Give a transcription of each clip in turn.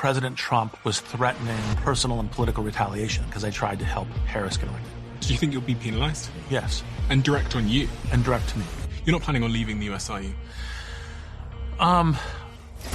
President Trump was threatening personal and political retaliation because I tried to help Harris get elected. Do you think you'll be penalized? Yes. And direct on you? And direct to me. You're not planning on leaving the US, are you?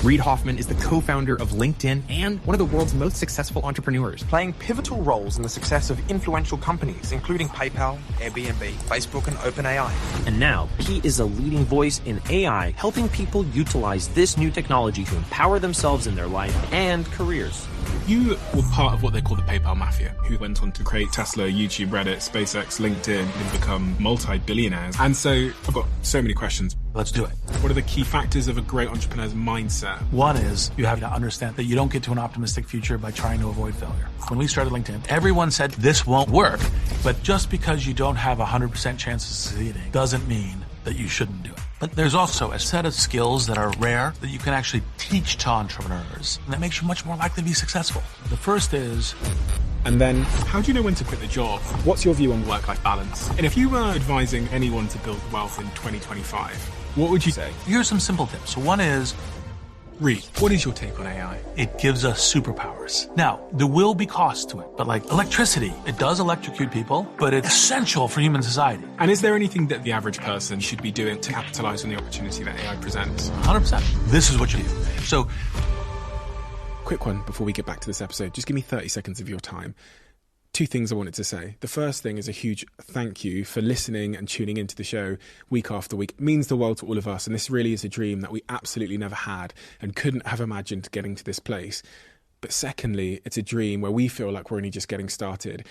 Reid Hoffman is the co-founder of LinkedIn and one of the world's most successful entrepreneurs, playing pivotal roles in the success of influential companies, including PayPal, Airbnb, Facebook, and OpenAI. And now, he is a leading voice in AI, helping people utilize this new technology to empower themselves in their life and careers. You were part of what they call the PayPal Mafia, who went on to create Tesla, YouTube, Reddit, SpaceX, LinkedIn, and become multi-billionaires. And so I've got so many questions. Let's do it. What are the key factors of a great entrepreneur's mindset? One is you have to understand that you don't get to an optimistic future by trying to avoid failure. When we started LinkedIn, everyone said this won't work, but just because you don't have a 100% chance of succeeding doesn't mean that you shouldn't do it. But there's also a set of skills that are rare that you can actually teach to entrepreneurs, and that makes you much more likely to be successful. The first is... And then, how do you know when to quit the job? What's your view on work-life balance? And if you were advising anyone to build wealth in 2025, what would you say? Here's some simple tips. One is... Reid, what is your take on AI? It gives us superpowers. Now, there will be costs to it, but like electricity, it does electrocute people, but it's essential for human society. And is there anything that the average person should be doing to capitalize on the opportunity that AI presents? 100%. This is what you do. So, quick one before we get back to this episode. Just give me 30 seconds of your time. Two things I wanted to say. The first thing is a huge thank you for listening and tuning into the show week after week. It means the world to all of us, and this really is a dream that we absolutely never had and couldn't have imagined getting to this place. But secondly, it's a dream where we feel like we're only just getting started.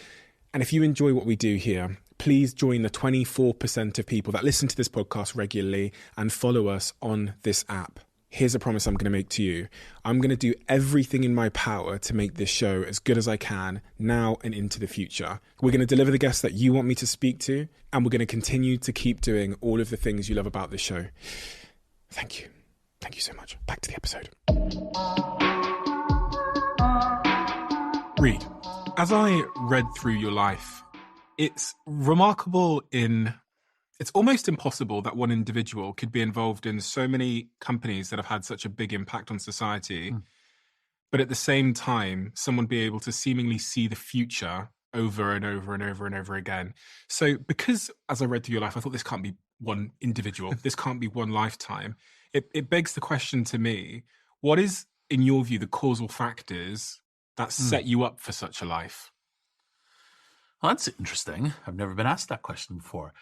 And if you enjoy what we do here, please join the 24% of people that listen to this podcast regularly and follow us on this app. Here's a promise I'm going to make to you. I'm going to do everything in my power to make this show as good as I can now and into the future. We're going to deliver the guests that you want me to speak to, and we're going to continue to keep doing all of the things you love about this show. Thank you. Thank you so much. Back to the episode. Reid, as I read through your life, it's remarkable it's almost impossible that one individual could be involved in so many companies that have had such a big impact on society, but at the same time, someone be able to seemingly see the future over and over and over and over again. So because, as I read through your life, I thought this can't be one individual, this can't be one lifetime. It begs the question to me, what is, in your view, the causal factors that set you up for such a life? Well, that's interesting. I've never been asked that question before.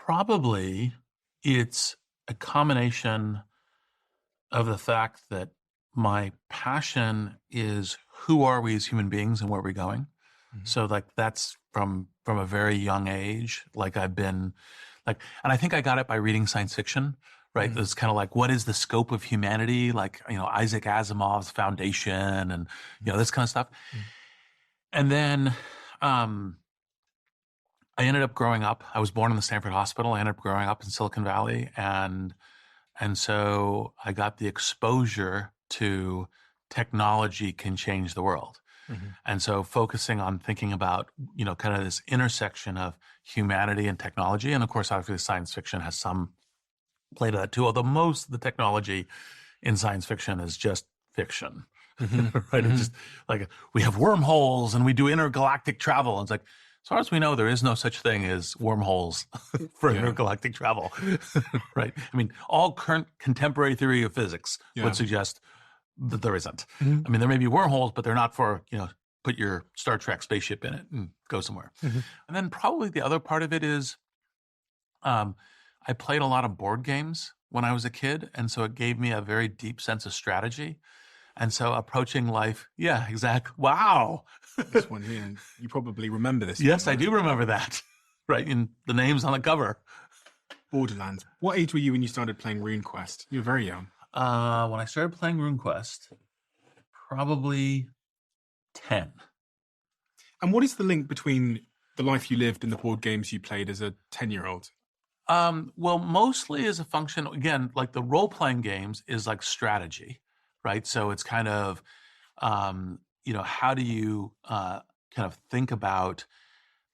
Probably it's a combination of the fact that my passion is who are we as human beings and where are we going. Mm-hmm. So like that's from a very young age, like I've been like, and I think I got it by reading science fiction, right? Mm-hmm. It's kind of like, what is the scope of humanity? Like, Isaac Asimov's Foundation and, this kind of stuff. Mm-hmm. And then, I ended up growing up. I was born in the Stanford hospital. I ended up growing up in Silicon Valley. And so I got the exposure to technology can change the world. Mm-hmm. And so focusing on thinking about, kind of this intersection of humanity and technology. And of course, obviously science fiction has some play to that too, although most of the technology in science fiction is just fiction, mm-hmm. right? Mm-hmm. It's just like we have wormholes and we do intergalactic travel. And it's like, as far as we know, there is no such thing as wormholes for intergalactic travel, right? I mean, all current contemporary theory of physics would suggest that there isn't. Mm-hmm. I mean, there may be wormholes, but they're not for, put your Star Trek spaceship in it and go somewhere. Mm-hmm. And then probably the other part of it is I played a lot of board games when I was a kid. And so it gave me a very deep sense of strategy. And so approaching life, exactly. Wow. This one here, you probably remember this. Yes, I do remember that. Right, in the names on the cover. Borderlands. What age were you when you started playing RuneQuest? You were very young. When I started playing RuneQuest, probably 10. And what is the link between the life you lived and the board games you played as a 10-year-old? Well, mostly as a function, again, like the role-playing games is like strategy, right? So it's kind of, how do you kind of think about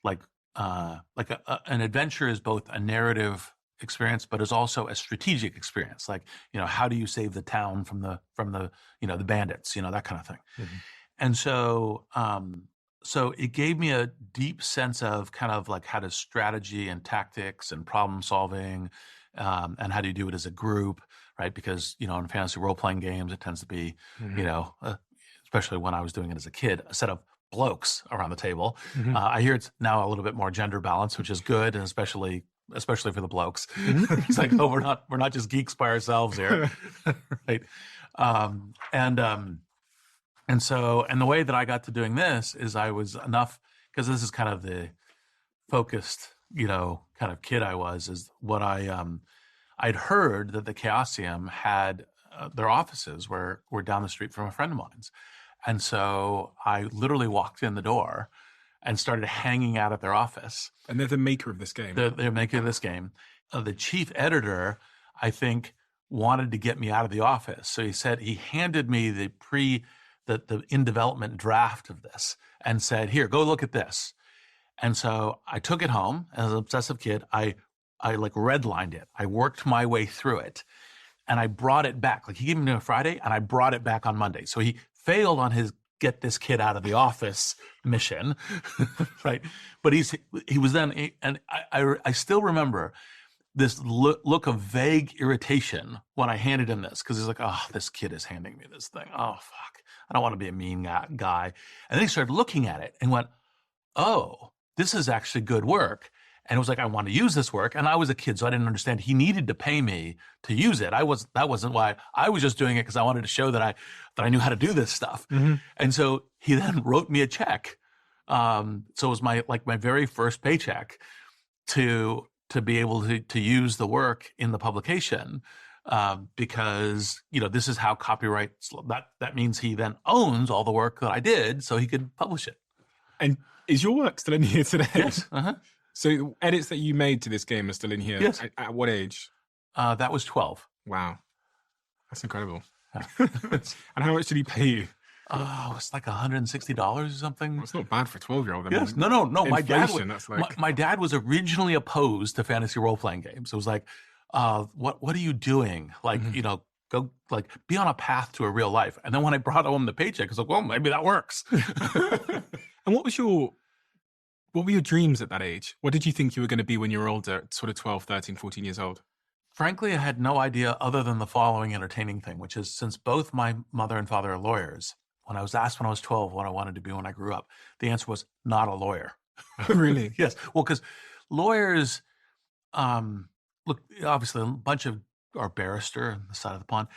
like an adventure is both a narrative experience, but is also a strategic experience. Like, how do you save the town from the the bandits, that kind of thing. Mm-hmm. And so so it gave me a deep sense of kind of like how to strategy and tactics and problem solving, and how do you do it as a group, right? Because in fantasy role playing games, it tends to be especially when I was doing it as a kid, a set of blokes around the table. Mm-hmm. I hear it's now a little bit more gender balance, which is good, and especially for the blokes. Mm-hmm. It's like, oh, we're not just geeks by ourselves here, right? And the way that I got to doing this is I was enough, because this is kind of the focused, kind of kid I was, is what I'd heard that the Chaosium had their offices were down the street from a friend of mine's. And so I literally walked in the door and started hanging out at their office. And they're the maker of this game. They're making this game. The chief editor, I think, wanted to get me out of the office. So he handed me the in development draft of this and said, here, go look at this. And so I took it home as an obsessive kid. I like redlined it. I worked my way through it and I brought it back. Like, he gave me on Friday and I brought it back on Monday. So he failed on his get this kid out of the office mission, right? But he was then, and I still remember this look of vague irritation when I handed him this, because he's like, oh, this kid is handing me this thing. Oh, fuck. I don't want to be a mean guy. And then he started looking at it and went, oh, this is actually good work. And it was like, I want to use this work. And I was a kid, so I didn't understand. He needed to pay me to use it. That wasn't why. I was just doing it because I wanted to show that I knew how to do this stuff. Mm-hmm. And so he then wrote me a check. So it was my very first paycheck to be able to use the work in the publication, because this is how copyright, that means he then owns all the work that I did, so he could publish it. And is your work still in here today? Yes. Uh-huh. So edits that you made to this game are still in here? Yes. At what age? That was 12. Wow. That's incredible. And how much did he pay you? It's like $160 or something. Well, it's not bad for a 12-year-old. Yes. No. My dad was originally opposed to fantasy role-playing games. It was like, what are you doing? Like, go be on a path to a real life. And then when I brought home the paycheck, I was like, well, maybe that works. And what were your dreams at that age? What did you think you were going to be when you were older, sort of 12, 13, 14 years old? Frankly, I had no idea other than the following entertaining thing, which is, since both my mother and father are lawyers, when I was asked when I was 12 what I wanted to be when I grew up, the answer was not a lawyer. Really? Yes. Well, because lawyers, look, obviously a bunch of are barrister on the side of the pond.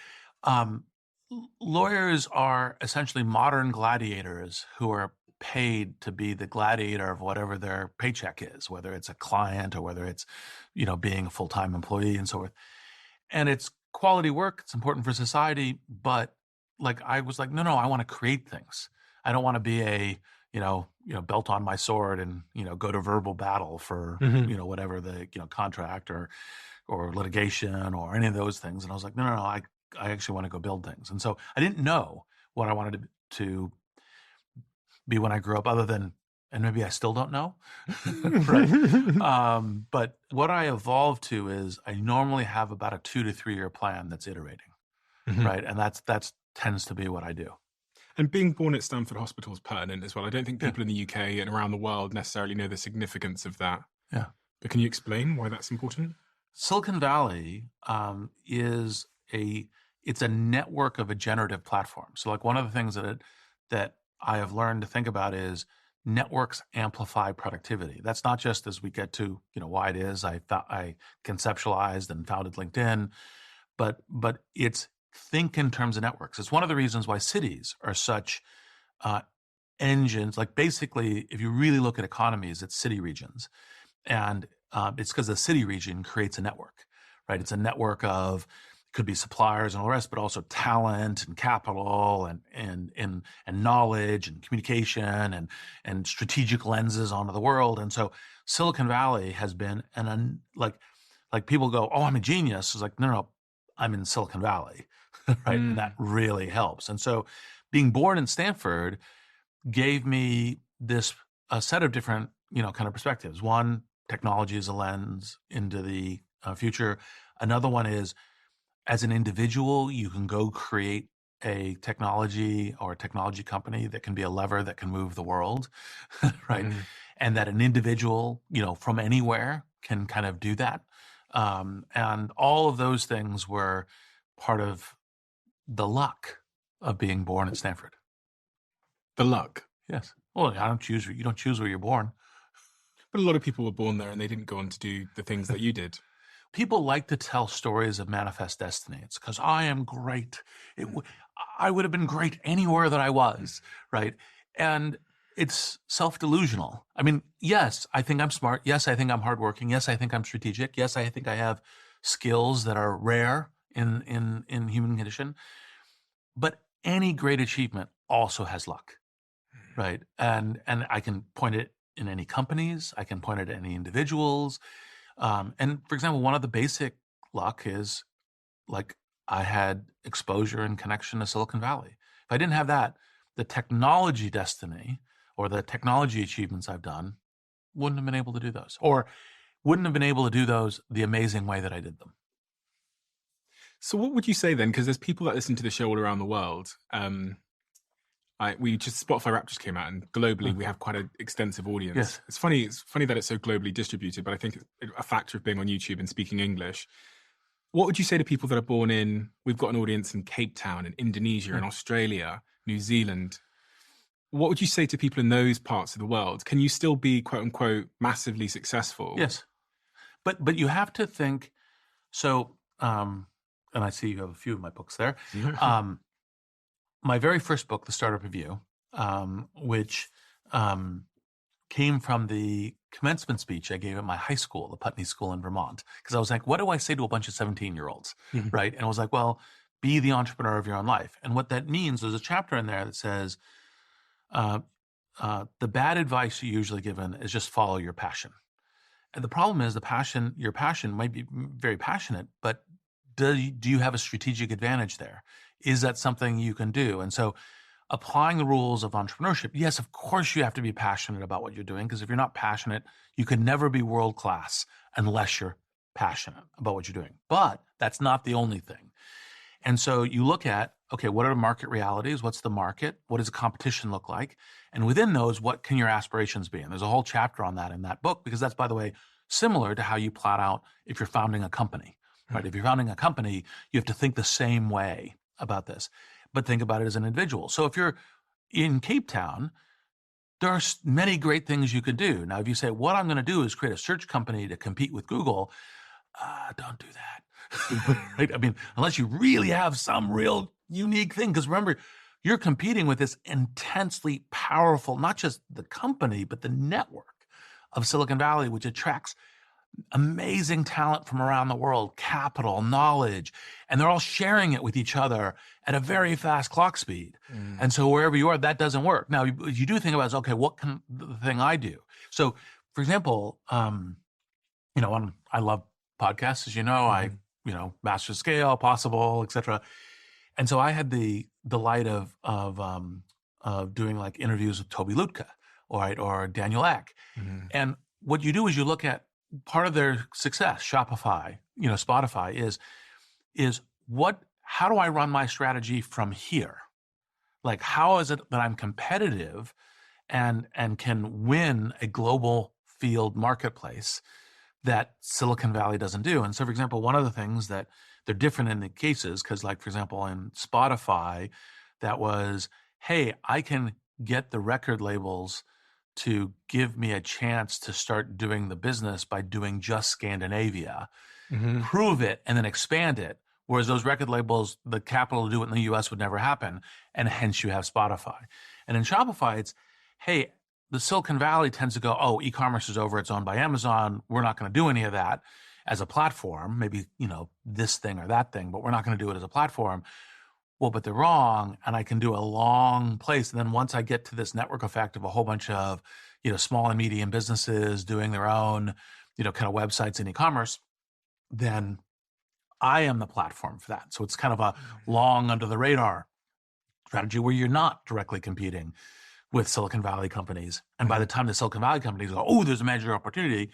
Lawyers are essentially modern gladiators who are paid to be the gladiator of whatever their paycheck is, whether it's a client or whether it's, being a full-time employee and so forth. And it's quality work. It's important for society. But I was like, no, I want to create things. I don't want to be a, belt on my sword and, go to verbal battle for, whatever the, contract or litigation or any of those things. And I was like, no, I actually want to go build things. And so I didn't know what I wanted to be when I grew up, other than, and maybe I still don't know, right? But what I evolved to is I normally have about a 2 to 3 year plan that's iterating, right? And that's tends to be what I do. And being born at Stanford Hospital is pertinent as well. I don't think people in the UK and around the world necessarily know the significance of that. Yeah. But can you explain why that's important? Silicon Valley is it's a network of a generative platform. So one of the things that I have learned to think about is networks amplify productivity. That's not just as we get to, why it is. I conceptualized and founded LinkedIn, but it's think in terms of networks. It's one of the reasons why cities are such engines. Basically, if you really look at economies, it's city regions. And it's because the city region creates a network, right? It's a network of, could be suppliers and all the rest, but also talent and capital and knowledge and communication and strategic lenses onto the world. And so Silicon Valley has been people go, oh, I'm a genius. It's like, no, I'm in Silicon Valley, right? And that really helps. And so being born in Stanford gave me a set of different, kind of perspectives. One, technology is a lens into the future. Another one is, as an individual, you can go create a technology or a technology company that can be a lever that can move the world, right? And that an individual, from anywhere can kind of do that. And all of those things were part of the luck of being born at Stanford. The luck. Yes. Well, you don't choose where you're born. But a lot of people were born there and they didn't go on to do the things that you did. People like to tell stories of manifest destiny. It's because I am great. I would have been great anywhere that I was, right? And it's self-delusional. I mean, yes, I think I'm smart. Yes, I think I'm hardworking. Yes, I think I'm strategic. Yes, I think I have skills that are rare in human condition. But any great achievement also has luck, right? And I can point it in any companies. I can point it at any individuals. And for example, one of the basic luck is like I had exposure and connection to Silicon Valley. If I didn't have that, the technology destiny or the technology achievements I've done wouldn't have been able to do those, or wouldn't have been able to do those the amazing way that I did them. So what would you say then? Because there's people that listen to the show all around the world. Spotify Wrapped just came out, and globally we have quite an extensive audience. Yes. It's funny that it's so globally distributed, but I think it's a factor of being on YouTube and speaking English. What would you say to people that are born in, we've got an audience in Cape Town, in Indonesia, in Australia, New Zealand. What would you say to people in those parts of the world? Can you still be, quote unquote, massively successful? Yes. But you have to think, so, and I see you have a few of my books there. My very first book, The Startup Review, which came from the commencement speech I gave at my high school, the Putney School in Vermont, because I was like, what do I say to a bunch of 17-year-olds, right? And I was like, well, be the entrepreneur of your own life. And what that means, there's a chapter in there that says, the bad advice you're usually given is just follow your passion. And the problem is your passion might be very passionate, but do you have a strategic advantage there? Is that something you can do? And so applying the rules of entrepreneurship, yes, of course you have to be passionate about what you're doing, because if you're not passionate, you could never be world-class unless you're passionate about what you're doing. But that's not the only thing. And so you look at, okay, what are market realities? What's the market? What does the competition look like? And within those, what can your aspirations be? And there's a whole chapter on that in that book, because that's, by the way, similar to how you plot out if you're founding a company, right? If you're founding a company, you have to think the same way about this, but think about it as an individual. So if you're in Cape Town, there are many great things you could do. Now, if you say, what I'm going to do is create a search company to compete with Google, don't do that. Right? I mean, unless you really have some real unique thing, because remember, you're competing with this intensely powerful, not just the company, but the network of Silicon Valley, which attracts amazing talent from around the world, capital, knowledge, and they're all sharing it with each other at a very fast clock speed. And so wherever you are, that doesn't work. Now, you do think about, okay, what can the thing I do? So, for example, I love podcasts, as you know, I master scale, possible, etc. And so I had the delight of doing like interviews with Toby Lutka, or Daniel Ek. And what you do is you look at part of their success, Shopify, Spotify, is how do I run my strategy from here? Like, how is it that I'm competitive and can win a global field marketplace that Silicon Valley doesn't do? And so, for example, one of the things that they're different in the cases, because like, for example, in Spotify, that was, hey, I can get the record labels to give me a chance to start doing the business by doing just Scandinavia, prove it, and then expand it. Whereas those record labels, the capital to do it in the US would never happen. And hence you have Spotify. And in Shopify, it's, hey, the Silicon Valley tends to go, oh, e-commerce is over, it's owned by Amazon. We're not going to do any of that as a platform. Maybe, this thing or that thing, but we're not going to do it as a platform. Well, but they're wrong, and I can do a long place. And then once I get to this network effect of a whole bunch of, small and medium businesses doing their own, kind of websites and e-commerce, then I am the platform for that. So it's kind of a long under the radar strategy where you're not directly competing with Silicon Valley companies. And by the time the Silicon Valley companies go, oh, there's a major opportunity,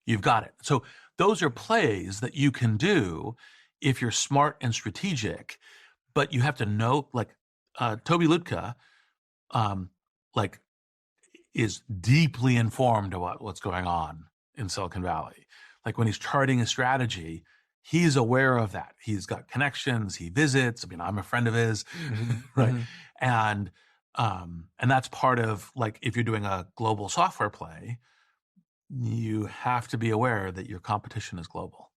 you've got it. So those are plays that you can do if you're smart and strategic, but you have to know, like Toby Lutka, like is deeply informed about what's going on in Silicon Valley. Like when he's charting a strategy, he's aware of that. He's got connections. He visits. I mean, I'm a friend of his, right? And that's part of, like, if you're doing a global software play, you have to be aware that your competition is global.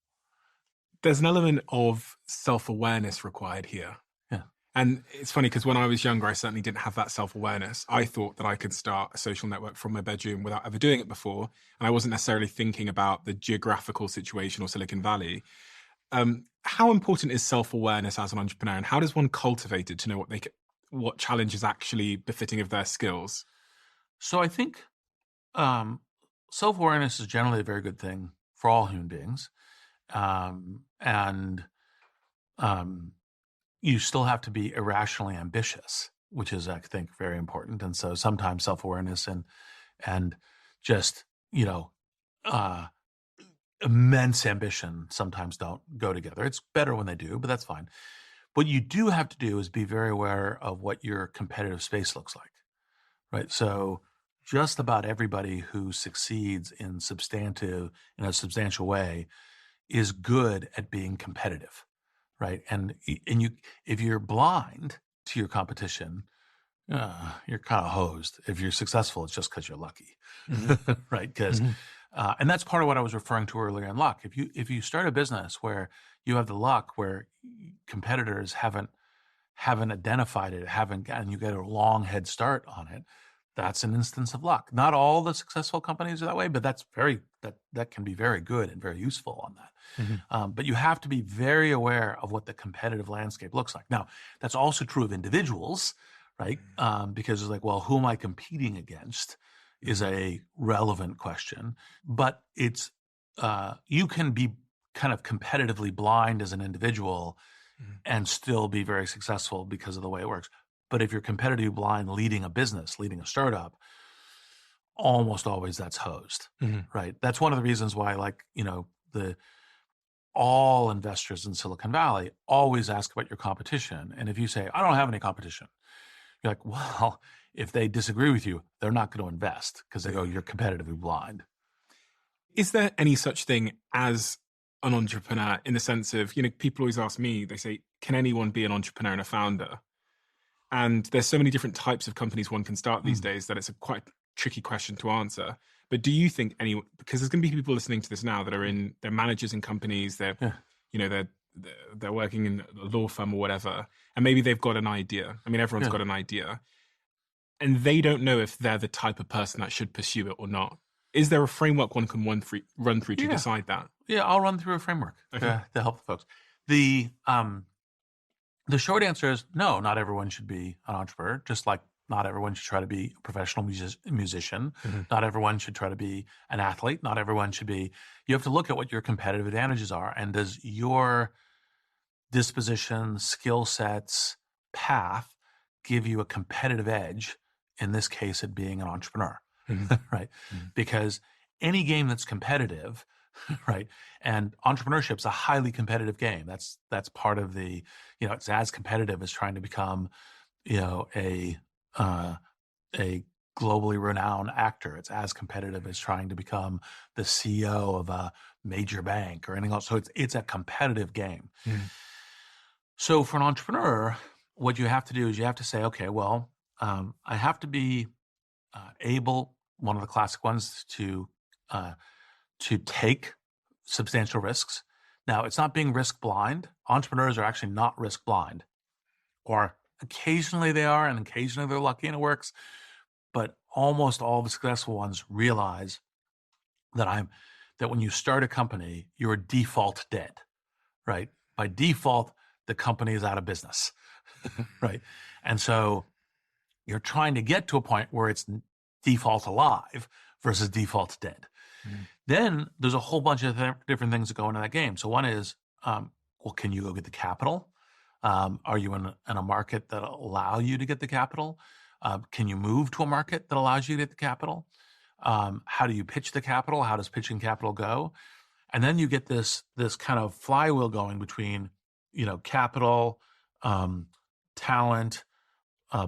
There's an element of self-awareness required here. Yeah. And it's funny because when I was younger, I certainly didn't have that self-awareness. I thought that I could start a social network from my bedroom without ever doing it before. And I wasn't necessarily thinking about the geographical situation or Silicon Valley. How important is self-awareness as an entrepreneur, and how does one cultivate it to know what challenge is actually befitting of their skills? So I think self-awareness is generally a very good thing for all human beings. And you still have to be irrationally ambitious, which is, I think, very important. And so sometimes self-awareness and just, immense ambition sometimes don't go together. It's better when they do, but that's fine. What you do have to do is be very aware of what your competitive space looks like, right? So just about everybody who succeeds in a substantial way is good at being competitive, right? And if you're blind to your competition, you're kind of hosed. If you're successful, it's just because you're lucky, right? Because and that's part of what I was referring to earlier in luck. If you start a business where you have the luck where competitors haven't identified it, and you get a long head start on it, that's an instance of luck. Not all the successful companies are that way, but that can be very good and very useful on that. But you have to be very aware of what the competitive landscape looks like. Now, that's also true of individuals, right? Because it's like, well, who am I competing against is a relevant question. But it's you can be kind of competitively blind as an individual and still be very successful because of the way it works. But if you're competitively blind leading a business, leading a startup, almost always that's hosed, right? That's one of the reasons why, like, all investors in Silicon Valley always ask about your competition. And if you say, I don't have any competition, you're like, well, if they disagree with you, they're not going to invest because they go, you're competitively blind. Is there any such thing as an entrepreneur, in the sense of, people always ask me, they say, can anyone be an entrepreneur and a founder? And there's so many different types of companies one can start these days that it's a quite tricky question to answer. But do you think anyone, because there's going to be people listening to this now that they're managers in companies, they're working in a law firm or whatever, and maybe they've got an idea. I mean, everyone's got an idea, and they don't know if they're the type of person that should pursue it or not. Is there a framework one can run through to decide that? Yeah, I'll run through a framework to help the folks. The short answer is no, not everyone should be an entrepreneur, just like not everyone should try to be a professional musician. Not everyone should try to be an athlete. Not everyone should be. You have to look at what your competitive advantages are. And does your disposition, skill sets, path give you a competitive edge? In this case, it being an entrepreneur, right? Because any game that's competitive, right? And entrepreneurship is a highly competitive game. That's part of the, it's as competitive as trying to become, a globally renowned actor. It's as competitive as trying to become the CEO of a major bank or anything else. So it's a competitive game. So for an entrepreneur, what you have to do is you have to say, okay, well, I have to be able, one of the classic ones, to take substantial risks. Now, it's not being risk blind. Entrepreneurs are actually not risk blind, or occasionally they are, and occasionally they're lucky and it works. But almost all the successful ones realize that when you start a company, you're default dead, right? By default, the company is out of business, right? And so you're trying to get to a point where it's default alive versus default dead. Then there's a whole bunch of different things that go into that game. So one is, well, can you go get the capital? Are you in a market that allow you to get the capital? Can you move to a market that allows you to get the capital? How do you pitch the capital? How does pitching capital go? And then you get this kind of flywheel going between, capital, talent,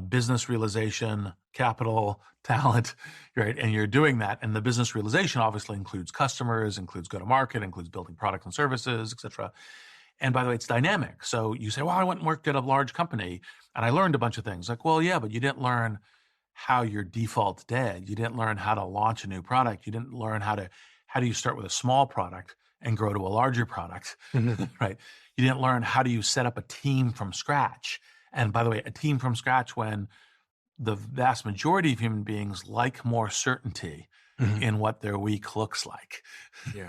business realization, capital, talent, right? And you're doing that. And the business realization obviously includes customers, includes go-to-market, includes building products and services, et cetera. And by the way, it's dynamic. So you say, well, I went and worked at a large company and I learned a bunch of things. Like, well, yeah, but you didn't learn how your default's dead. You didn't learn how to launch a new product. You didn't learn how do you start with a small product and grow to a larger product, right? You didn't learn how do you set up a team from scratch. And by the way, a team from scratch when the vast majority of human beings like more certainty in what their week looks like,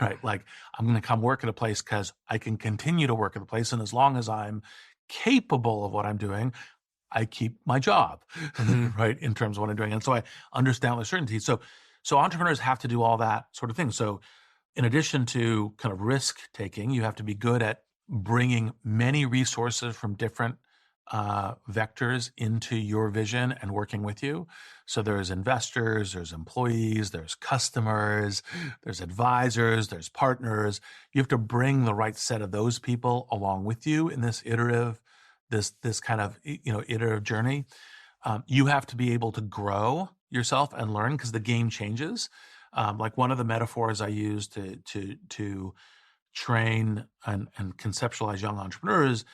right? Like, I'm going to come work at a place because I can continue to work at the place. And as long as I'm capable of what I'm doing, I keep my job, right? In terms of what I'm doing. And so I understand the certainty. So entrepreneurs have to do all that sort of thing. So in addition to kind of risk taking, you have to be good at bringing many resources from different vectors into your vision and working with you. So there's investors, there's employees, there's customers, there's advisors, there's partners. You have to bring the right set of those people along with you in this iterative journey. You have to be able to grow yourself and learn because the game changes. Like one of the metaphors I use to train and conceptualize young entrepreneurs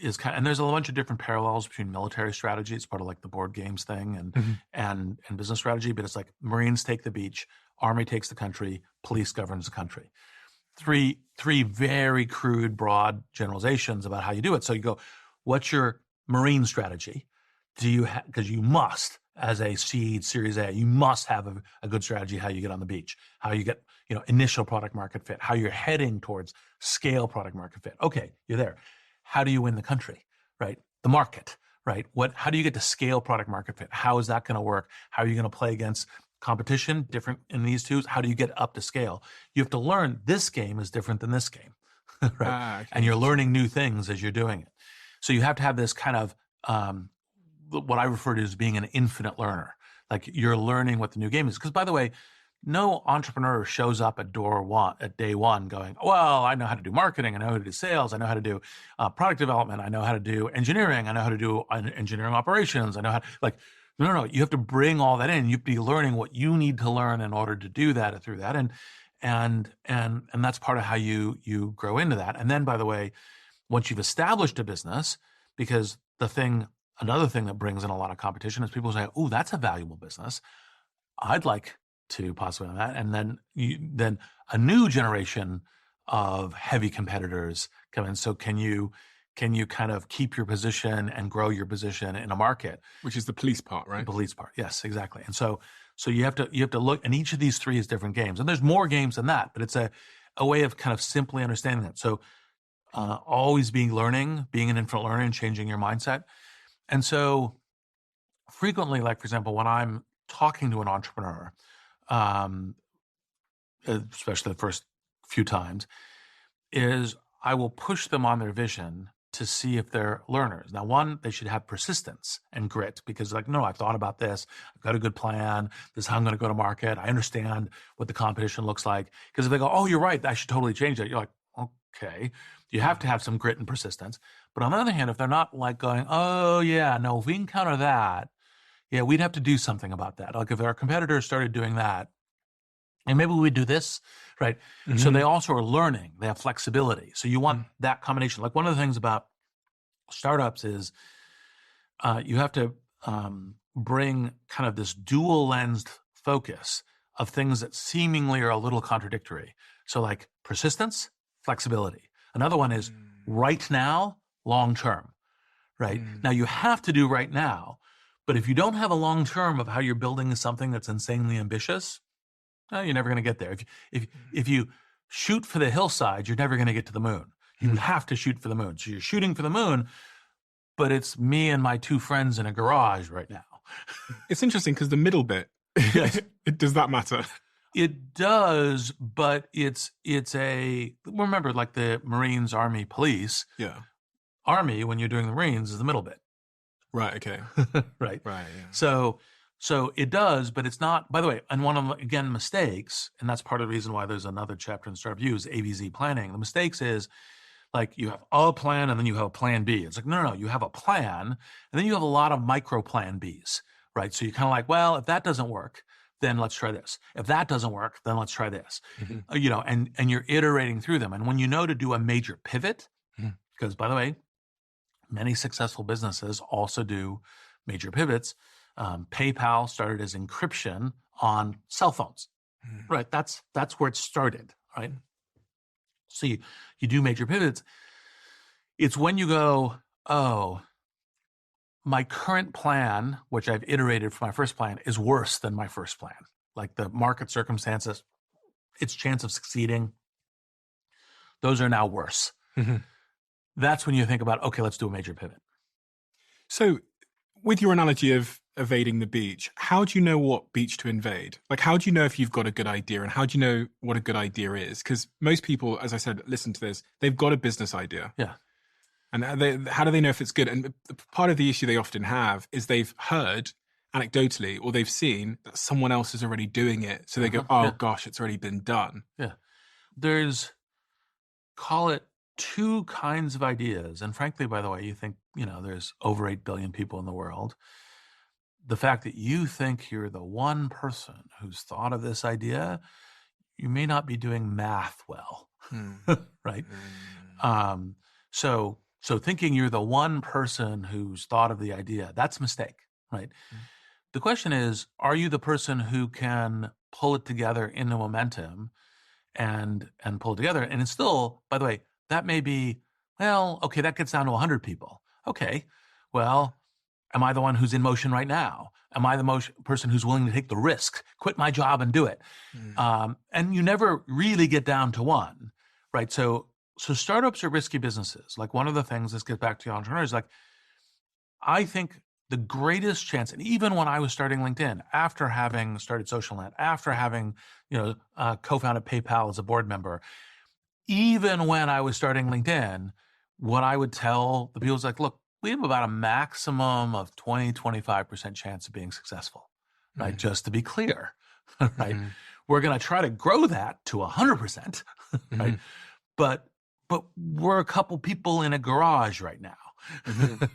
is and there's a bunch of different parallels between military strategy. It's part of like the board games thing and business strategy, but it's like Marines take the beach, Army takes the country, police governs the country. Three very crude, broad generalizations about how you do it. So you go, what's your Marine strategy? Because you must, as a seed Series A, you must have a good strategy how you get on the beach, how you get initial product market fit, how you're heading towards scale product market fit. Okay, you're there. How do you win the country, right? The market, right? How do you get to scale product market fit? How is that going to work? How are you going to play against competition different in these two? How do you get up to scale? You have to learn this game is different than this game, right? Okay. And you're learning new things as you're doing it. So you have to have this kind of what I refer to as being an infinite learner. Like you're learning what the new game is. Because by the way, no entrepreneur shows up at day one going, well, I know how to do marketing. I know how to do sales. I know how to do product development. I know how to do engineering. I know how to do engineering operations. I know how no. You have to bring all that in. You have to be learning what you need to learn in order to do that or through that. And that's part of how you grow into that. And then, by the way, once you've established a business, because another thing that brings in a lot of competition is people say, oh, that's a valuable business. I'd like to possibly on that. And then a new generation of heavy competitors come in. So can you kind of keep your position and grow your position in a market? Which is the police part, right? The police part. Yes, exactly. And so you have to look, and each of these three is different games. And there's more games than that, but it's a way of kind of simply understanding it. So always learning, being an infinite learner and changing your mindset. And so frequently, like for example, when I'm talking to an entrepreneur, especially the first few times, is I will push them on their vision to see if they're learners. Now, one, they should have persistence and grit because like, no, I've thought about this. I've got a good plan. This is how I'm going to go to market. I understand what the competition looks like. Because if they go, oh, you're right, I should totally change it. You're like, okay. You have to have some grit and persistence. But on the other hand, if they're not like going, oh, yeah, no, if we can counter that, yeah, we'd have to do something about that. Like if our competitors started doing that, and maybe we'd do this, right? Mm-hmm. So they also are learning. They have flexibility. So you want that combination. Like one of the things about startups is you have to bring kind of this dual-lensed focus of things that seemingly are a little contradictory. So like persistence, flexibility. Another one is right now, long term, right? Now you have to do right now, but if you don't have a long term of how you're building something that's insanely ambitious, you're never going to get there. If you shoot for the hillside, you're never going to get to the moon. You have to shoot for the moon. So you're shooting for the moon, but it's me and my two friends in a garage right now. It's interesting because the middle bit, yes. Does that matter? It does, but remember like the Marines, Army, Police. Yeah. Army, when you're doing the Marines, is the middle bit. Right, okay. Right. Yeah. So So it does, but it's not, by the way, and one of the, again, mistakes, and that's part of the reason why there's another chapter in Startup View is ABZ planning. The mistakes is like you have a plan and then you have a plan B. It's like, no, you have a plan and then you have a lot of micro plan Bs, right? So you're kind of like, well, if that doesn't work, then let's try this. If that doesn't work, then let's try this. And you're iterating through them. And when you know to do a major pivot, because by the way, many successful businesses also do major pivots. PayPal started as encryption on cell phones, right? That's where it started, right? So you do major pivots. It's when you go, oh, my current plan, which I've iterated from my first plan, is worse than my first plan. Like the market circumstances, its chance of succeeding, those are now worse. That's when you think about, okay, let's do a major pivot. So with your analogy of evading the beach, how do you know what beach to invade? Like, how do you know if you've got a good idea, and how do you know what a good idea is? Because most people, as I said, listen to this, they've got a business idea. Yeah. And how do they know if it's good? And part of the issue they often have is they've heard anecdotally or they've seen that someone else is already doing it. So they go, gosh, it's already been done. Yeah. There's, call it, two kinds of ideas. And frankly, by the way, you think, there's over 8 billion people in the world. The fact that you think you're the one person who's thought of this idea, you may not be doing math well, right? So thinking you're the one person who's thought of the idea, that's a mistake, right? The question is, are you the person who can pull it together into momentum and pull it together? And it's still, by the way, that may be, well, okay, that gets down to 100 people. Okay, well, am I the one who's in motion right now? Am I the person who's willing to take the risk, quit my job and do it? And you never really get down to one, right? So startups are risky businesses. Like one of the things, this gets back to entrepreneurs, like I think the greatest chance, and even when I was starting LinkedIn, after having started SocialNet, after having, co-founded PayPal as a board member, even when I was starting LinkedIn, what I would tell the people is like, look, we have about a maximum of 20, 25% chance of being successful, right? Just to be clear, right? We're going to try to grow that to 100%, right? But we're a couple people in a garage right now,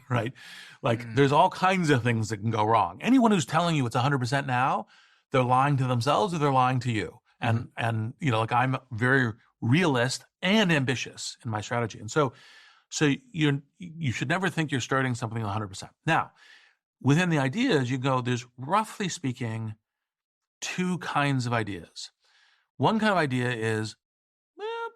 right? Like there's all kinds of things that can go wrong. Anyone who's telling you it's 100% now, they're lying to themselves or they're lying to you. And like I'm very realist and ambitious in my strategy. And so you should never think you're starting something 100%. Now, within the ideas, you go, there's roughly speaking, two kinds of ideas. One kind of idea is,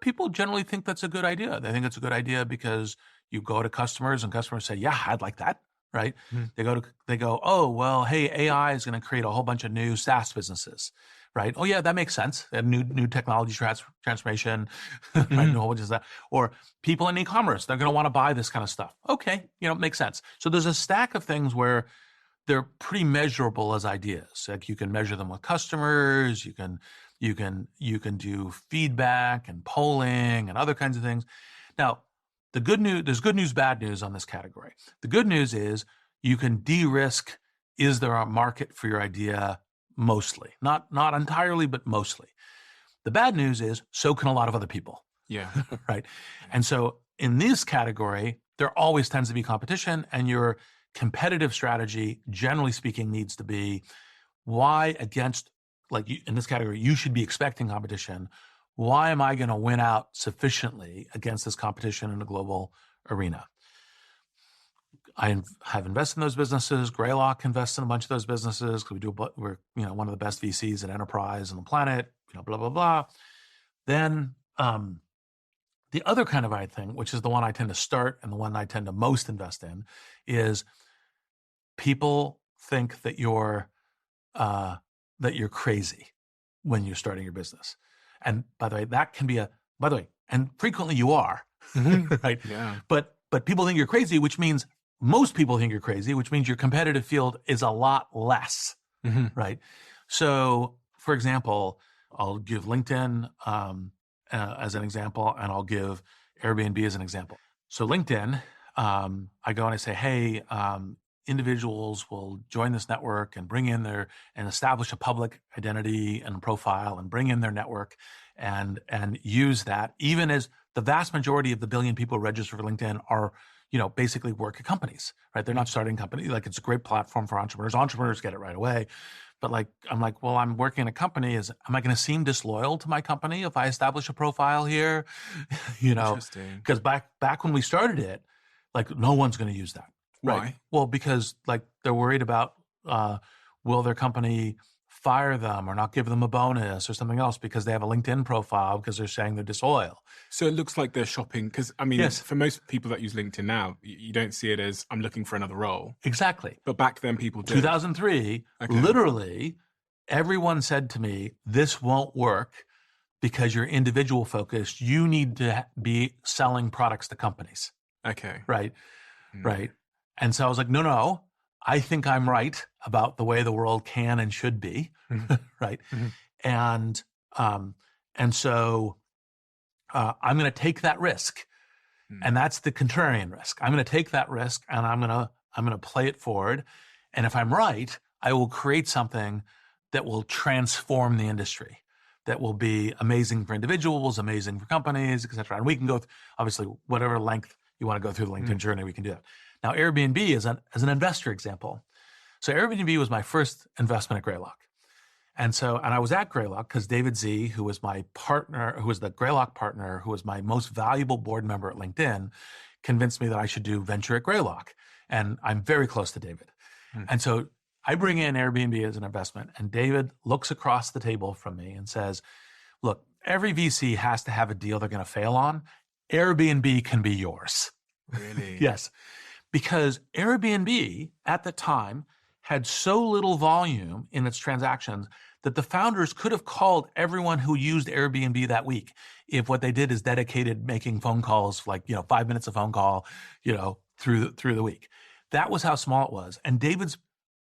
people generally think that's a good idea. They think it's a good idea because you go to customers and customers say, yeah, I'd like that, right? They go, oh, well, hey, AI is going to create a whole bunch of new SaaS businesses, right? Oh yeah, that makes sense. And new technology transformation, right? A whole bunch of that. Or people in e-commerce, they're going to want to buy this kind of stuff. Okay, it makes sense. So there's a stack of things where they're pretty measurable as ideas. Like you can measure them with customers, you can do feedback and polling and other kinds of things. Now, there's good news, bad news on this category. The good news is you can de-risk, is there a market for your idea? Mostly, not entirely, but mostly. The bad news is so can a lot of other people. Yeah. Right. And so in this category, there always tends to be competition, and your competitive strategy, generally speaking, needs to be why against, like in this category, you should be expecting competition. Why am I going to win out sufficiently against this competition in a global arena? I have invested in those businesses. Greylock invests in a bunch of those businesses because we're one of the best VCs in enterprise on the planet. Blah blah blah. Then the other kind of thing, which is the one I tend to start and the one I tend to most invest in, is people think that you're crazy when you're starting your business. And by the way, and frequently you are, right? Yeah. But people think you're crazy, which means most people think you're crazy, which means your competitive field is a lot less, right? So, for example, I'll give LinkedIn as an example, and I'll give Airbnb as an example. So LinkedIn, I go and I say, hey, individuals will join this network and bring in and establish a public identity and profile and bring in their network and use that, even as the vast majority of the billion people registered for LinkedIn are, basically work at companies, right? They're not starting companies. Like, it's a great platform for entrepreneurs. Entrepreneurs get it right away. But I'm like, well, I'm working in a company. Am I going to seem disloyal to my company if I establish a profile here? Interesting. Because back when we started it, no one's going to use that. Right? Why? Well, because they're worried about will their company fire them or not give them a bonus or something else because they have a LinkedIn profile because they're saying they're disloyal. So it looks like they're shopping because, Yes. For most people that use LinkedIn now, you don't see it as I'm looking for another role. Exactly. But back then people did. 2003, literally, everyone said to me, this won't work because you're individual focused. You need to be selling products to companies. Okay. Right. Right. And so I was like, no, I think I'm right about the way the world can and should be. Right. And so I'm going to take that risk. And that's the contrarian risk. I'm going to take that risk and I'm going to play it forward. And if I'm right, I will create something that will transform the industry, that will be amazing for individuals, amazing for companies, et cetera. And we can go, obviously, whatever length you want to go through the LinkedIn journey, we can do that. Now, Airbnb is an investor example. So Airbnb was my first investment at Greylock. And I was at Greylock because David Z, who was my partner, who was the Greylock partner, who was my most valuable board member at LinkedIn, convinced me that I should do venture at Greylock. And I'm very close to David. And so I bring in Airbnb as an investment, and David looks across the table from me and says, look, every VC has to have a deal they're going to fail on. Airbnb can be yours. Really? Yes. Because Airbnb at the time had so little volume in its transactions that the founders could have called everyone who used Airbnb that week if what they did is dedicated making phone calls, 5 minutes of phone call, through the week. That was how small it was. And David's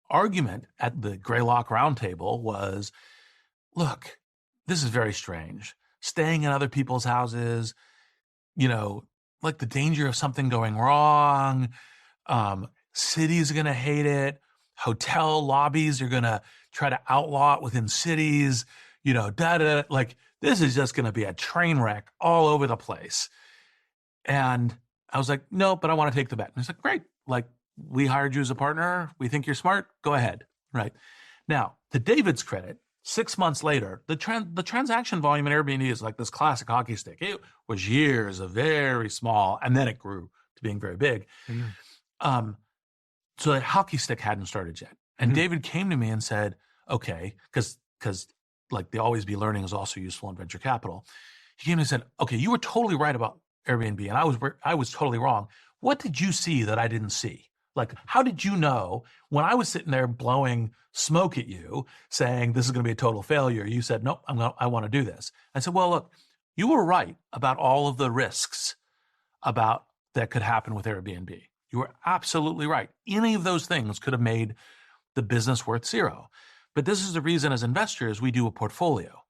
argument at the Greylock roundtable was, look, this is very strange. Staying in other people's houses, the danger of something going wrong. Cities are going to hate it. Hotel lobbies are going to try to outlaw it within cities. This is just going to be a train wreck all over the place. And I was like, no, but I want to take the bet. And he's like, great. We hired you as a partner. We think you're smart. Go ahead. Right. Now, to David's credit, 6 months later, the transaction volume in Airbnb is like this classic hockey stick. It was years of very small, and then it grew to being very big. So the hockey stick hadn't started yet. And David came to me and said, okay, because the always be learning is also useful in venture capital. He came and said, okay, you were totally right about Airbnb, and I was totally wrong. What did you see that I didn't see? How did you know when I was sitting there blowing smoke at you saying this is going to be a total failure? You said, nope, I want to do this. I said, well, look, you were right about all of the risks that could happen with Airbnb. You were absolutely right. Any of those things could have made the business worth zero. But this is the reason as investors, we do a portfolio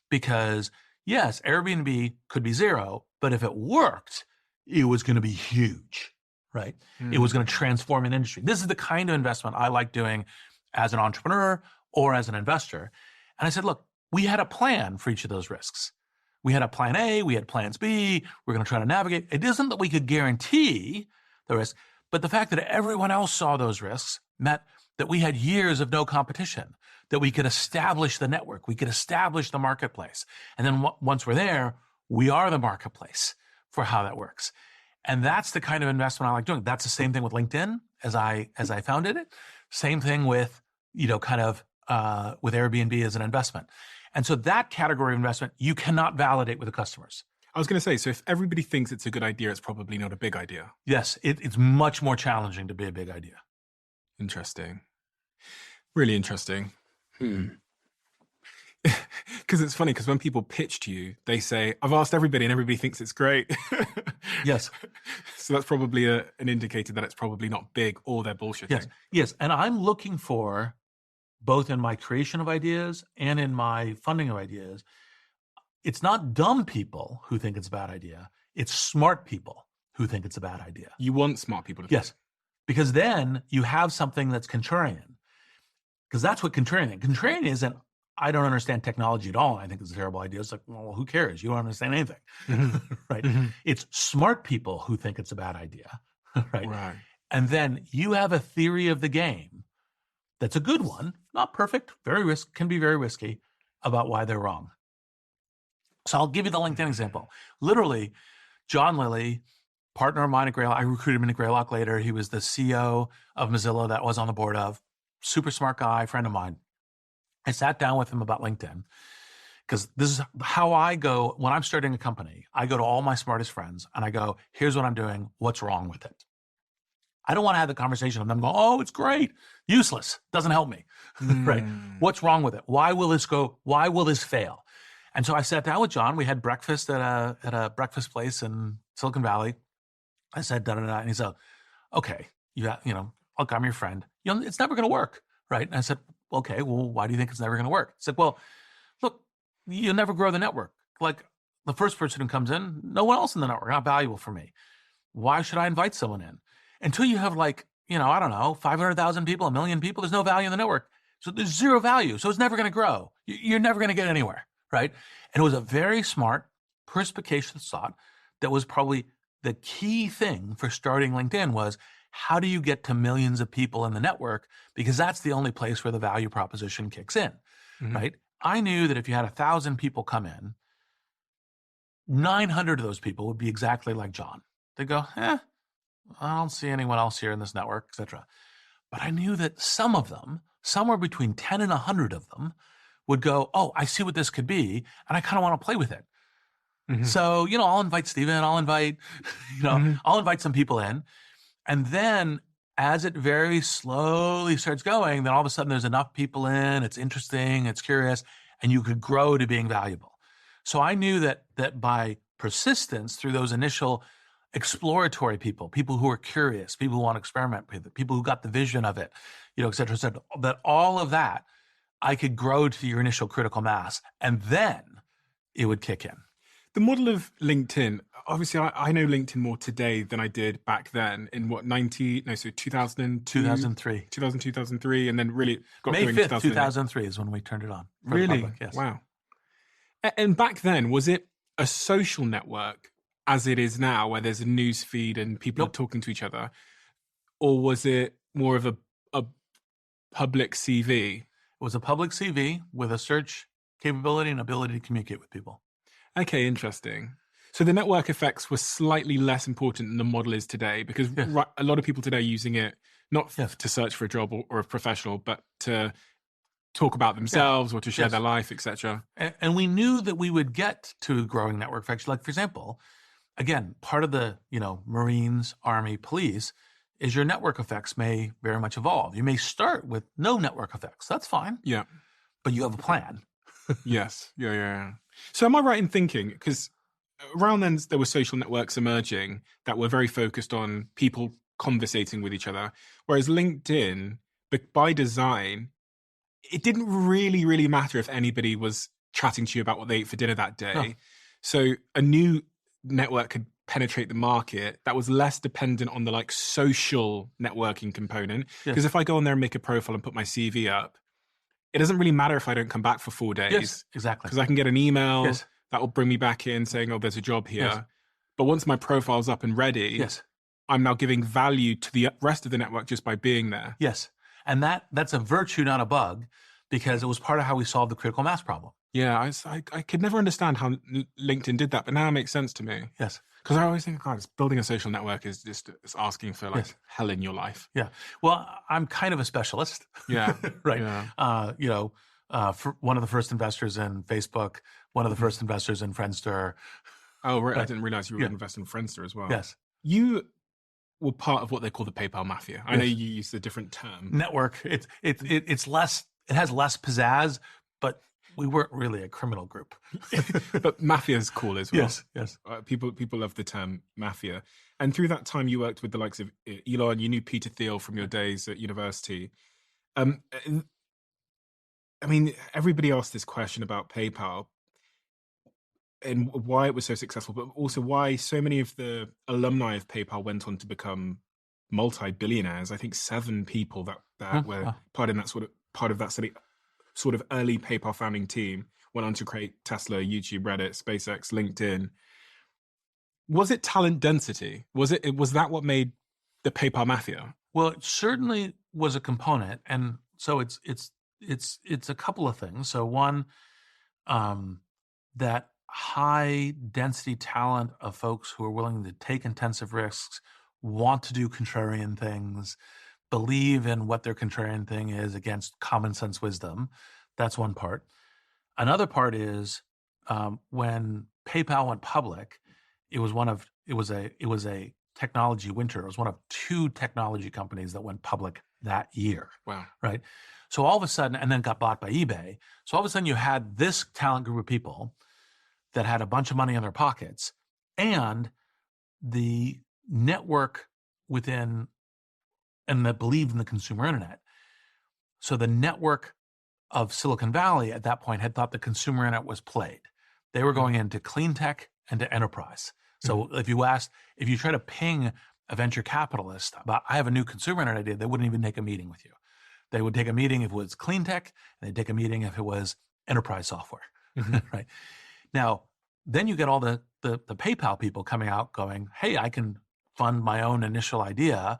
because yes, Airbnb could be zero, but if it worked, it was going to be huge. Right? It was going to transform an industry. This is the kind of investment I like doing as an entrepreneur or as an investor. And I said, look, we had a plan for each of those risks. We had a plan A, we had plans B, we're going to try to navigate. It isn't that we could guarantee the risk, but the fact that everyone else saw those risks meant that we had years of no competition, that we could establish the network, we could establish the marketplace. And then once we're there, we are the marketplace for how that works. And that's the kind of investment I like doing. That's the same thing with LinkedIn as I founded it. Same thing with, with Airbnb as an investment. And so that category of investment, you cannot validate with the customers. I was going to say, so if everybody thinks it's a good idea, it's probably not a big idea. Yes, it's much more challenging to be a big idea. Interesting. Really interesting. Because it's funny, because when people pitch to you, they say, I've asked everybody and everybody thinks it's great. Yes. So that's probably an indicator that it's probably not big or they're bullshitting. Yes. And I'm looking for, both in my creation of ideas and in my funding of ideas, it's not dumb people who think it's a bad idea. It's smart people who think it's a bad idea. You want smart people to think. Yes. because then you have something that's contrarian. Because that's what contrarian isn't, I don't understand technology at all. I think it's a terrible idea. It's like, well, who cares? You don't understand anything, right? It's smart people who think it's a bad idea, right? And then you have a theory of the game that's a good one, not perfect, can be very risky, about why they're wrong. So I'll give you the LinkedIn example. Literally, John Lilly, partner of mine at Greylock, I recruited him into Greylock later. He was the CEO of Mozilla that I was on the board of. Super smart guy, friend of mine. I sat down with him about LinkedIn because this is how I go when I'm starting a company. I go to all my smartest friends and I go, here's what I'm doing. What's wrong with it? I don't want to have the conversation with them going, oh, it's great. Useless. Doesn't help me, right? What's wrong with it? Why will this go? Why will this fail? And so I sat down with John. We had breakfast at a breakfast place in Silicon Valley. I said, da da da. And he said, okay, look, I'm your friend. It's never going to work, right? And I said, okay, well, why do you think it's never going to work? He said, well, look, you'll never grow the network. Like the first person who comes in, no one else in the network, not valuable for me. Why should I invite someone in? Until you have I don't know, 500,000 people, 1 million people, there's no value in the network. So there's zero value. So it's never going to grow. You're never going to get anywhere, right? And it was a very smart, perspicacious thought that was probably the key thing for starting LinkedIn was, how do you get to millions of people in the network? Because that's the only place where the value proposition kicks in, right? I knew that if you had 1,000 people come in, 900 of those people would be exactly like John. They'd go, I don't see anyone else here in this network, etc. But I knew that some of them, somewhere between 10 and 100 of them, would go, oh, I see what this could be, and I kind of want to play with it. So, I'll invite Steven, I'll invite some people in. And then as it very slowly starts going, then all of a sudden there's enough people in, it's interesting, it's curious, and you could grow to being valuable. So I knew that by persistence through those initial exploratory people who are curious, people who want to experiment with it, people who got the vision of it, et cetera, that all of that, I could grow to your initial critical mass, and then it would kick in. The model of LinkedIn, obviously I know LinkedIn more today than I did back then in 2002? 2003. 2003, and then really got May going 5th, 2003 is when we turned it on. Really? Yes. Wow. And back then, was it a social network as it is now, where there's a news feed and people are talking to each other? Or was it more of a public CV? It was a public CV with a search capability and ability to communicate with people. Okay, interesting. So the network effects were slightly less important than the model is today, because a lot of people today are using it not to search for a job or a professional, but to talk about themselves or to share their life, etc. And we knew that we would get to growing network effects. Like, for example, again, part of the Marines, Army, police is your network effects may very much evolve. You may start with no network effects. That's fine. Yeah. But you have a plan. Yes. Yeah. So am I right in thinking, because around then there were social networks emerging that were very focused on people conversating with each other, whereas LinkedIn, by design, it didn't really matter if anybody was chatting to you about what they ate for dinner that day. No. So a new network could penetrate the market that was less dependent on the social networking component. Because if I go on there and make a profile and put my CV up, it doesn't really matter if I don't come back for 4 days. Yes, exactly. Because I can get an email that will bring me back in saying, oh, there's a job here. Yes. But once my profile's up and ready, I'm now giving value to the rest of the network just by being there. Yes. And that's a virtue, not a bug, because it was part of how we solved the critical mass problem. Yeah, I could never understand how LinkedIn did that, but now it makes sense to me. Yes. Because I always think, God, building a social network is just asking for hell in your life. Yeah. Well, I'm kind of a specialist. Yeah. Right. Yeah. For one of the first investors in Facebook, one of the first investors in Friendster. Oh, right. I didn't realize you were investing in Friendster as well. Yes. You were part of what they call the PayPal Mafia. I know you used a different term. Network. It's less. It has less pizzazz, but we weren't really a criminal group. But Mafia is cool as well. Yes. People love the term Mafia. And through that time, you worked with the likes of Elon. You knew Peter Thiel from your days at university. I mean, everybody asked this question about PayPal and why it was so successful, but also why so many of the alumni of PayPal went on to become multi-billionaires. I think 7 people that were part of that sort of early PayPal founding team went on to create Tesla, YouTube, Reddit, SpaceX, LinkedIn. Was it talent density? Was that what made the PayPal Mafia? Well, it certainly was a component, and so it's a couple of things. So one, that high density talent of folks who are willing to take intensive risks, want to do contrarian things, believe in what their contrarian thing is against common sense wisdom. That's one part. Another part is when PayPal went public, it was a technology winter. It was one of 2 technology companies that went public that year. Wow. Right. So all of a sudden, and then got bought by eBay. So all of a sudden you had this talent group of people that had a bunch of money in their pockets, and the network within, and that believed in the consumer internet. So the network of Silicon Valley at that point had thought the consumer internet was played. They were going into clean tech and to enterprise. So if you try to ping a venture capitalist about, I have a new consumer internet idea, they wouldn't even take a meeting with you. They would take a meeting if it was clean tech, and they'd take a meeting if it was enterprise software, right? Now, then you get all the PayPal people coming out going, hey, I can fund my own initial idea.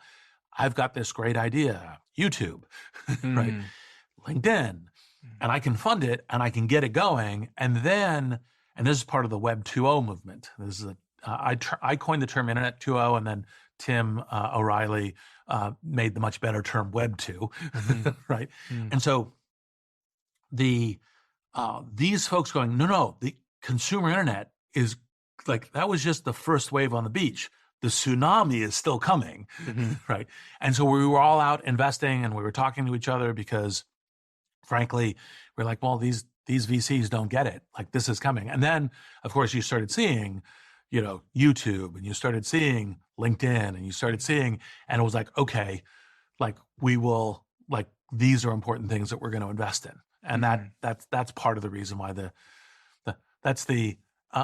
I've got this great idea, YouTube, right? LinkedIn, and I can fund it and I can get it going. And this is part of the Web 2.0 movement. This is I coined the term Internet 2.0, and then Tim O'Reilly made the much better term Web 2, right? And so these folks going, no, the consumer internet is like, that was just the first wave on the beach. The tsunami is still coming, right? And so we were all out investing, and we were talking to each other because, frankly, we're like, well, these VCs don't get it. Like, this is coming. And then, of course, you started seeing, YouTube, and you started seeing LinkedIn, and you started seeing, and it was like, okay, like these are important things that we're going to invest in. And that's part of the reason why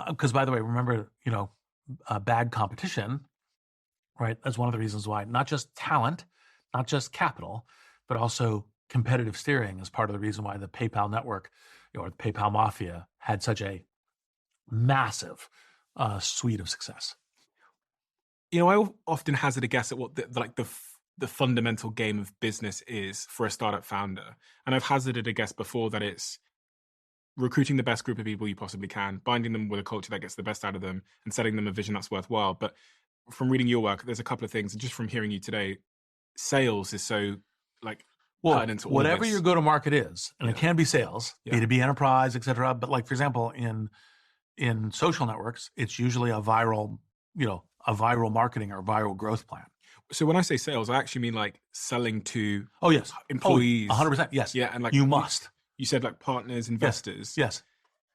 because, by the way, remember, bad competition, right? That's one of the reasons why not just talent, not just capital, but also competitive steering is part of the reason why the PayPal network, or the PayPal Mafia, had such a massive suite of success. I often hazard a guess at what the fundamental game of business is for a startup founder. And I've hazarded a guess before that it's recruiting the best group of people you possibly can, binding them with a culture that gets the best out of them, and setting them a vision that's worthwhile. But from reading your work, there's a couple of things, and just from hearing you today, sales is so pertinent to all whatever of your go-to-market is, and it can be sales, B2B enterprise, et cetera. But like, for example, in social networks, it's usually a viral marketing or viral growth plan. So when I say sales, I actually mean like selling to employees. 100%. Yes. Yeah, and like you must. You said like partners, investors. Yes.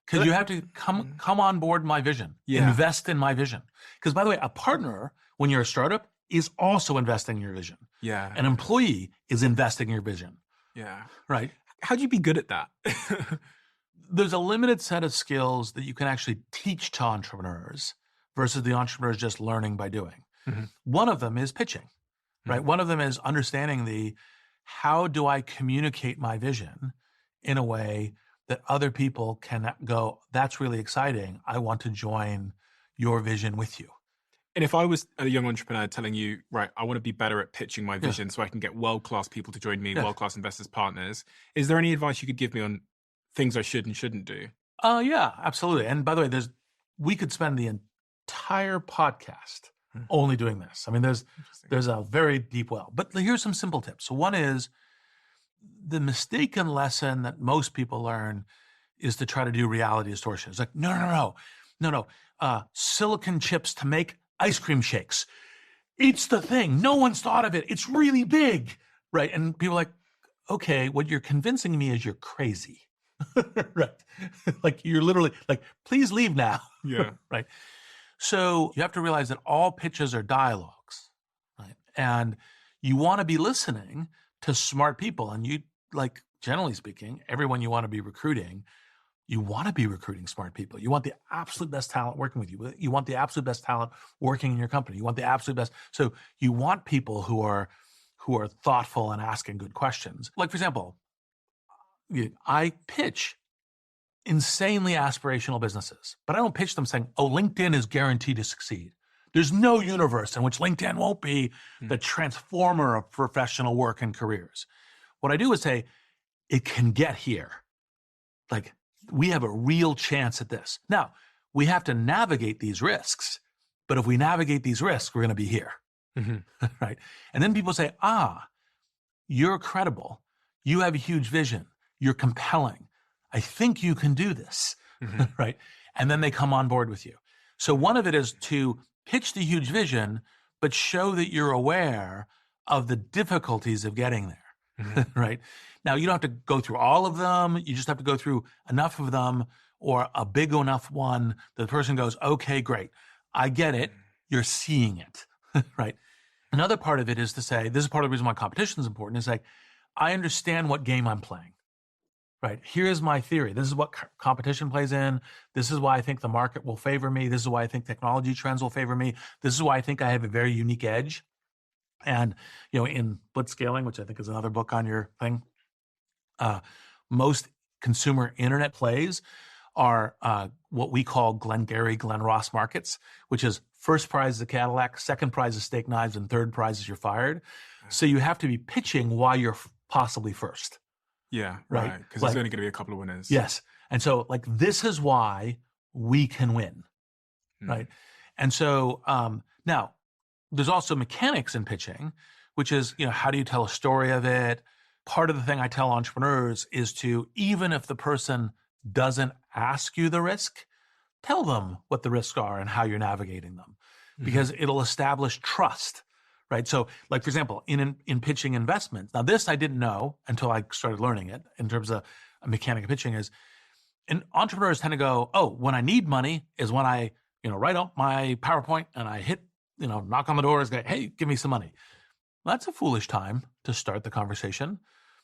Because you have to come on board my vision. Invest in my vision. Because, by the way, a partner, when you're a startup, is also investing in your vision. Yeah. An employee is investing in your vision. Yeah. Right? How'd you be good at that? There's a limited set of skills that you can actually teach to entrepreneurs versus the entrepreneurs just learning by doing. One of them is pitching, right? One of them is understanding how do I communicate my vision in a way that other people can go, that's really exciting. I want to join your vision with you. And if I was a young entrepreneur telling you, right, I want to be better at pitching my vision so I can get world-class people to join me, world-class investors, partners, is there any advice you could give me on things I should and shouldn't do? Yeah, absolutely. And by the way, we could spend the entire podcast only doing this. I mean, there's a very deep well. But here's some simple tips. So one is, the mistaken lesson that most people learn is to try to do reality distortion. It's like, no. Silicon chips to make ice cream shakes. It's the thing. No one's thought of it. It's really big, right? And people are like, okay, what you're convincing me is you're crazy, right? Like, you're literally like, please leave now. Yeah. Right. So you have to realize that all pitches are dialogues, right? And you want to be listening to smart people. And you, like, generally speaking, everyone you want to be recruiting You want to be recruiting smart people. You want the absolute best talent working with you. You want the absolute best talent working in your company. You want the absolute best. So you want people who are thoughtful and asking good questions. Like, for example, I pitch insanely aspirational businesses, but I don't pitch them saying, oh, LinkedIn is guaranteed to succeed. There's no universe in which LinkedIn won't be the transformer of professional work and careers. What I do is say, it can get here. Like, we have a real chance at this. Now, we have to navigate these risks, but if we navigate these risks, we're going to be here, right? And then people say, you're credible. You have a huge vision. You're compelling. I think you can do this, right? And then they come on board with you. So one of it is to pitch the huge vision, but show that you're aware of the difficulties of getting there, right? Now, you don't have to go through all of them. You just have to go through enough of them, or a big enough one that the person goes, okay, great. I get it. You're seeing it, right? Another part of it is to say, this is part of the reason why competition is important, is like, I understand what game I'm playing, right? Here's my theory. This is what competition plays in. This is why I think the market will favor me. This is why I think technology trends will favor me. This is why I think I have a very unique edge. And, in blitzscaling, which I think is another book on your thing, most consumer internet plays are what we call Glengarry, Glen Ross markets, which is first prize is a Cadillac, second prize is steak knives, and third prize is you're fired. So you have to be pitching why you're possibly first. Yeah, right. Because there's only going to be a couple of winners. Yes. And so, like, this is why we can win, right? And so now there's also mechanics in pitching, which is, how do you tell a story of it? Part of the thing I tell entrepreneurs is to, even if the person doesn't ask you the risk, tell them what the risks are and how you're navigating them, because it'll establish trust, right? So, like, for example, in pitching investments, now this I didn't know until I started learning it in terms of a mechanic of pitching is, and entrepreneurs tend to go, oh, when I need money is when I, write up my PowerPoint and I hit, knock on the doors, go, hey, give me some money. Well, that's a foolish time to start the conversation.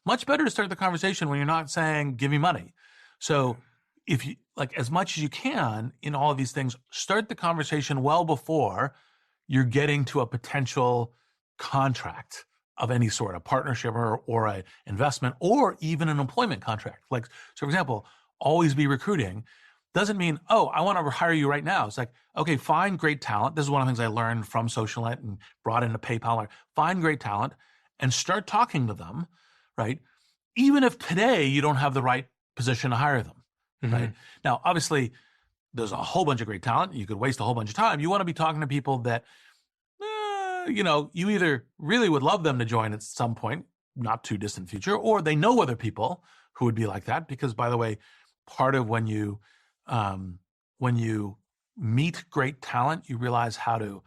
Much better to start the conversation when you're not saying, give me money. So if you, like, as much as you can in all of these things, start the conversation well before you're getting to a potential contract of any sort, a partnership or an investment, or even an employment contract. Like, so for example, always be recruiting doesn't mean, oh, I want to hire you right now. It's like, okay, find great talent. This is one of the things I learned from SocialNet and brought into PayPal. Find great talent and start talking to them, right? Even if today you don't have the right position to hire them, right? Now, obviously, there's a whole bunch of great talent. You could waste a whole bunch of time. You want to be talking to people that, you either really would love them to join at some point, not too distant future, or they know other people who would be like that. Because, by the way, part of when you meet great talent, you realize how to,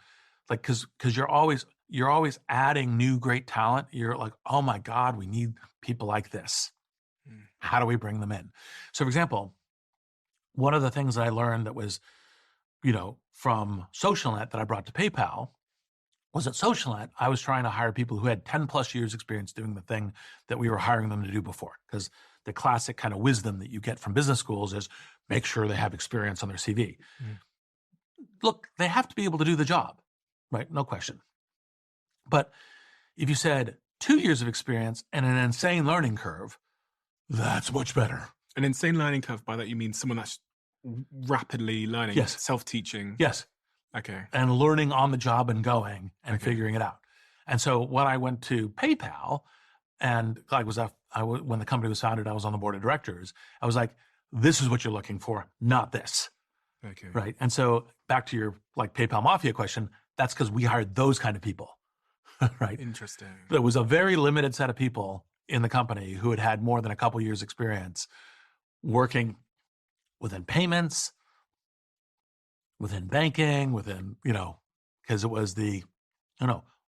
like, because you're always adding new great talent. You're like, oh my God, we need people like this. How do we bring them in? So, for example, one of the things that I learned that was, from SocialNet that I brought to PayPal was at SocialNet, I was trying to hire people who had 10 plus years experience doing the thing that we were hiring them to do before. Because the classic kind of wisdom that you get from business schools is make sure they have experience on their CV. Look, they have to be able to do the job, right? No question. But if you said 2 years of experience and an insane learning curve, that's much better. An insane learning curve, by that you mean someone that's rapidly learning, yes, self-teaching. Yes. Okay. And learning on the job and going and figuring it out. And so when I went to PayPal, and when the company was founded, I was on the board of directors. I was like, this is what you're looking for, not this. Okay. Right. And so back to your PayPal Mafia question, that's because we hired those kind of people. Right. Interesting. There was a very limited set of people in the company who had more than a couple years experience working within payments, within banking, because it was the,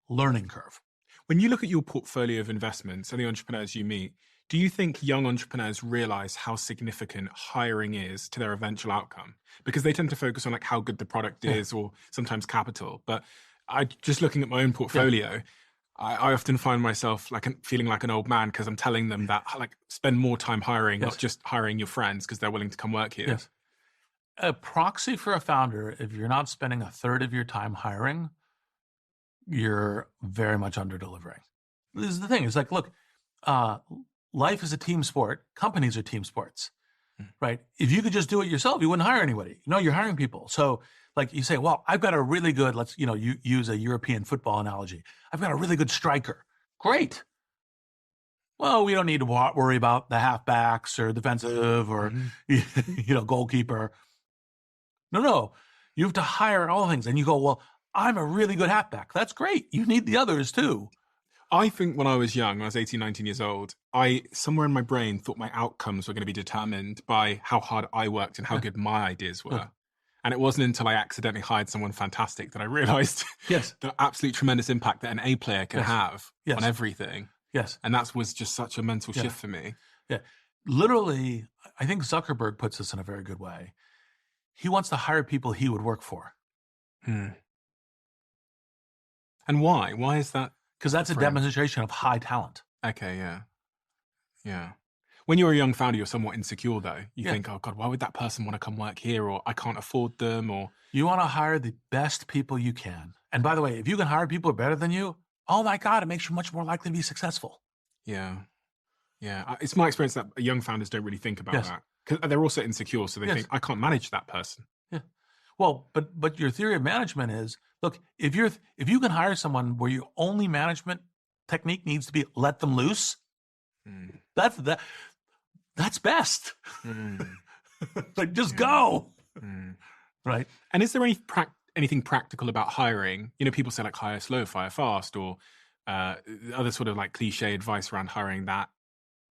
learning curve. When you look at your portfolio of investments and the entrepreneurs you meet, do you think young entrepreneurs realize how significant hiring is to their eventual outcome? Because they tend to focus on how good the product is or sometimes capital. But just looking at my own portfolio, I often find myself feeling like an old man because I'm telling them that spend more time hiring, Yes. not just hiring your friends because they're willing to come work here. Yes. A proxy for a founder, if you're not spending a third of your time hiring, you're very much under delivering. This is the thing. It's like, look, life is a team sport. Companies are team sports, right? If you could just do it yourself, you wouldn't hire anybody. No, you're hiring people. So like you say, well, I've got a really good, you use a European football analogy. I've got a really good striker. Great. Well, we don't need to worry about the halfbacks or defensive or, goalkeeper. No. You have to hire all things. And you go, well, I'm a really good halfback. That's great. You need the others too. I think when I was young, when I was 18, 19 years old, I, somewhere in my brain, thought my outcomes were going to be determined by how hard I worked and how good my ideas were. And it wasn't until I accidentally hired someone fantastic that I realized the absolute tremendous impact that an A player can have on everything. Yes. And that was just such a mental shift for me. Yeah. Literally, I think Zuckerberg puts this in a very good way. He wants to hire people he would work for. And why? Why is that? Because that's a demonstration of high talent. Okay, yeah. When you're a young founder, you're somewhat insecure, though. You think, oh, God, why would that person want to come work here? Or I can't afford them, or... You want to hire the best people you can. And by the way, if you can hire people who are better than you, oh my God, it makes you much more likely to be successful. Yeah. It's my experience that young founders don't really think about that. Because they're also insecure, so they think, I can't manage that person. Yeah. Well, but your theory of management is, look, if you can hire someone where your only management technique needs to be let them loose, that's best. Like, just go. Right. And is there anything practical about hiring? People say hire slow, fire fast, or other sort of cliche advice around hiring that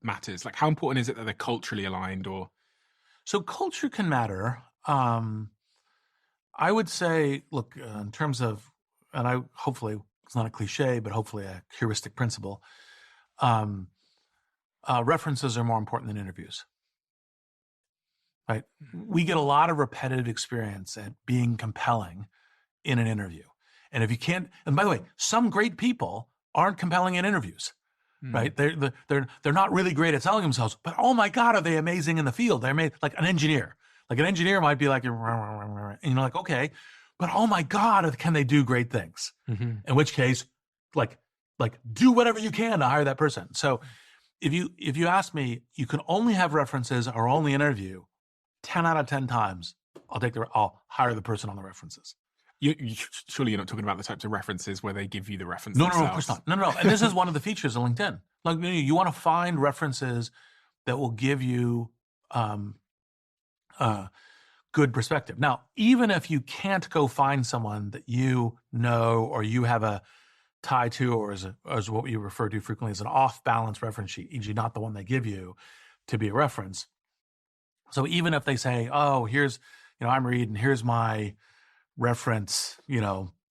matters. How important is it that they're culturally aligned? Or so culture can matter. I would say, look, in terms of, and hopefully it's not a cliche, but hopefully a heuristic principle. References are more important than interviews. Right? We get a lot of repetitive experience at being compelling in an interview. And if you can't, and by the way, some great people aren't compelling in interviews, right? They're not really great at selling themselves, but oh my God, are they amazing in the field? They're made like an engineer. Like an engineer might be like, and you're like, okay, but oh my God, can they do great things? In which case, do whatever you can to hire that person. So if you ask me, you can only have references or only interview, 10 out of 10 times, I'll hire the person on the references. Surely you're not talking about the types of references where they give you the reference No, themselves. of course not. No. And this is one of the features of LinkedIn. You want to find references that will give you good perspective. Now, even if you can't go find someone that you know or you have a tie to, or as what you refer to frequently as an off-balance reference sheet, e.g. not the one they give you to be a reference. So even if they say, oh, here's, I'm Reid and here's my reference,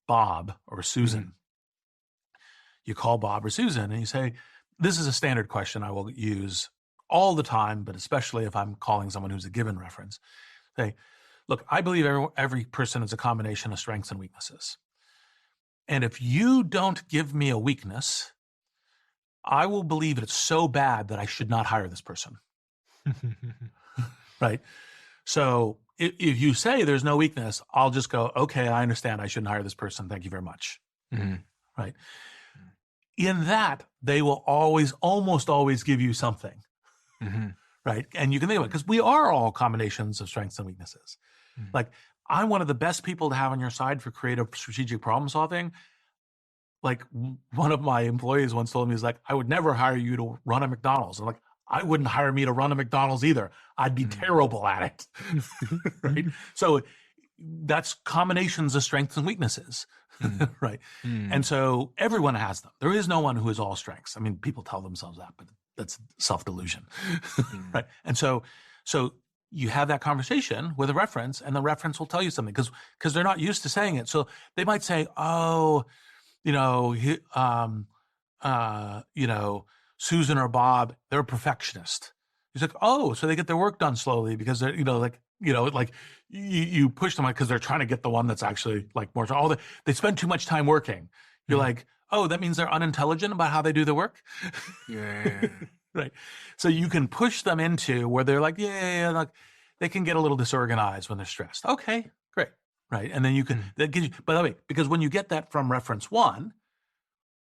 Bob or Susan. You call Bob or Susan and you say, this is a standard question I will use all the time, but especially if I'm calling someone who's a given reference. Say, look, I believe every person is a combination of strengths and weaknesses. And if you don't give me a weakness, I will believe it's so bad that I should not hire this person. Right? So if you say there's no weakness, I'll just go, okay, I understand. I shouldn't hire this person. Thank you very much. Right? In that, they will almost always give you something. Right? And you can think about it, because we are all combinations of strengths and weaknesses. Like, I'm one of the best people to have on your side for creative strategic problem solving. Like, one of my employees once told me, he's like, I would never hire you to run a McDonald's. I'm like, I wouldn't hire me to run a McDonald's either. I'd be terrible at it. Right? So that's combinations of strengths and weaknesses. Right? And so everyone has them. There is no one who is all strengths. I mean, people tell themselves that, but that's self-delusion. Right? And so you have that conversation with a reference, and the reference will tell you something because they're not used to saying it. So they might say, oh, Susan or Bob, they're a perfectionist. He's like, oh, so they get their work done slowly because they're, you push them because they're trying to get the one that's actually like more. Oh, they spend too much time working. You're like, oh, that means they're unintelligent about how they do the work. Yeah. Right. So you can push them into where they're like, yeah, like they can get a little disorganized when they're stressed. Okay, great. Right. And then you can, that gives you, by the way, because when you get that from reference 1,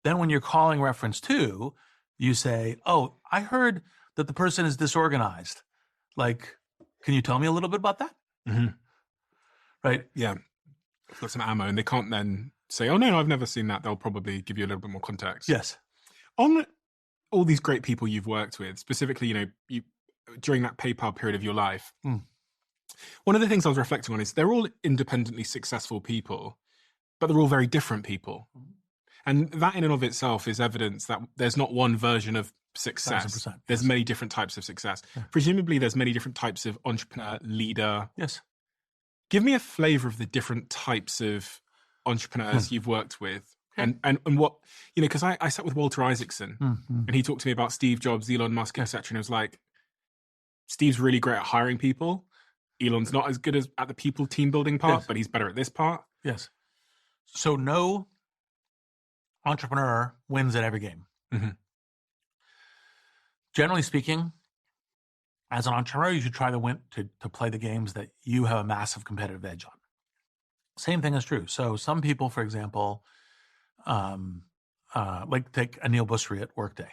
then when you're calling reference 2, you say, oh, I heard that the person is disorganized. Like, can you tell me a little bit about that? Mm-hmm. Right. Yeah. I've got some ammo, and they can't then say, oh, no, I've never seen that. They'll probably give you a little bit more context. Yes. On all these great people you've worked with, specifically, you during that PayPal period of your life, one of the things I was reflecting on is they're all independently successful people, but they're all very different people. And that in and of itself is evidence that there's not one version of success. 1,000%, there's yes. many different types of success. Yeah. Presumably there's many different types of entrepreneur, leader. Yes. Give me a flavor of the different types of entrepreneurs you've worked with. And what, because I sat with Walter Isaacson and he talked to me about Steve Jobs, Elon Musk, etc. And it was like, Steve's really great at hiring people. Elon's not as good at the people team building part, but he's better at this part. Yes. So no entrepreneur wins at every game. Mm-hmm. Generally speaking, as an entrepreneur, you should try to play the games that you have a massive competitive edge on. Same thing is true. So some people, for example, like take Anil Busri at Workday,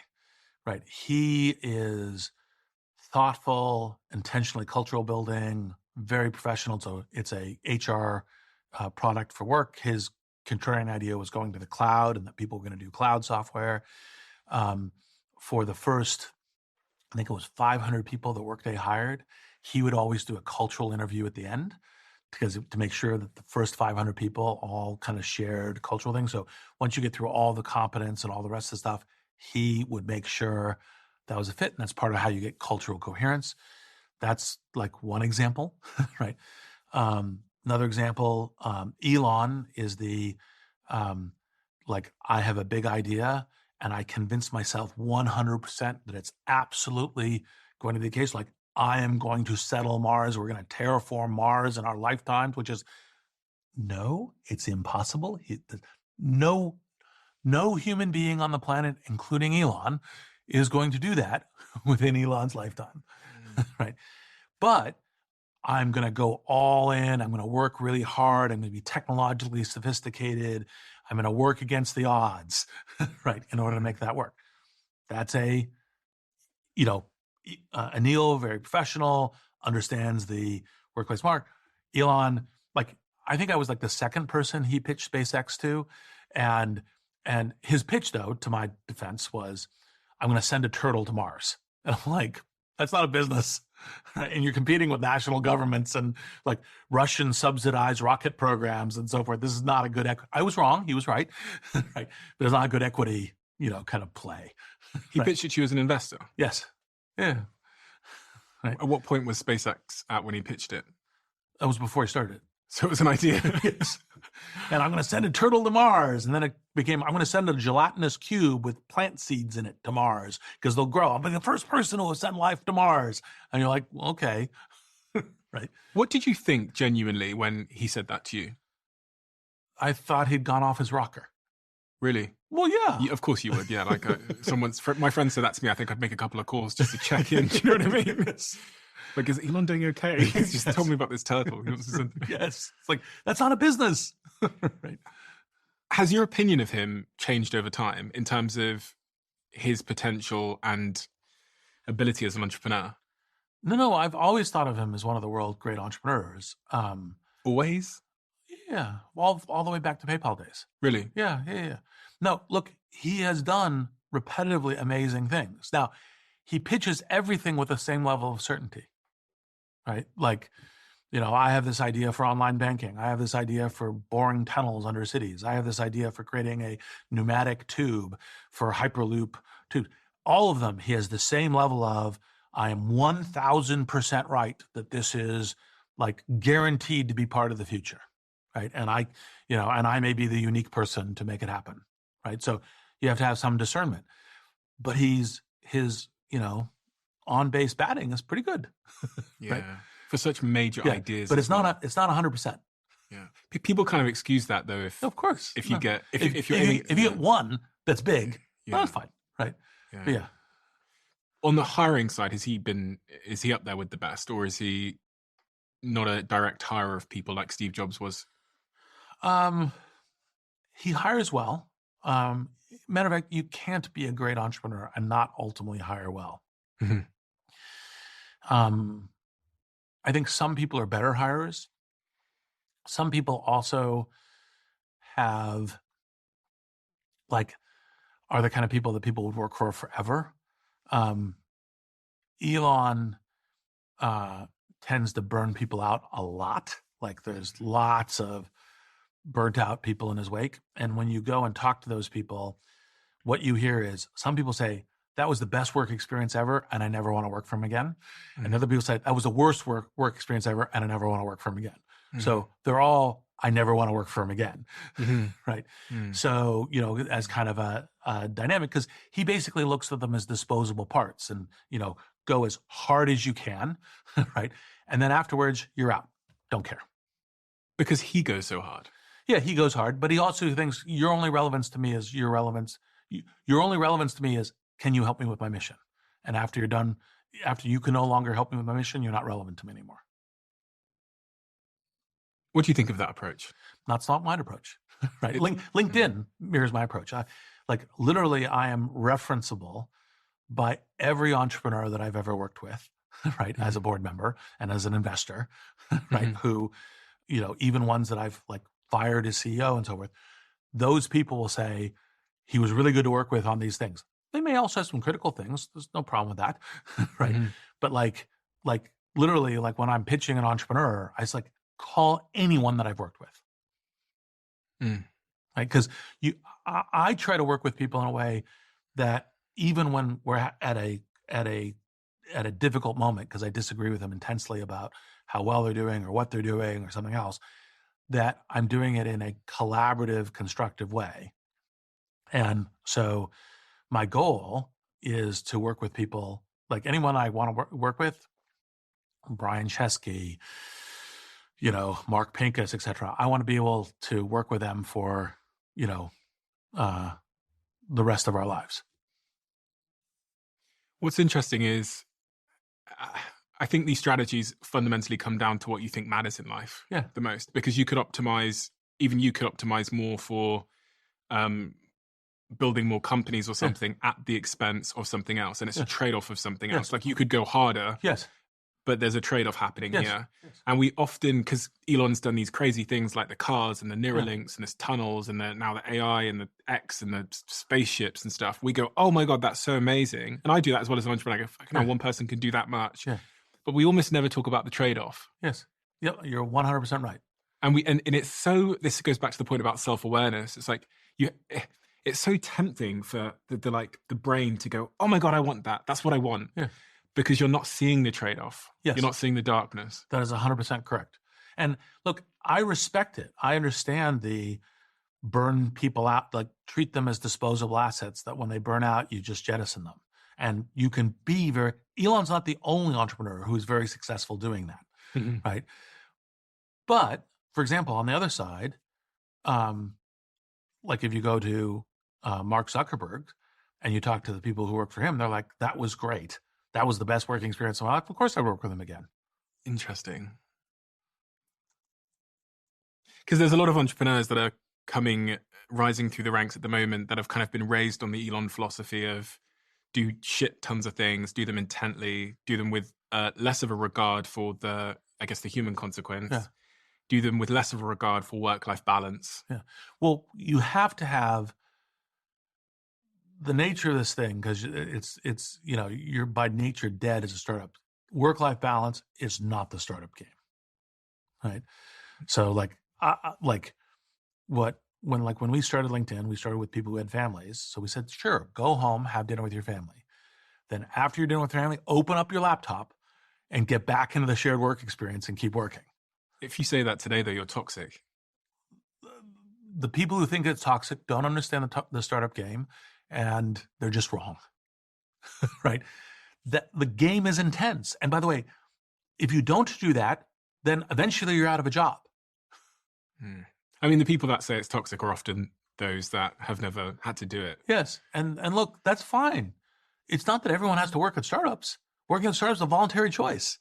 right? He is thoughtful, intentionally cultural building, very professional. So it's a HR product for work. His contrarian idea was going to the cloud and that people were going to do cloud software. For the first, I think it was 500 people that Workday hired, he would always do a cultural interview at the end to make sure that the first 500 people all kind of shared cultural things. So once you get through all the competence and all the rest of the stuff, he would make sure that was a fit. And that's part of how you get cultural coherence. That's like one example, right? Another example, Elon is I have a big idea and I convince myself 100% that it's absolutely going to be the case. Like, I am going to settle Mars. We're going to terraform Mars in our lifetimes, which is, no, it's impossible. No human being on the planet, including Elon, is going to do that within Elon's lifetime, right? But I'm going to go all in. I'm going to work really hard. I'm going to be technologically sophisticated. I'm going to work against the odds, right, in order to make that work. That's Anil, very professional, understands the workplace mark. Elon, I think I was the second person he pitched SpaceX to. And his pitch, though, to my defense, was, I'm going to send a turtle to Mars. And I'm like, that's not a business. Right? And you're competing with national governments and Russian subsidized rocket programs and so forth. This is not a good I was wrong. He was right. Right. But it's not a good equity, kind of play. He pitched it to you as an investor? Yes. Yeah. Right. At what point was SpaceX at when he pitched it? That was before he started. So it was an idea. Yes. And I'm going to send a turtle to Mars. And then it became, I'm going to send a gelatinous cube with plant seeds in it to Mars because they'll grow. I'll be the first person who will send life to Mars. And you're like, well, okay. Right. What did you think genuinely when he said that to you? I thought he'd gone off his rocker. Really? Well, yeah. Of course you would. Yeah. My friend said that to me. I think I'd make a couple of calls just to check in. Do you know what I mean? Yes. Is Elon doing okay? He's just told me about this turtle. Yes. It's that's not a business. Right. Has your opinion of him changed over time in terms of his potential and ability as an entrepreneur? No. I've always thought of him as one of the world's great entrepreneurs. Always? Yeah. All the way back to PayPal days. Really? Yeah. No, look, he has done repetitively amazing things. Now, he pitches everything with the same level of certainty. Right? I have this idea for online banking. I have this idea for boring tunnels under cities. I have this idea for creating a pneumatic tube for Hyperloop tubes. All of them, he has the same level of, I am 1,000% right that this is guaranteed to be part of the future. Right. And I may be the unique person to make it happen. Right. So you have to have some discernment, but his on-base batting is pretty good. Yeah. Right? For such major ideas. But it's not 100%. Yeah. People kind of excuse that though. Of course. If you No. get, if if you're you get one that's big, Yeah. that's fine. Right. Yeah. But yeah. On the hiring side, is he up there with the best, or is he not a direct hire of people like Steve Jobs was? He hires well. Matter of fact, you can't be a great entrepreneur and not ultimately hire well. Mhm. I think some people are better hirers. Some people also have, like, are the kind of people that people would work for forever. Elon tends to burn people out a lot. Like, there's lots of burnt out people in his wake. And when you go and talk to those people, what you hear is some people say, that was the best work experience ever, and I never want to work for him again. Mm-hmm. And other people say, that was the worst work experience ever, and I never want to work for him again. Mm-hmm. So they're all, I never want to work for him again. Mm-hmm. Right? Mm-hmm. So, as kind of a dynamic, because he basically looks at them as disposable parts and, go as hard as you can, right? And then afterwards, you're out. Don't care. Because he goes so hard. Yeah, he goes hard, but he also thinks your only relevance to me is your relevance. Your only relevance to me is, can you help me with my mission? And after you're done, after you can no longer help me with my mission, you're not relevant to me anymore. What do you think of that approach? That's not my approach, right? LinkedIn mirrors my approach. Literally, I am referenceable by every entrepreneur that I've ever worked with, right? Mm-hmm. As a board member and as an investor, right? Mm-hmm. Who, even ones that I've fired as CEO and so forth, those people will say, he was really good to work with on these things. They may also have some critical things. There's no problem with that, right? Mm-hmm. But literally, when I'm pitching an entrepreneur, I just call anyone that I've worked with, right? Because I try to work with people in a way that even when we're at a difficult moment, because I disagree with them intensely about how well they're doing or what they're doing or something else, that I'm doing it in a collaborative, constructive way. And so my goal is to work with people, like anyone I want to work with, Brian Chesky, Mark Pincus, et cetera. I want to be able to work with them for, the rest of our lives. What's interesting is I think these strategies fundamentally come down to what you think matters in life the most, because you could optimize more for building more companies or something at the expense of something else. And it's a trade-off of something else. Like you could go harder, but there's a trade-off happening here. Yes. And we often, because Elon's done these crazy things like the cars and the Neuralinks and there's tunnels and now the AI and the X and the spaceships and stuff, we go, oh my God, that's so amazing. And I do that as well as an entrepreneur. I go, one person can do that much. Yeah. But we almost never talk about the trade-off. Yes. Yep, you're 100% right. And it's so, this goes back to the point about self-awareness. It's like, it's so tempting for the brain to go, oh my God, I want that. That's what I want. Yeah. Because you're not seeing the trade-off. Yes. You're not seeing the darkness. That is 100% correct. And look, I respect it. I understand the burn people out, treat them as disposable assets that when they burn out, you just jettison them. And you can be Elon's not the only entrepreneur who's very successful doing that, right? But, for example, on the other side, if you go to Mark Zuckerberg and you talk to the people who work for him, they're like, that was great. That was the best working experience of my life. Of course I work with him again. Interesting. Because there's a lot of entrepreneurs that are rising through the ranks at the moment that have kind of been raised on the Elon philosophy of do shit tons of things, do them intently, do them with less of a regard for the human consequence, do them with less of a regard for work-life balance. Yeah. Well, you have to have the nature of this thing, because it's you're by nature dead as a startup. Work-life balance is not the startup game, right? So when we started LinkedIn, we started with people who had families. So we said, sure, go home, have dinner with your family. Then after you're done with your family, open up your laptop and get back into the shared work experience and keep working. If you say that today, though, you're toxic. The people who think it's toxic don't understand the startup game, and they're just wrong, right? That the game is intense. And by the way, if you don't do that, then eventually you're out of a job, I mean, the people that say it's toxic are often those that have never had to do it. Yes. And look, that's fine. It's not that everyone has to work at startups. Working at startups is a voluntary choice,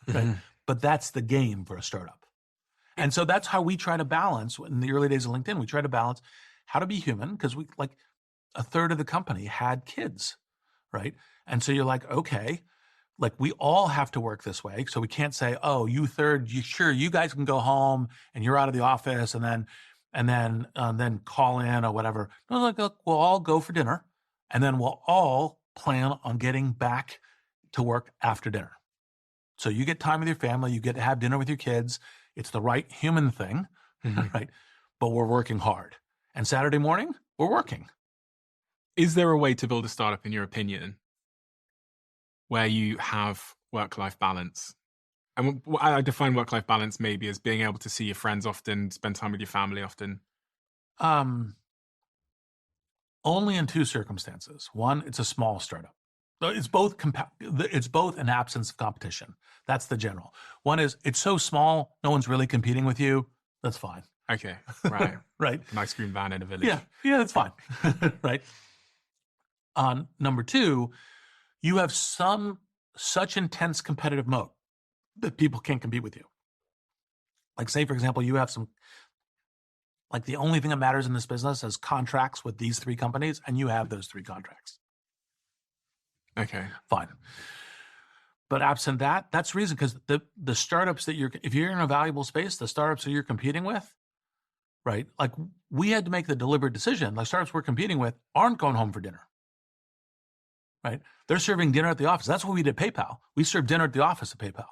right? But that's the game for a startup. And so that's how we try to balance in the early days of LinkedIn. We try to balance how to be human, because we, like, a third of the company had kids, right? And so you're like, okay, like, we all have to work this way. So we can't say, oh, you guys can go home and you're out of the office and then call in or whatever. No, like, look, we'll all go for dinner and then we'll all plan on getting back to work after dinner. So you get time with your family, you get to have dinner with your kids. It's the right human thing, right? But we're working hard. And Saturday morning, we're working. Is there a way to build a startup, in your opinion, where you have work-life balance? And I define work-life balance maybe as being able to see your friends often, spend time with your family often. Only in two circumstances. One, it's a small startup. It's both an absence of competition. That's the general. One is it's so small, no one's really competing with you. That's fine. Okay, right. Right. An ice cream van in a village. Yeah, that's fine. Right. Number two, you have such intense competitive moat that people can't compete with you. Like, say, for example, you have like, the only thing that matters in this business is contracts with these three companies, and you have those three contracts. Okay. Fine. But absent that, that's the reason, because the startups that if you're in a valuable space, the startups that you're competing with, right? Like, we had to make the deliberate decision. Like, startups we're competing with aren't going home for dinner, right? They're serving dinner at the office. That's what we did at PayPal. We served dinner at the office at PayPal,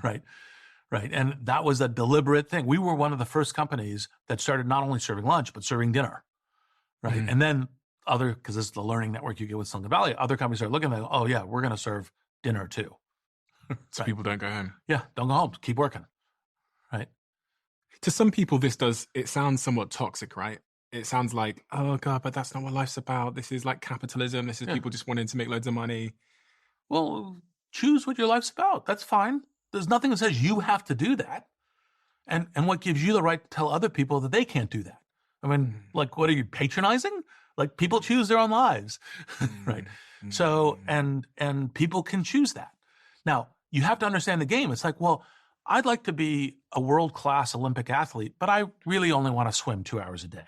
right? Right. And that was a deliberate thing. We were one of the first companies that started not only serving lunch, but serving dinner, right? And then because this is the learning network you get with Silicon Valley, other companies are looking at, oh yeah, we're going to serve dinner too. So people don't go home. Yeah, don't go home. Keep working, right? To some people, it sounds somewhat toxic, right? It sounds like, oh God, but that's not what life's about. This is like capitalism. This is people just wanting to make loads of money. Well, choose what your life's about. That's fine. There's nothing that says you have to do that. And what gives you the right to tell other people that they can't do that? I mean, like, what are you, patronizing? Like, people choose their own lives, right? So, and people can choose that. Now, you have to understand the game. It's like, well, I'd like to be a world-class Olympic athlete, but I really only want to swim 2 hours a day.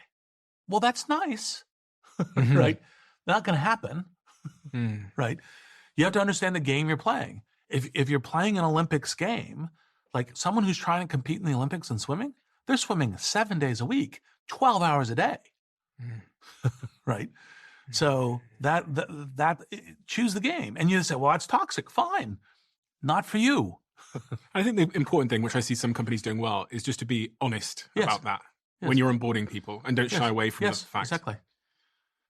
Well, that's nice, right? Not going to happen, right? You have to understand the game you're playing. If you're playing an Olympics game, like someone who's trying to compete in the Olympics and swimming, they're swimming 7 days a week, 12 hours a day, right? So that choose the game. And you say, well, that's toxic. Fine. Not for you. I think the important thing, which I see some companies doing well, is just to be honest about that when you're onboarding people, and don't shy away from the fact. Exactly.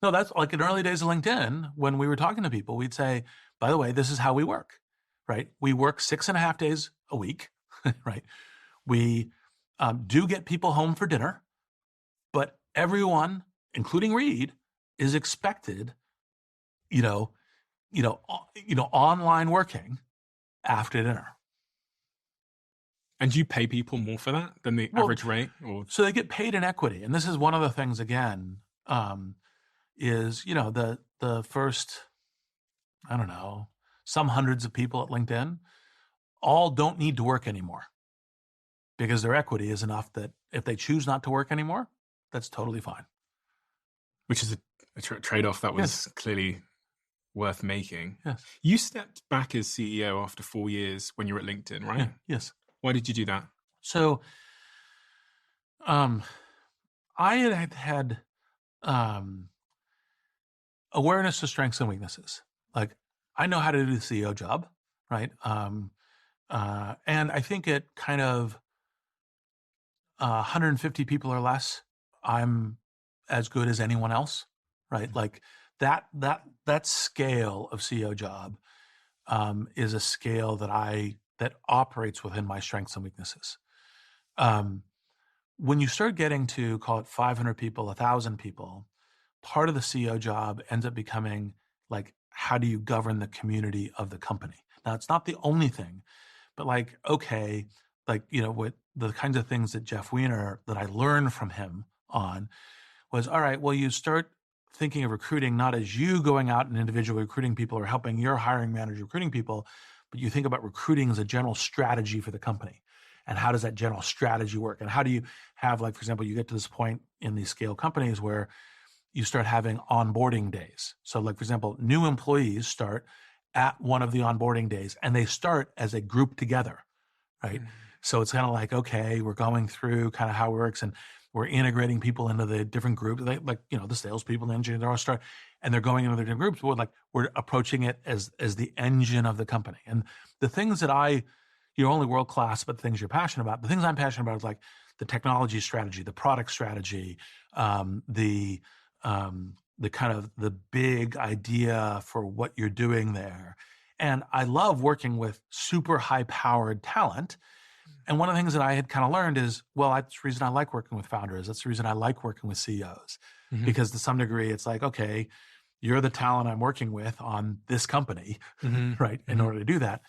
No, that's like in early days of LinkedIn, when we were talking to people, we'd say, by the way, this is how we work, right? We work 6.5 days a week, right? We do get people home for dinner, but everyone, including Reid, is expected, online working after dinner. And do you pay people more for that than the average rate? Or? So they get paid in equity. And this is one of the things, again, is, the first, I don't know, some hundreds of people at LinkedIn all don't need to work anymore, because their equity is enough that if they choose not to work anymore, that's totally fine. Which is a trade-off that was clearly worth making. Yes. You stepped back as CEO after 4 years when you were at LinkedIn, right? Yeah. Yes. Why did you do that? So, I had awareness of strengths and weaknesses. Like, I know how to do the CEO job, right? And I think at kind of 150 people or less, I'm as good as anyone else, right? Like that scale of CEO job is a scale that operates within my strengths and weaknesses. When you start getting to, call it 500 people, 1,000 people, part of the CEO job ends up becoming like, how do you govern the community of the company? Now, it's not the only thing, but like, okay, like, what the kinds of things that Jeff Weiner, that I learned from him on was, all right, well, you start thinking of recruiting not as you going out and individually recruiting people or helping your hiring manager recruiting people, but you think about recruiting as a general strategy for the company. And how does that general strategy work? And how do you have, like, for example, you get to this point in these scale companies where you start having onboarding days. So, like, for example, new employees start at one of the onboarding days and they start as a group together, right? So it's kind of like, okay, we're going through kind of how it works and we're integrating people into the different groups. They, like, the salespeople, the engineers, they're all start, and they're going into the different groups. We're approaching it as the engine of the company. And the things that you're only world class, but the things you're passionate about, the things I'm passionate about is like the technology strategy, the product strategy, the kind of the big idea for what you're doing there. And I love working with super high powered talent. And one of the things that I had kind of learned is, well, that's the reason I like working with founders. That's the reason I like working with CEOs, because to some degree, it's like, okay, you're the talent I'm working with on this company, right? In order to do that.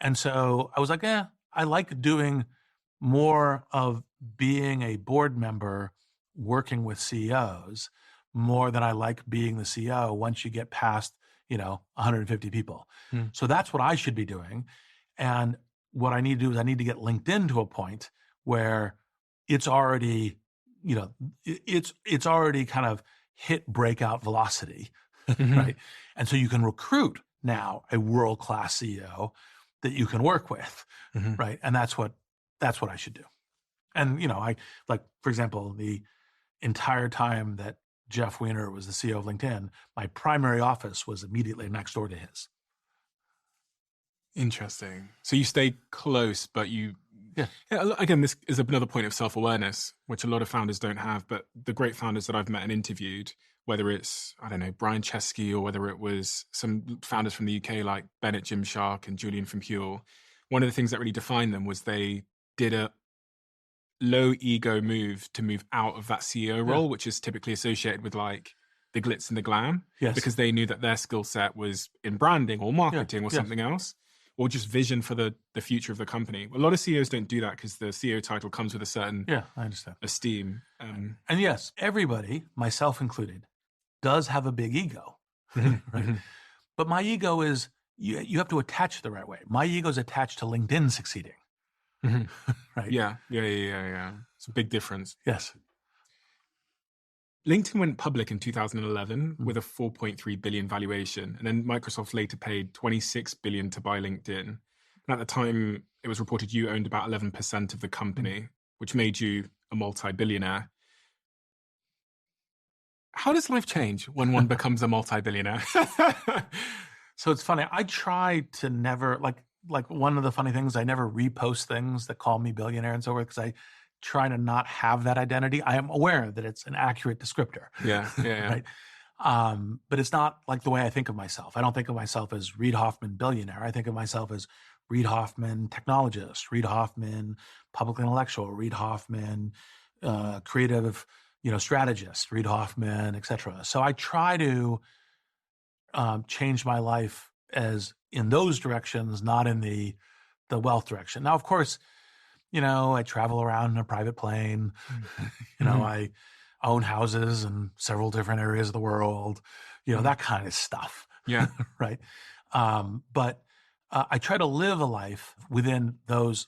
And so I was like, I like doing more of being a board member working with CEOs more than I like being the CEO once you get past, 150 people. So that's what I should be doing. And what I need to do is I need to get LinkedIn to a point where it's already, it's already kind of hit breakout velocity, right? And so you can recruit now a world-class CEO that you can work with, right? And that's what I should do. And, I, like, for example, the entire time that Jeff Weiner was the CEO of LinkedIn, my primary office was immediately next door to his. Interesting. So you stay close, but yeah, again, this is another point of self-awareness, which a lot of founders don't have, but the great founders that I've met and interviewed, whether it's, I don't know, Brian Chesky, or whether it was some founders from the UK like Bennett Gymshark and Julian from Huel, one of the things that really defined them was they did a low ego move to move out of that CEO role, which is typically associated with like the glitz and the glam, because they knew that their skill set was in branding or marketing or something else, or just vision for the future of the company. A lot of CEOs don't do that because the CEO title comes with a certain I understand. esteem. And yes, everybody, myself included, does have a big ego, right? But my ego is, you have to attach it the right way. My ego is attached to LinkedIn succeeding. Right? Yeah. It's a big difference. Yes. LinkedIn went public in 2011 with a 4.3 billion valuation, and then Microsoft later paid 26 billion to buy LinkedIn. And at the time, it was reported you owned about 11% of the company, which made you a multi-billionaire. How does life change when one becomes a multi-billionaire? So it's funny. I try to never, like one of the funny things, I never repost things that call me billionaire and so forth, because I try to not have that identity. I am aware that it's an accurate descriptor. Yeah. Right. But it's not like the way I think of myself. I don't think of myself as Reid Hoffman billionaire. I think of myself as Reid Hoffman technologist, Reid Hoffman public intellectual, Reid Hoffman creative, strategist, Reid Hoffman, et cetera. So I try to change my life as in those directions, not in the wealth direction. Now, of course, I travel around in a private plane. I own houses in several different areas of the world, that kind of stuff. Yeah. Right. But I try to live a life within those,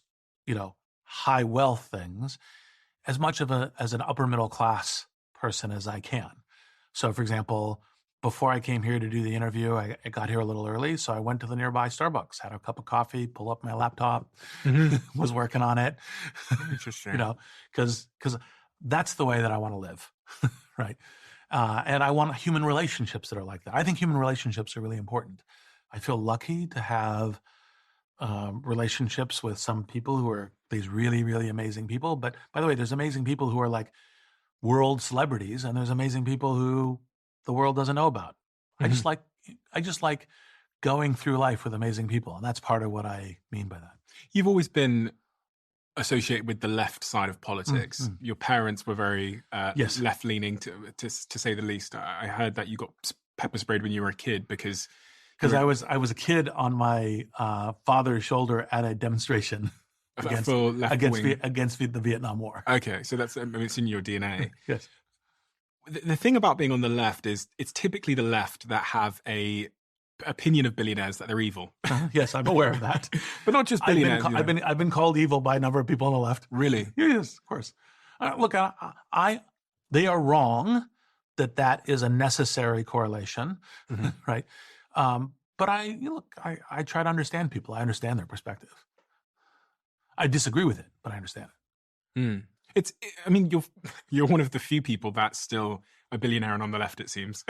high wealth things as much as an upper middle class person as I can. So, for example, before I came here to do the interview, I got here a little early. So I went to the nearby Starbucks, had a cup of coffee, pull up my laptop, was working on it. Interesting. Because that's the way that I want to live. Right. And I want human relationships that are like that. I think human relationships are really important. I feel lucky to have relationships with some people who are these really, really amazing people. But by the way, there's amazing people who are like world celebrities, and there's amazing people who the world doesn't know about. I just like going through life with amazing people. And that's part of what I mean by that. You've always been associated with the left side of politics. Your parents were very left-leaning, to say the least. I heard that you got pepper sprayed when you were a kid because I was a kid on my father's shoulder at a demonstration. against For left-wing. against the Vietnam War. Okay, so that's, it's in your DNA. Yes. The thing about being on the left is it's typically the left that have a opinion of billionaires that they're evil. Yes, I'm aware of that. But not just billionaires. I've been called evil by a number of people on the left. Really? Yes, of course. Look, they are wrong that is a necessary correlation, right? But I try to understand people. I understand their perspective. I disagree with it, but I understand it. You're one of the few people that's still a billionaire and on the left, it seems.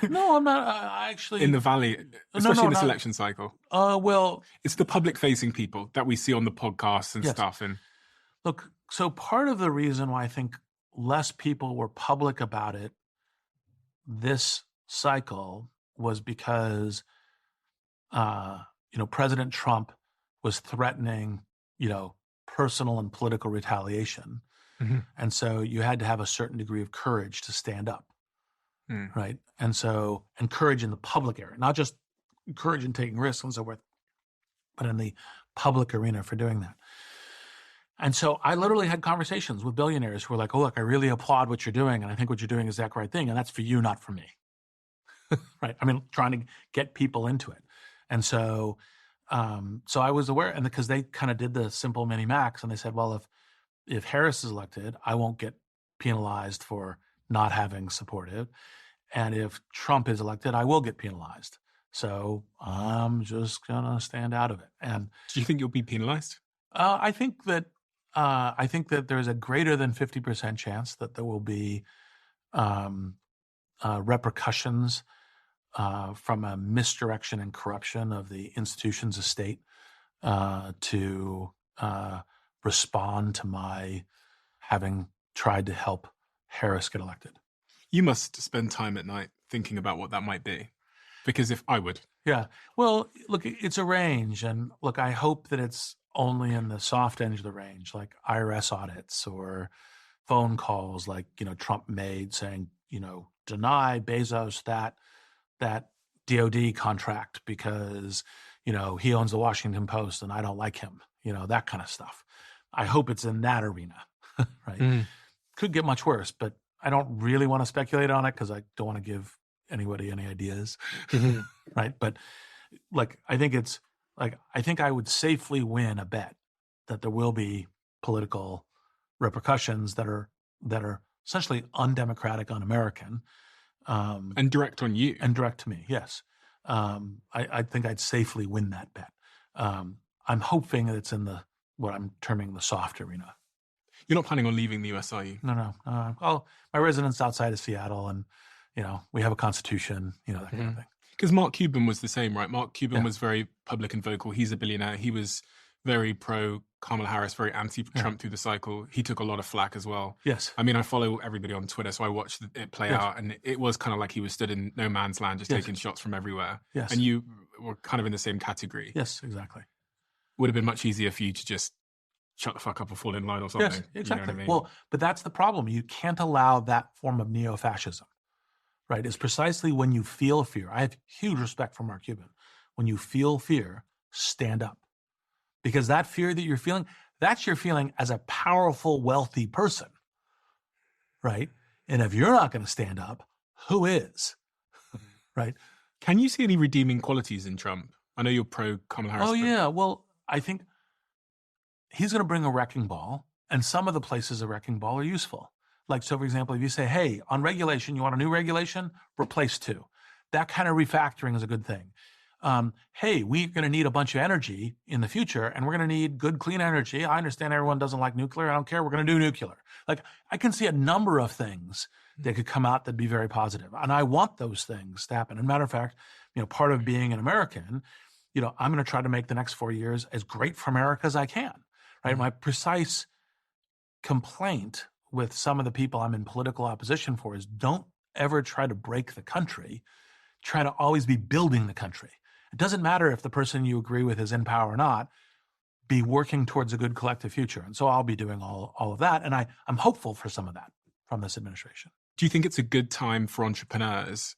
No, I'm not. I actually in the Valley, especially in this election cycle. Well, it's the public-facing people that we see on the podcasts and stuff. And look, so part of the reason why I think less people were public about it this cycle was because, President Trump was threatening, personal and political retaliation. And so you had to have a certain degree of courage to stand up, right? And so, and courage in the public area, not just courage in taking risks and so forth, but in the public arena for doing that. And so I literally had conversations with billionaires who were like, oh, look, I really applaud what you're doing, and I think what you're doing is the right thing, and that's for you, not for me, right? I mean, trying to get people into it. And so, so I was aware, and because they kind of did the simple mini-max, and they said, well, if Harris is elected, I won't get penalized for not having supportive. And if Trump is elected, I will get penalized. So I'm just going to stand out of it. And do you think you'll be penalized? I think that there's a greater than 50% chance that there will be repercussions from a misdirection and corruption of the institutions of state to respond to my having tried to help Harris get elected. You must spend time at night thinking about what that might be, because if I would. Yeah. Well, look, it's a range. And look, I hope that it's only in the soft end of the range, like IRS audits or phone calls like, Trump made saying, deny Bezos that DOD contract because, he owns the Washington Post and I don't like him, that kind of stuff. I hope it's in that arena, right? Could get much worse, but I don't really want to speculate on it because I don't want to give anybody any ideas, right? But I think I would safely win a bet that there will be political repercussions that are essentially undemocratic, un-American, and direct on you, and direct to me. Yes, I think I'd safely win that bet. I'm hoping that it's in what I'm terming the soft arena. You're not planning on leaving the US, are you? No. Well, my residence outside of Seattle, and we have a constitution, that kind of thing. Because Mark Cuban was the same, right? Mark Cuban was very public and vocal. He's a billionaire. He was very pro Kamala Harris, very anti-Trump through the cycle. He took a lot of flack as well. Yes. I mean, I follow everybody on Twitter, so I watched it play out, and it was kind of like he was stood in no man's land, just taking shots from everywhere. Yes. And you were kind of in the same category. Yes, exactly. Would have been much easier for you to just shut the fuck up or fall in line or something. Yes, exactly. You know what I mean? Well, but that's the problem. You can't allow that form of neo-fascism, right? It's precisely when you feel fear. I have huge respect for Mark Cuban. When you feel fear, stand up. Because that fear that you're feeling, that's your feeling as a powerful, wealthy person, right? And if you're not going to stand up, who is, right? Can you see any redeeming qualities in Trump? I know you're pro Kamala Harris. Oh, yeah. Well, I think he's going to bring a wrecking ball, and some of the places a wrecking ball are useful. Like, so for example, if you say, hey, on regulation, you want a new regulation? Replace 2. That kind of refactoring is a good thing. Hey, we're going to need a bunch of energy in the future, and we're going to need good, clean energy. I understand everyone doesn't like nuclear. I don't care. We're going to do nuclear. Like, I can see a number of things that could come out that'd be very positive. And I want those things to happen. As a matter of fact, part of being an American, I'm going to try to make the next 4 years as great for America as I can, right? My precise complaint with some of the people I'm in political opposition for is don't ever try to break the country. Try to always be building the country. It doesn't matter if the person you agree with is in power or not, be working towards a good collective future. And so I'll be doing all of that. And I'm hopeful for some of that from this administration. Do you think it's a good time for entrepreneurs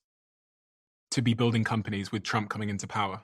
to be building companies with Trump coming into power?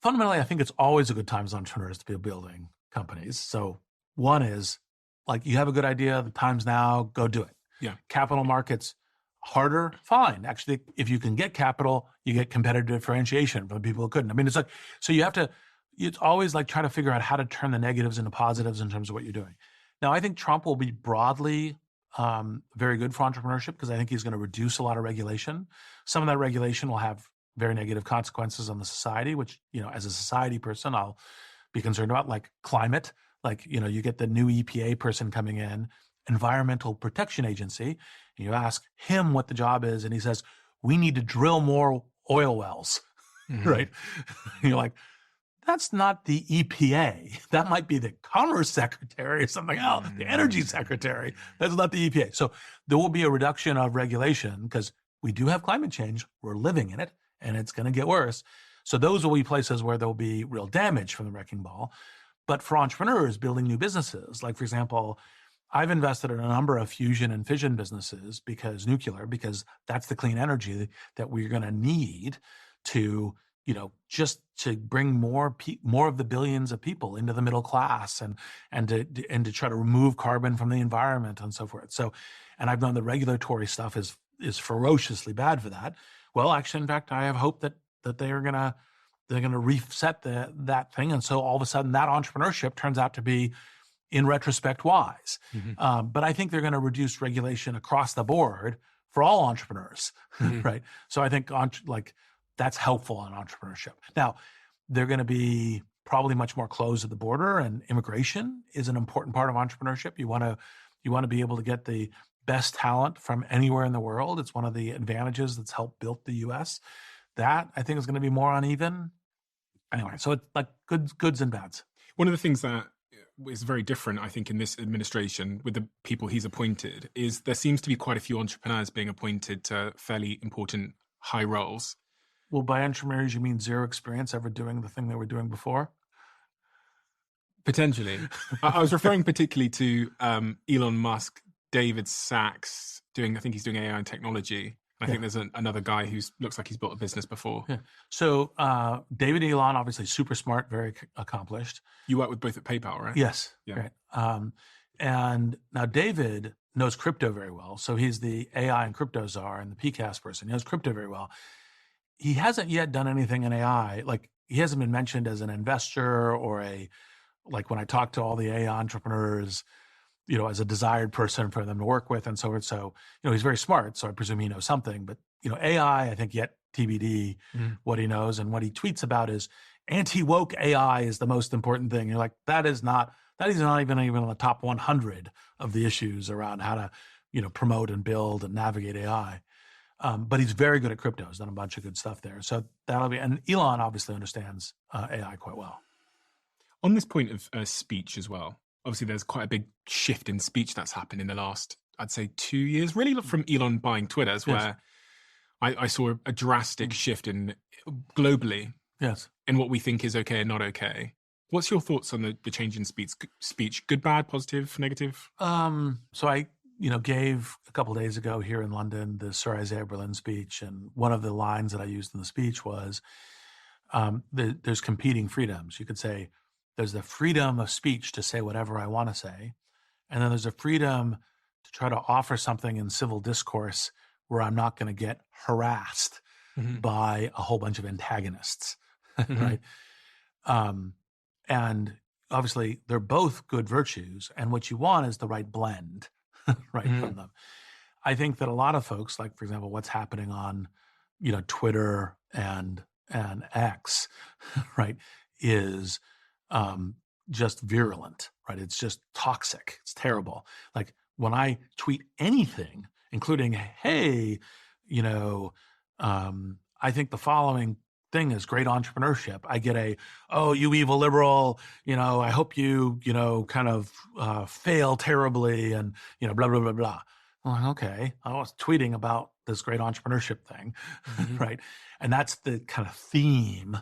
fundamentally, I think it's always a good time as entrepreneurs to be building companies. So one is like, you have a good idea, the time's now, go do it. Yeah. Capital markets, harder, fine. Actually, if you can get capital, you get competitive differentiation from the people who couldn't. I mean, it's like, so you have to, it's always like try to figure out how to turn the negatives into positives in terms of what you're doing. Now, I think Trump will be broadly very good for entrepreneurship because I think he's going to reduce a lot of regulation. Some of that regulation will have very negative consequences on the society, which, you know, as a society person, I'll be concerned about, like climate. Like, you know, you get the new EPA person coming in, Environmental Protection Agency, and you ask him what the job is, and he says, we need to drill more oil wells, right? And you're like, that's not the EPA. That might be the Commerce Secretary or something else, the Energy Secretary. That's not the EPA. So there will be a reduction of regulation because we do have climate change. We're living in it, and it's going to get worse. So those will be places where there will be real damage from the wrecking ball. But for entrepreneurs building new businesses, like, for example, I've invested in a number of fusion and fission businesses because that's the clean energy that we're going to need to, you know, just to bring more of the billions of people into the middle class and to try to remove carbon from the environment and so forth. So, and I've known the regulatory stuff is ferociously bad for that. Well, actually, in fact, I have hope that they're gonna reset that thing, and so all of a sudden that entrepreneurship turns out to be, in retrospect, wise. But I think they're going to reduce regulation across the board for all entrepreneurs, right? So I think that's helpful on entrepreneurship. Now, they're going to be probably much more closed at the border, and immigration is an important part of entrepreneurship. You want to be able to get the best talent from anywhere in the world. It's one of the advantages that's helped build the U.S. That, I think, is going to be more uneven. Anyway, so it's like goods and bads. One of the things that is very different, I think, in this administration with the people he's appointed is there seems to be quite a few entrepreneurs being appointed to fairly important high roles. Well, by entrepreneurs, you mean zero experience ever doing the thing they were doing before? Potentially. I was referring particularly to Elon Musk, David Sachs, I think he's doing AI and technology. I think there's another guy who looks like he's built a business before. Yeah. So David Elon, obviously super smart, very accomplished. You work with both at PayPal, right? Yes. Yeah. Right. And now David knows crypto very well. So he's the AI and crypto czar and the PCAST person. He knows crypto very well. He hasn't yet done anything in AI. Like, he hasn't been mentioned as an investor or like when I talk to all the AI entrepreneurs, you know, as a desired person for them to work with and so forth. So, you know, he's very smart. So I presume he knows something, but, you know, AI, I think yet TBD what he knows. And what he tweets about is anti-woke AI is the most important thing. You're like, that is not even on the top 100 of the issues around how to, you know, promote and build and navigate AI. But he's very good at crypto. He's done a bunch of good stuff there. So and Elon obviously understands AI quite well. On this point of speech as well, obviously there's quite a big shift in speech that's happened in the last, I'd say, 2 years, really from Elon buying Twitter, where I saw a drastic shift in globally in what we think is okay and not okay. What's your thoughts on the change in speech? Good, bad, positive, negative? So I, you know, gave a couple of days ago here in London the Sir Isaiah Berlin speech, and one of the lines that I used in the speech was, there's competing freedoms. You could say there's the freedom of speech to say whatever I want to say, and then there's a freedom to try to offer something in civil discourse where I'm not going to get harassed by a whole bunch of antagonists, right? And obviously they're both good virtues, and what you want is the right blend, right, from them. I think that a lot of folks, like, for example, what's happening on, you know, Twitter and X, right, is just virulent, right? It's just toxic. It's terrible. Like, when I tweet anything, including, hey, you know, I think the following thing is great entrepreneurship, I get oh, you evil liberal, you know, I hope you, you know, kind of fail terribly and, you know, blah, blah, blah, blah. I'm like, okay, I was tweeting about this great entrepreneurship thing, right? And that's the kind of theme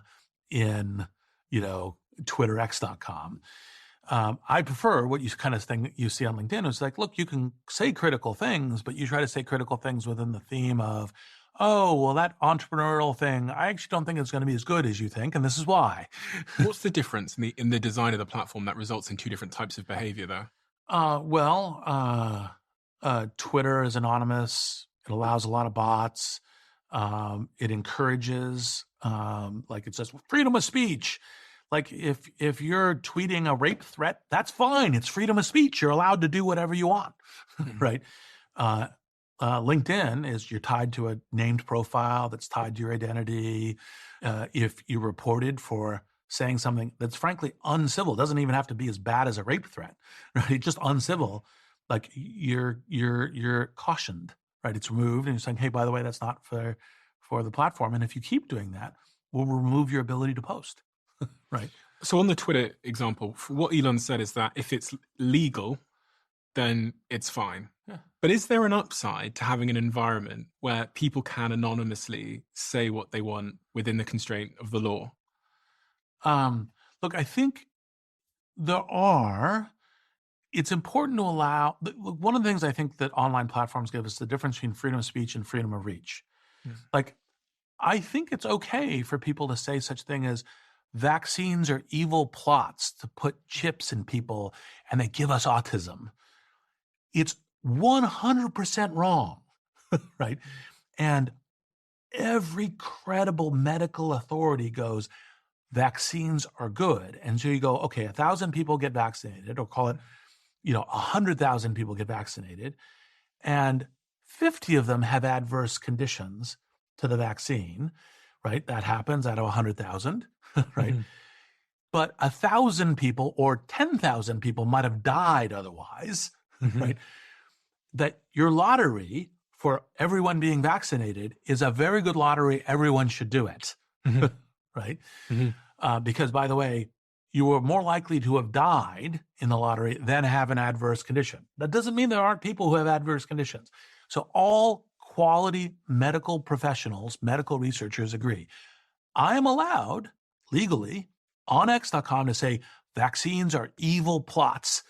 in, you know, TwitterX.com. I prefer what you kind of thing you see on LinkedIn is like, look, you can say critical things, but you try to say critical things within the theme of, oh, well, that entrepreneurial thing, I actually don't think it's going to be as good as you think, and this is why. What's the difference in the design of the platform that results in two different types of behavior there? Twitter is anonymous. It allows a lot of bots. It encourages, like it says, freedom of speech. Like if you're tweeting a rape threat, that's fine. It's freedom of speech. You're allowed to do whatever you want, right? LinkedIn is you're tied to a named profile that's tied to your identity. If you're reported for saying something that's frankly uncivil, doesn't even have to be as bad as a rape threat, right? Just uncivil, like you're cautioned, right? It's removed, and you're saying, hey, by the way, that's not for the platform. And if you keep doing that, we'll remove your ability to post, right? So on the Twitter example, what Elon said is that if it's legal, then it's fine. Yeah. But is there an upside to having an environment where people can anonymously say what they want within the constraint of the law? Look, I think there are. It's important to allow. One of the things I think that online platforms give us the difference between freedom of speech and freedom of reach. Yes. Like, I think it's okay for people to say such thing as vaccines are evil plots to put chips in people and they give us autism. It's 100% wrong, right? And every credible medical authority goes, vaccines are good. And so you go, okay, 1,000 people get vaccinated, or call it, 100,000 people get vaccinated, and 50 of them have adverse conditions to the vaccine, right? That happens out of 100,000, right? Mm-hmm. But 1,000 people or 10,000 people might have died otherwise, mm-hmm. right? That your lottery for everyone being vaccinated is a very good lottery. Everyone should do it, mm-hmm. right? Mm-hmm. Because, by the way, you were more likely to have died in the lottery than have an adverse condition. That doesn't mean there aren't people who have adverse conditions. So all quality medical professionals, medical researchers agree. I am allowed legally on X.com to say vaccines are evil plots,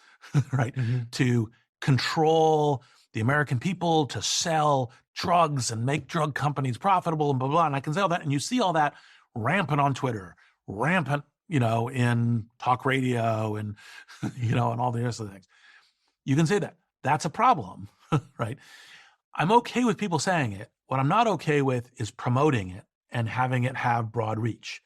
right? Mm-hmm. To control the American people, to sell drugs and make drug companies profitable and blah, blah, blah. And I can say all that. And you see all that rampant on Twitter, rampant, in talk radio and, and all the rest of the things. You can say that. That's a problem, right? I'm okay with people saying it. What I'm not okay with is promoting it and having it have broad reach.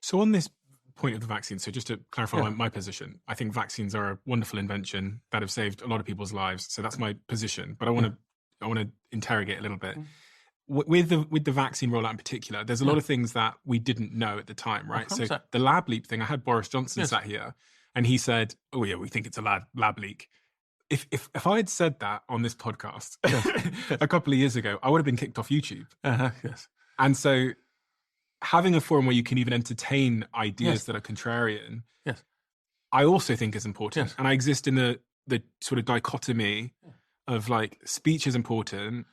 So on this point of the vaccine, so just to clarify my position, I think vaccines are a wonderful invention that have saved a lot of people's lives. So that's my position. But I want to interrogate a little bit. With the vaccine rollout in particular, there's a lot of things that we didn't know at the time, right? So the lab leak thing, I had Boris Johnson sat here and he said, oh yeah, we think it's a lab leak. If I had said that on this podcast a couple of years ago, I would have been kicked off YouTube. Yes. And so having a forum where you can even entertain ideas that are contrarian, I also think is important. And I exist in the sort of dichotomy of like speech is important,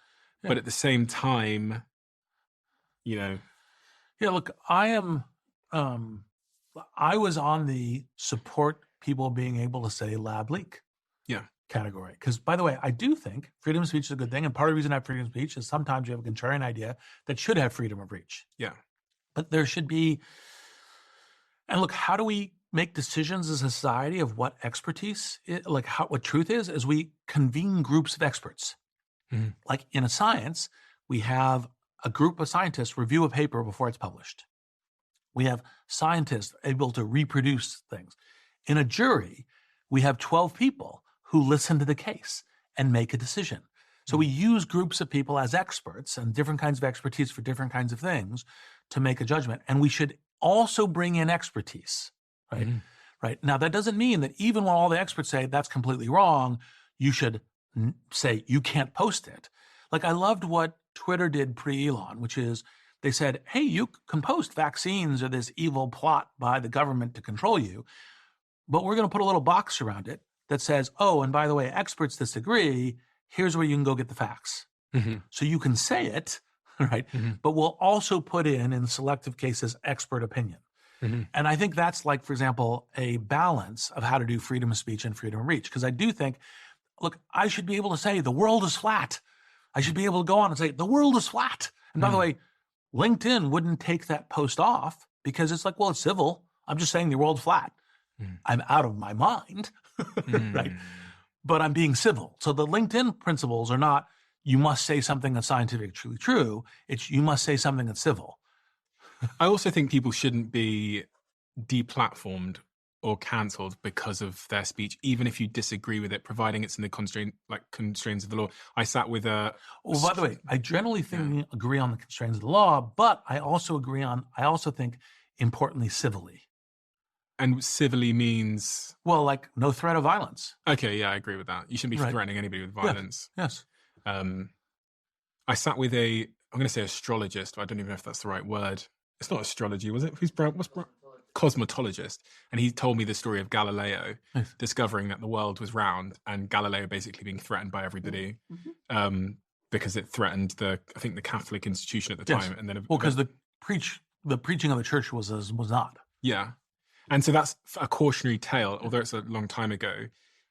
but at the same time, Yeah, look, I was on the support people being able to say lab leak category. Because, by the way, I do think freedom of speech is a good thing. And part of the reason I have freedom of speech is sometimes you have a contrarian idea that should have freedom of reach. Yeah. But there should be, and look, how do we make decisions as a society of what expertise, what truth is, as we convene groups of experts. Mm-hmm. Like in a science, we have a group of scientists review a paper before it's published. We have scientists able to reproduce things. In a jury, we have 12 people who listen to the case and make a decision. So we use groups of people as experts and different kinds of expertise for different kinds of things to make a judgment. And we should also bring in expertise, right? Mm-hmm. Right. Now, that doesn't mean that even when all the experts say that's completely wrong, you should say you can't post it. Like I loved what Twitter did pre-Elon, which is they said, hey, you can post vaccines or this evil plot by the government to control you, but we're going to put a little box around it that says, oh, and by the way, experts disagree. Here's where you can go get the facts. Mm-hmm. So you can say it, right? Mm-hmm. But we'll also put in selective cases, expert opinion. Mm-hmm. And I think that's like, for example, a balance of how to do freedom of speech and freedom of reach. Because I do think, look, I should be able to say the world is flat. I should be able to go on and say the world is flat. And by the way, LinkedIn wouldn't take that post off because it's like, well, it's civil. I'm just saying the world's flat. I'm out of my mind, right? But I'm being civil. So the LinkedIn principles are not, you must say something that's scientifically true. It's you must say something that's civil. I also think people shouldn't be deplatformed or cancelled because of their speech, even if you disagree with it, providing it's in the constraints of the law. I sat with a... Well, by the way, I generally agree on the constraints of the law, but I also think, importantly, civilly. And civilly means? Well, like no threat of violence. Okay, yeah, I agree with that. You shouldn't be threatening anybody with violence. Yes. I sat with I'm going to say astrologist, but I don't even know if that's the right word. It's not astrology, was it? What's cosmetologist. And he told me the story of Galileo discovering that the world was round, and Galileo basically being threatened by everybody because it threatened the Catholic institution at the time. And then because the preaching of the church was not. Yeah. And so that's a cautionary tale, although it's a long time ago.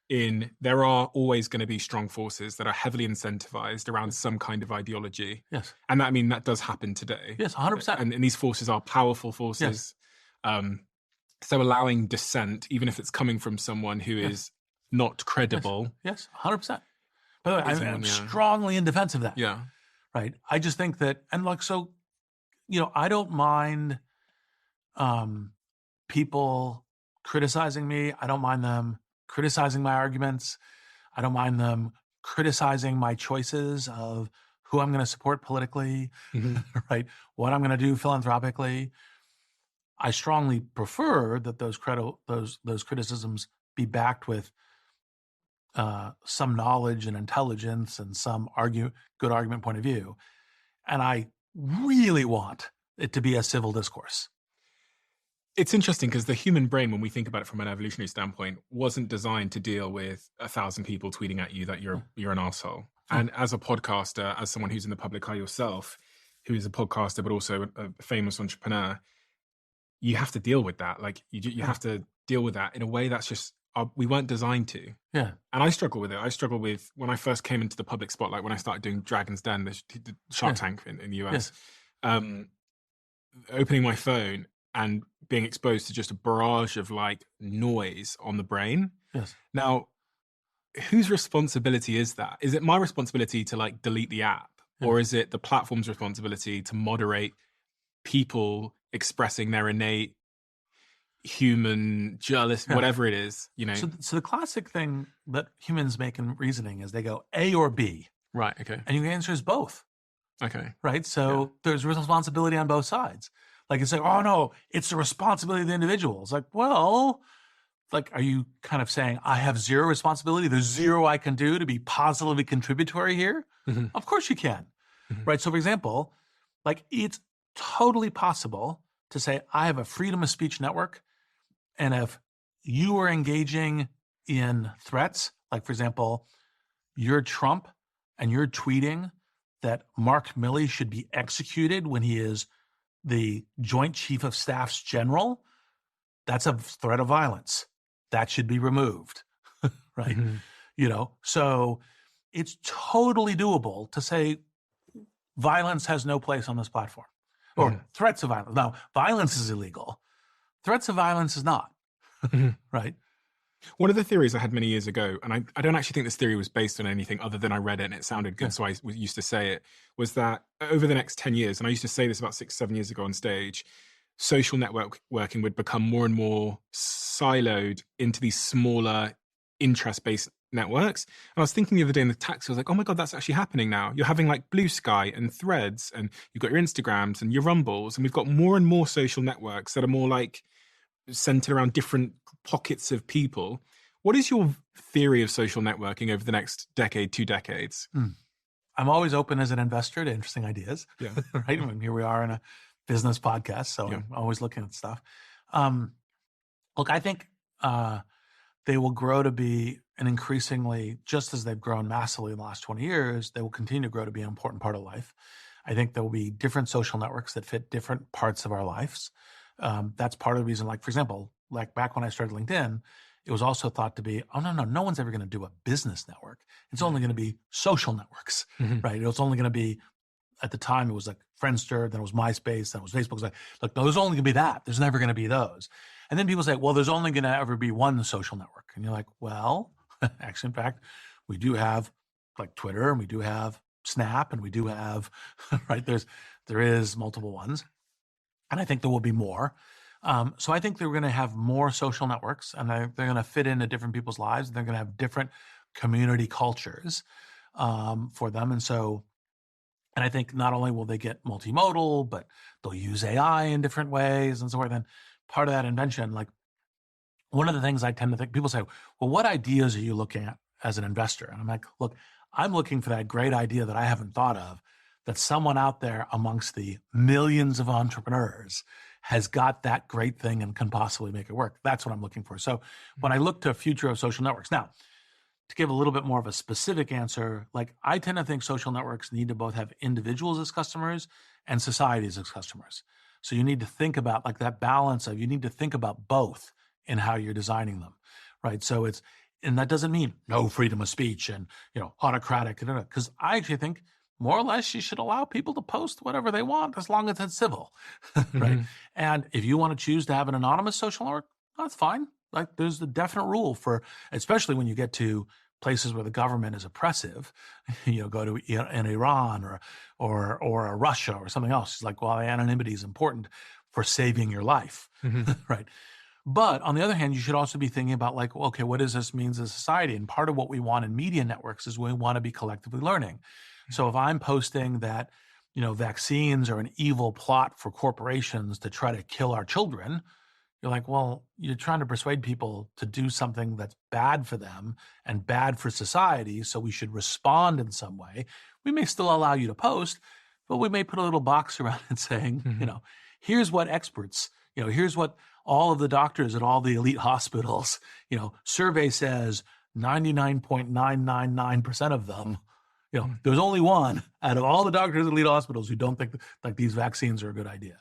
There are always going to be strong forces that are heavily incentivized around some kind of ideology. Yes. And that does happen today. Yes, 100%. And these forces are powerful forces. Yes. So allowing dissent, even if it's coming from someone who is not credible. Yes, 100%. By the way, I'm strongly in defense of that. Yeah. Right. I just think that, and I don't mind people criticizing me. I don't mind them criticizing my arguments. I don't mind them criticizing my choices of who I'm going to support politically, right? What I'm going to do philanthropically. I strongly prefer that those criticisms be backed with some knowledge and intelligence and some good argument point of view. And I really want it to be a civil discourse. It's interesting because the human brain, when we think about it from an evolutionary standpoint, wasn't designed to deal with 1,000 people tweeting at you that you're an asshole. And as a podcaster, as someone who's in the public eye yourself, who is a podcaster but also a famous entrepreneur, you have to deal with that. Like you have to deal with that in a way that's just we weren't designed to. Yeah. And I struggle with it. I struggle with when I first came into the public spotlight, when I started doing Dragon's Den, the Shark Tank in the US, opening my phone and being exposed to just a barrage of noise on the brain. Yes. Now, whose responsibility is that? Is it my responsibility to delete the app? Or is it the platform's responsibility to moderate people expressing their innate human journalism, whatever it is, So the classic thing that humans make in reasoning is they go A or B. Right, okay. And your answer is both. Okay. Right? So there's responsibility on both sides. It's oh no, it's the responsibility of the individual. It's are you kind of saying I have zero responsibility? There's zero I can do to be positively contributory here? Mm-hmm. Of course you can. Mm-hmm. Right? So for example, it's totally possible to say I have a freedom of speech network, and if you are engaging in threats, for example, you're Trump and you're tweeting that Mark Milley should be executed when he is the Joint Chief of Staff's general, that's a threat of violence. That should be removed, right? Mm-hmm. So it's totally doable to say violence has no place on this platform, or threats of violence. Now, violence is illegal. Threats of violence is not, right? One of the theories I had many years ago, and I don't actually think this theory was based on anything other than I read it and it sounded good, so I used to say it, was that over the next 10 years, and I used to say this about 6-7 years ago on stage, social networking would become more and more siloed into these smaller interest-based networks. And I was thinking the other day in the taxi, I was like, oh my God, that's actually happening now. You're having Blue Sky and Threads, and you've got your Instagrams and your Rumbles, and we've got more and more social networks that are more centered around different pockets of people. What is your theory of social networking over the next decade, 2 decades? I'm always open as an investor to interesting ideas. Yeah. Right. I mean, here we are in a business podcast, so I'm always looking at stuff. Look, I think they will grow to be an increasingly, just as they've grown massively in the last 20 years, they will continue to grow to be an important part of life. I think there will be different social networks that fit different parts of our lives. That's part of the reason, for example, back when I started LinkedIn, it was also thought to be, oh, no one's ever going to do a business network. It's only going to be social networks, right? It's only going to be at the time, it was like Friendster, then it was MySpace, then it was Facebook. It was like, look, there's only going to be that. There's never going to be those. And then people say, well, there's only going to ever be one social network. And you're like, well, actually, in fact, we do have like Twitter, and we do have Snap, and we do have, right, there is multiple ones. And I think there will be more. So I think they're going to have more social networks, and they're going to fit into different people's lives. And they're going to have different community cultures for them. And I think not only will they get multimodal, but they'll use AI in different ways and so forth. And part of that invention, like one of the things I tend to think, people say, well, what ideas are you looking at as an investor? And I'm like, look, I'm looking for that great idea that I haven't thought of, that someone out there amongst the millions of entrepreneurs has got that great thing and can possibly make it work. That's what I'm looking for. So when I look to a future of social networks, now, to give a little bit more of a specific answer, like I tend to think social networks need to both have individuals as customers and societies as customers. So you need to think about like that balance of, you need to think about both in how you're designing them, right? So and that doesn't mean no freedom of speech and, autocratic, because I actually think more or less you should allow people to post whatever they want as long as it's civil, right? And if you want to choose to have an anonymous social network, that's fine. Like there's the definite rule for, especially when you get to places where the government is oppressive, go to in Iran or Russia or something else. It's like, well, anonymity is important for saving your life, right? But on the other hand, you should also be thinking about like, okay, what does this mean as a society? And part of what we want in media networks is we want to be collectively learning. So if I'm posting that, vaccines are an evil plot for corporations to try to kill our children, you're like, well, you're trying to persuade people to do something that's bad for them and bad for society, so we should respond in some way. We may still allow you to post, but we may put a little box around it saying, here's what experts, here's what all of the doctors at all the elite hospitals, survey says 99.999% of them, there's only one out of all the doctors at elite hospitals who don't think like these vaccines are a good idea.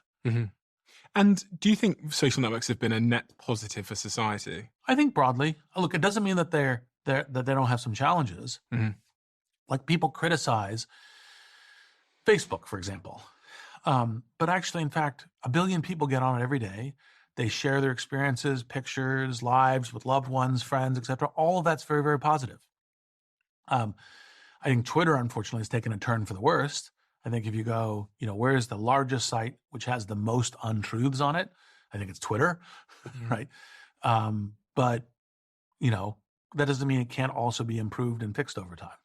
And do you think social networks have been a net positive for society? I think broadly. Look, it doesn't mean that that they don't have some challenges. Like people criticize Facebook, for example. But actually, in fact, 1 billion people get on it every day. They share their experiences, pictures, lives with loved ones, friends, etc. All of that's very, very positive. I think Twitter, unfortunately, has taken a turn for the worst. I think if you go, where is the largest site which has the most untruths on it? I think it's Twitter, right? But, that doesn't mean it can't also be improved and fixed over time.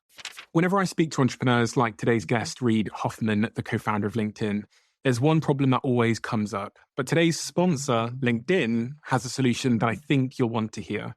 Whenever I speak to entrepreneurs like today's guest, Reid Hoffman, the co-founder of LinkedIn, there's one problem that always comes up. But today's sponsor, LinkedIn, has a solution that I think you'll want to hear.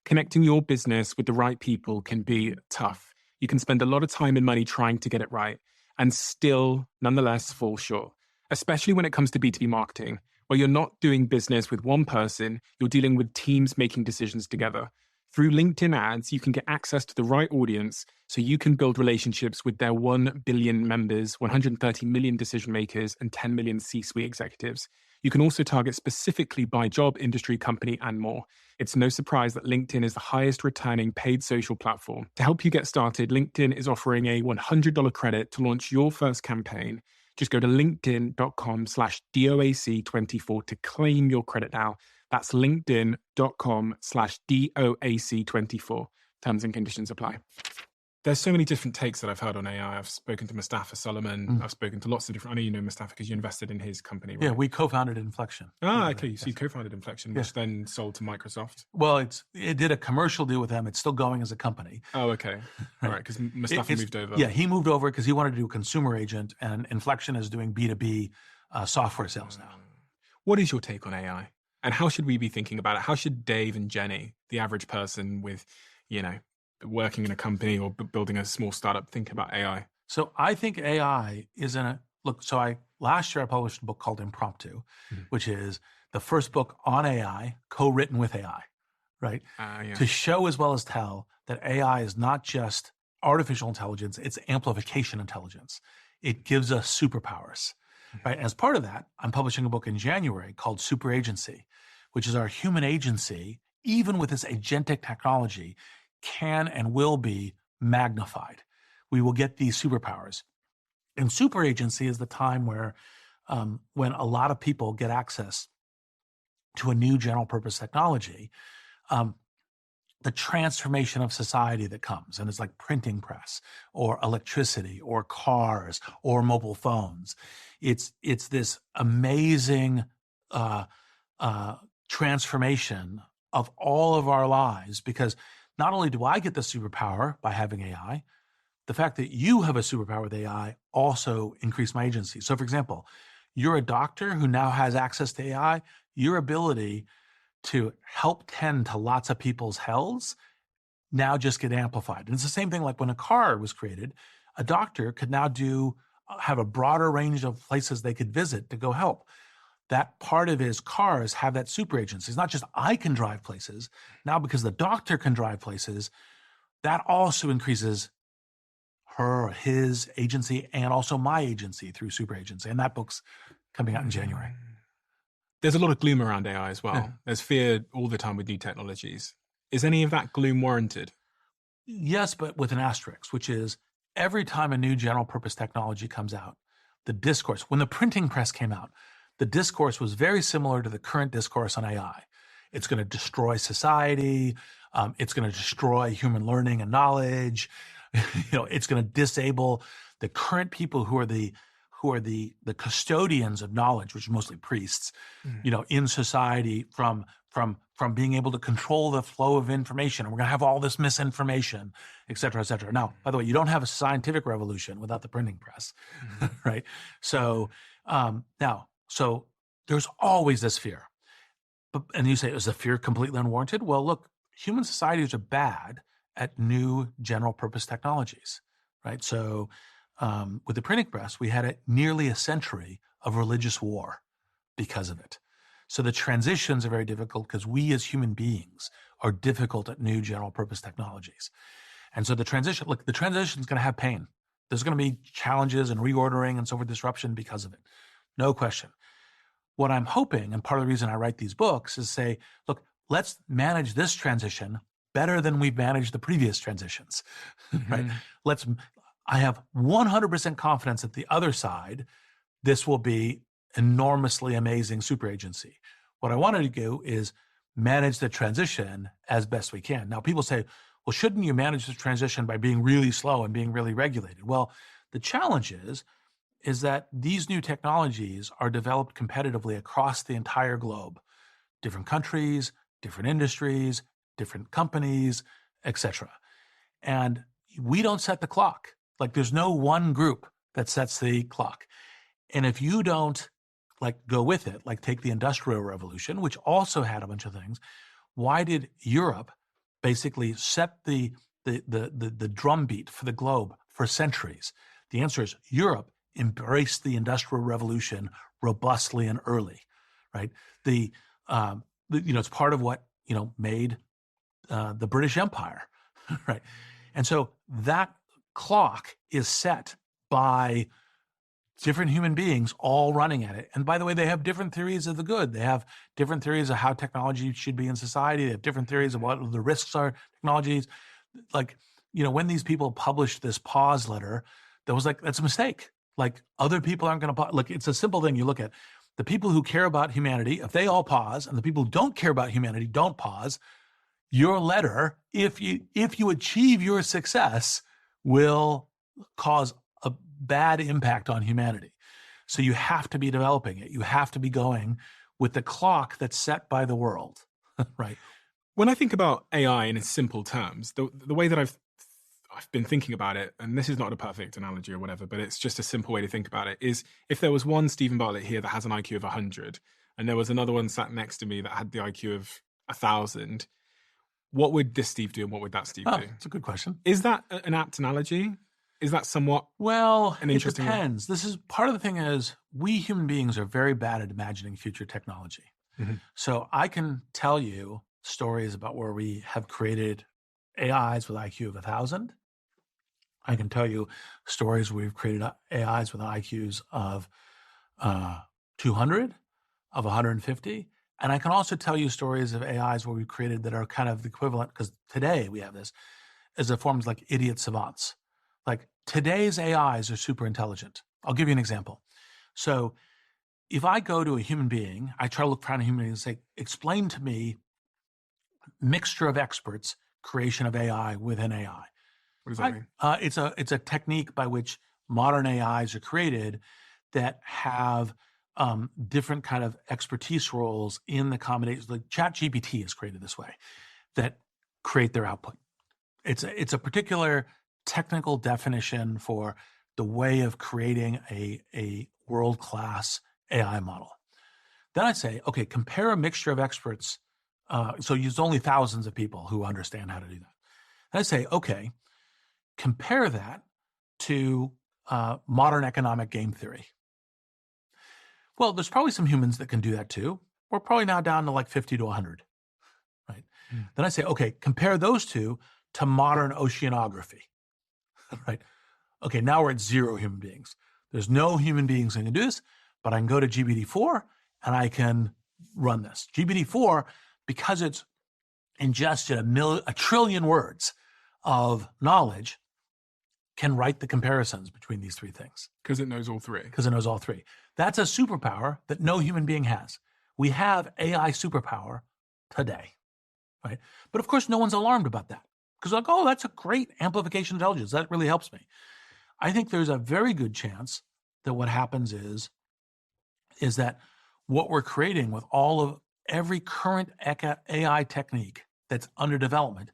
Connecting your business with the right people can be tough. You can spend a lot of time and money trying to get it right, and still, nonetheless, fall short, especially when it comes to B2B marketing, where you're not doing business with one person, you're dealing with teams making decisions together. Through LinkedIn ads, you can get access to the right audience so you can build relationships with their 1 billion members, 130 million decision makers, and 10 million C-suite executives. You can also target specifically by job, industry, company, and more. It's no surprise that LinkedIn is the highest returning paid social platform. To help you get started, LinkedIn is offering a $100 credit to launch your first campaign. Just go to linkedin.com/DOAC24 to claim your credit now. That's linkedin.com/DOAC24. Terms and conditions apply. There's so many different takes that I've heard on AI. I've spoken to Mustafa Solomon. I've spoken to lots of different, I know you know Mustafa because you invested in his company, right? Yeah, we co-founded Inflection. Okay. So you co-founded Inflection, which then sold to Microsoft. Well, it did a commercial deal with them. It's still going as a company. Oh, okay. All right, because Mustafa moved over. Yeah, he moved over because he wanted to do a consumer agent, and Inflection is doing B2B software sales now. What is your take on AI? And how should we be thinking about it? How should Dave and Jenny, the average person with, working in a company or building a small startup, think about AI? So I think AI is last year I published a book called Impromptu, which is the first book on AI, co-written with AI, right? To show as well as tell that AI is not just artificial intelligence, it's amplification intelligence. It gives us superpowers, right? As part of that, I'm publishing a book in January called Super Agency, which is our human agency, even with this agentic technology, can and will be magnified. We will get these superpowers. And super agency is the time where when a lot of people get access to a new general purpose technology, the transformation of society that comes, and it's like printing press or electricity or cars or mobile phones. It's this amazing transformation of all of our lives, because not only do I get the superpower by having AI, the fact that you have a superpower with AI also increased my agency. So for example, you're a doctor who now has access to AI, your ability to help tend to lots of people's healths now just get amplified. And it's the same thing like when a car was created, a doctor could now have a broader range of places they could visit to go help. That part of his cars have that super agency. It's not just I can drive places. Now because the doctor can drive places, that also increases her or his agency and also my agency through super agency. And that book's coming out in January. There's a lot of gloom around AI as well. Yeah. There's fear all the time with new technologies. Is any of that gloom warranted? Yes, but with an asterisk, which is every time a new general purpose technology comes out, the discourse, when the printing press came out, the discourse was very similar to the current discourse on AI. It's going to destroy society. It's going to destroy human learning and knowledge. It's going to disable the current people who are the custodians of knowledge, which are mostly priests, in society from being able to control the flow of information. And we're going to have all this misinformation, et cetera, et cetera. Now, by the way, you don't have a scientific revolution without the printing press, right? So so there's always this fear. And you say, is the fear completely unwarranted? Well, look, human societies are bad at new general purpose technologies, right? So with the printing press, we had nearly a century of religious war because of it. So the transitions are very difficult because we as human beings are difficult at new general purpose technologies. And so the transition is going to have pain. There's going to be challenges and reordering and so forth, disruption because of it. No question. What I'm hoping, and part of the reason I write these books, is say, look, let's manage this transition better than we've managed the previous transitions, right? I have 100% confidence that the other side, this will be enormously amazing super agency. What I wanted to do is manage the transition as best we can. Now, people say, well, shouldn't you manage the transition by being really slow and being really regulated? Well, the challenge is that these new technologies are developed competitively across the entire globe, different countries, different industries, different companies, etc. And we don't set the clock. Like there's no one group that sets the clock. And if you don't go with it, like take the Industrial Revolution, which also had a bunch of things, why did Europe basically set the drumbeat for the globe for centuries? The answer is Europe embraced the Industrial Revolution robustly and early, right? It's part of what made the British Empire, right? And so that clock is set by different human beings all running at it. And by the way, they have different theories of the good. They have different theories of how technology should be in society. They have different theories of what the risks are technologies. When these people published this pause letter, that was that's a mistake. Other people aren't going to it's a simple thing. You look at the people who care about humanity, if they all pause, and the people who don't care about humanity don't pause, your letter, if you achieve your success, will cause a bad impact on humanity. So you have to be developing it. You have to be going with the clock that's set by the world, right? When I think about AI in its simple terms, the way that I've been thinking about it, and this is not a perfect analogy or whatever, but it's just a simple way to think about it, is if there was one Stephen Bartlett here that has an IQ of 100, and there was another one sat next to me that had the IQ of 1,000, what would this Steve do and what would that Steve do? That's a good question. Is that an apt analogy? Is that somewhat an interesting it depends. This is part of the thing is we human beings are very bad at imagining future technology. Mm-hmm. So I can tell you stories about where we have created AIs with IQ of 1,000. I can tell you stories where we've created AIs with IQs of 200, of 150. And I can also tell you stories of AIs where we've created that are kind of the equivalent, because today we have this, as a forms like idiot savants. Today's AIs are super intelligent. I'll give you an example. So if I go to a human being, I try to look around a human being and say, explain to me mixture of experts, creation of AI within AI. What does that mean? It's a technique by which modern AIs are created that have different kind of expertise roles in the combinations. Like ChatGPT is created this way, that create their output. It's a particular technical definition for the way of creating a world-class AI model. Then I say, okay, compare a mixture of experts. So there's only thousands of people who understand how to do that. Then I say, okay, compare that to modern economic game theory. Well, there's probably some humans that can do that too. We're probably now down to like 50 to 100, right? Then I say, okay, compare those two to modern oceanography, right? Okay, now we're at 0 human beings. There's no human beings that can do this, but I can go to GPT-4 and I can run this. GPT-4, because it's ingested a trillion words of knowledge, can write the comparisons between these 3 things. Because it knows all 3. Because it knows all 3. That's a superpower that no human being has. We have AI superpower today, right? But of course, no one's alarmed about that. Because like, oh, that's a great amplification intelligence. That really helps me. I think there's a very good chance that what happens is that what we're creating with all of every current AI technique that's under development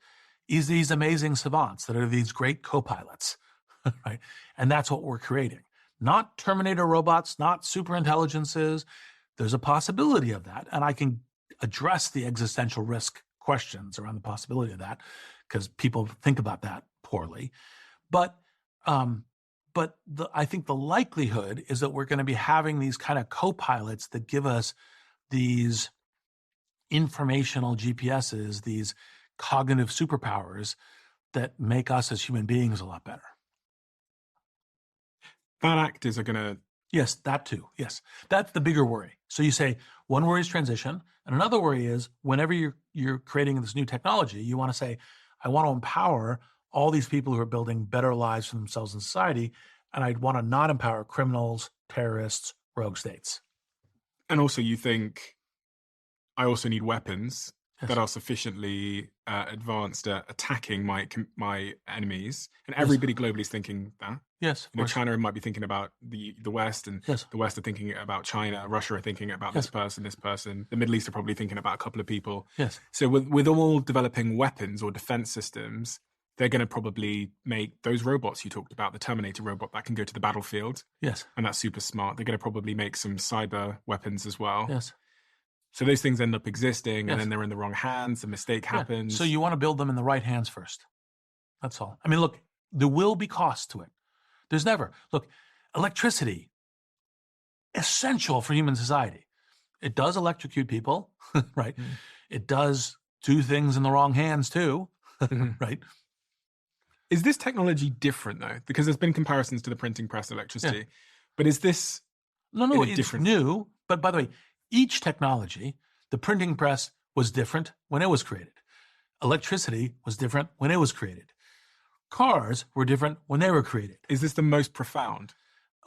is these amazing savants that are these great co-pilots, right? And that's what we're creating. Not Terminator robots, not super intelligences. There's a possibility of that. And I can address the existential risk questions around the possibility of that because people think about that poorly. But I think the likelihood is that we're going to be having these kind of co-pilots that give us these informational GPSs, these cognitive superpowers that make us as human beings a lot better. Bad actors are going to... Yes, that too. Yes, that's the bigger worry. So you say one worry is transition, and another worry is whenever you're creating this new technology, you want to say, I want to empower all these people who are building better lives for themselves in society, and I'd want to not empower criminals, terrorists, rogue states. And also you think, I also need weapons Yes. that are sufficiently advanced at attacking my enemies. And everybody globally is thinking that. Yes, You know, China might be thinking about the West, and Yes. the West are thinking about China. Russia are thinking about this person. The Middle East are probably thinking about a couple of people. Yes. So with all developing weapons or defense systems, they're going to probably make those robots you talked about, the Terminator robot that can go to the battlefield. Yes. And that's super smart. They're going to probably make some cyber weapons as well. Yes. So those things end up existing, Yes. and then they're in the wrong hands. A mistake happens. Yeah. So you want to build them in the right hands first. That's all. I mean, look, there will be costs to it. There's never. Look, electricity, essential for human society. It does electrocute people, right? It does do things in the wrong hands too, right? Is this technology different though? Because there's been comparisons to the printing press, electricity, but is this No, in a it's different... new. But by the way, each technology, the printing press was different when it was created. Electricity was different when it was created. Cars were different when they were created. Is this the most profound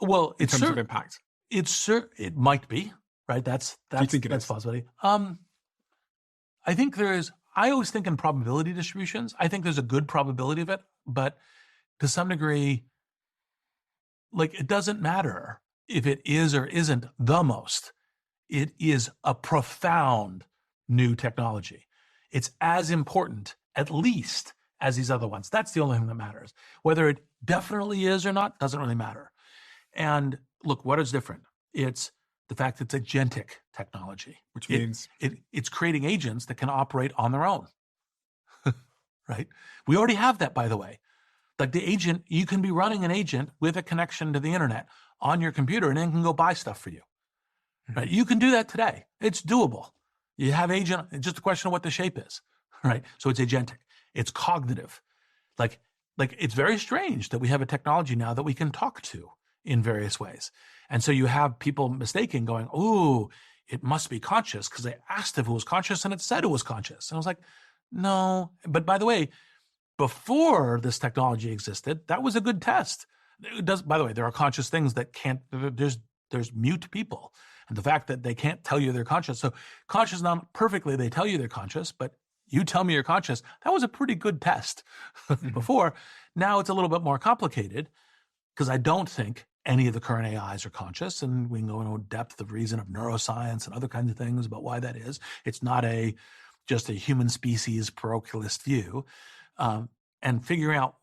Well, in terms of impact? It might be, right? That's think it that's is? a possibility. I think I always think in probability distributions. I think there's a good probability of it, but to some degree, like it doesn't matter if it is or isn't the most. It is a profound new technology. It's as important, at least, as these other ones. That's the only thing that matters. Whether it definitely is or not doesn't really matter. And look, what is different? It's the fact that it's agentic technology. Which means? It's creating agents that can operate on their own, right? We already have that, by the way. Like the agent, you can be running an agent with a connection to the internet on your computer and then can go buy stuff for you, right? You can do that today. It's doable. You have agent, it's just a question of what the shape is, right? So it's agentic. It's cognitive. Like it's very strange that we have a technology now that we can talk to in various ways. And so you have people mistaking going, ooh, it must be conscious because they asked if it was conscious and it said it was conscious. And I was like, no. But by the way, before this technology existed, that was a good test. It does, by the way, there are conscious things that can't, there's mute people. And the fact that they can't tell you they're conscious. So conscious, not perfectly, they tell you they're conscious, but you tell me you're conscious. That was a pretty good test before. Now it's a little bit more complicated because I don't think any of the current AIs are conscious, and we can go into depth of reason of neuroscience and other kinds of things about why that is. It's not just a human species parochialist view. And figuring out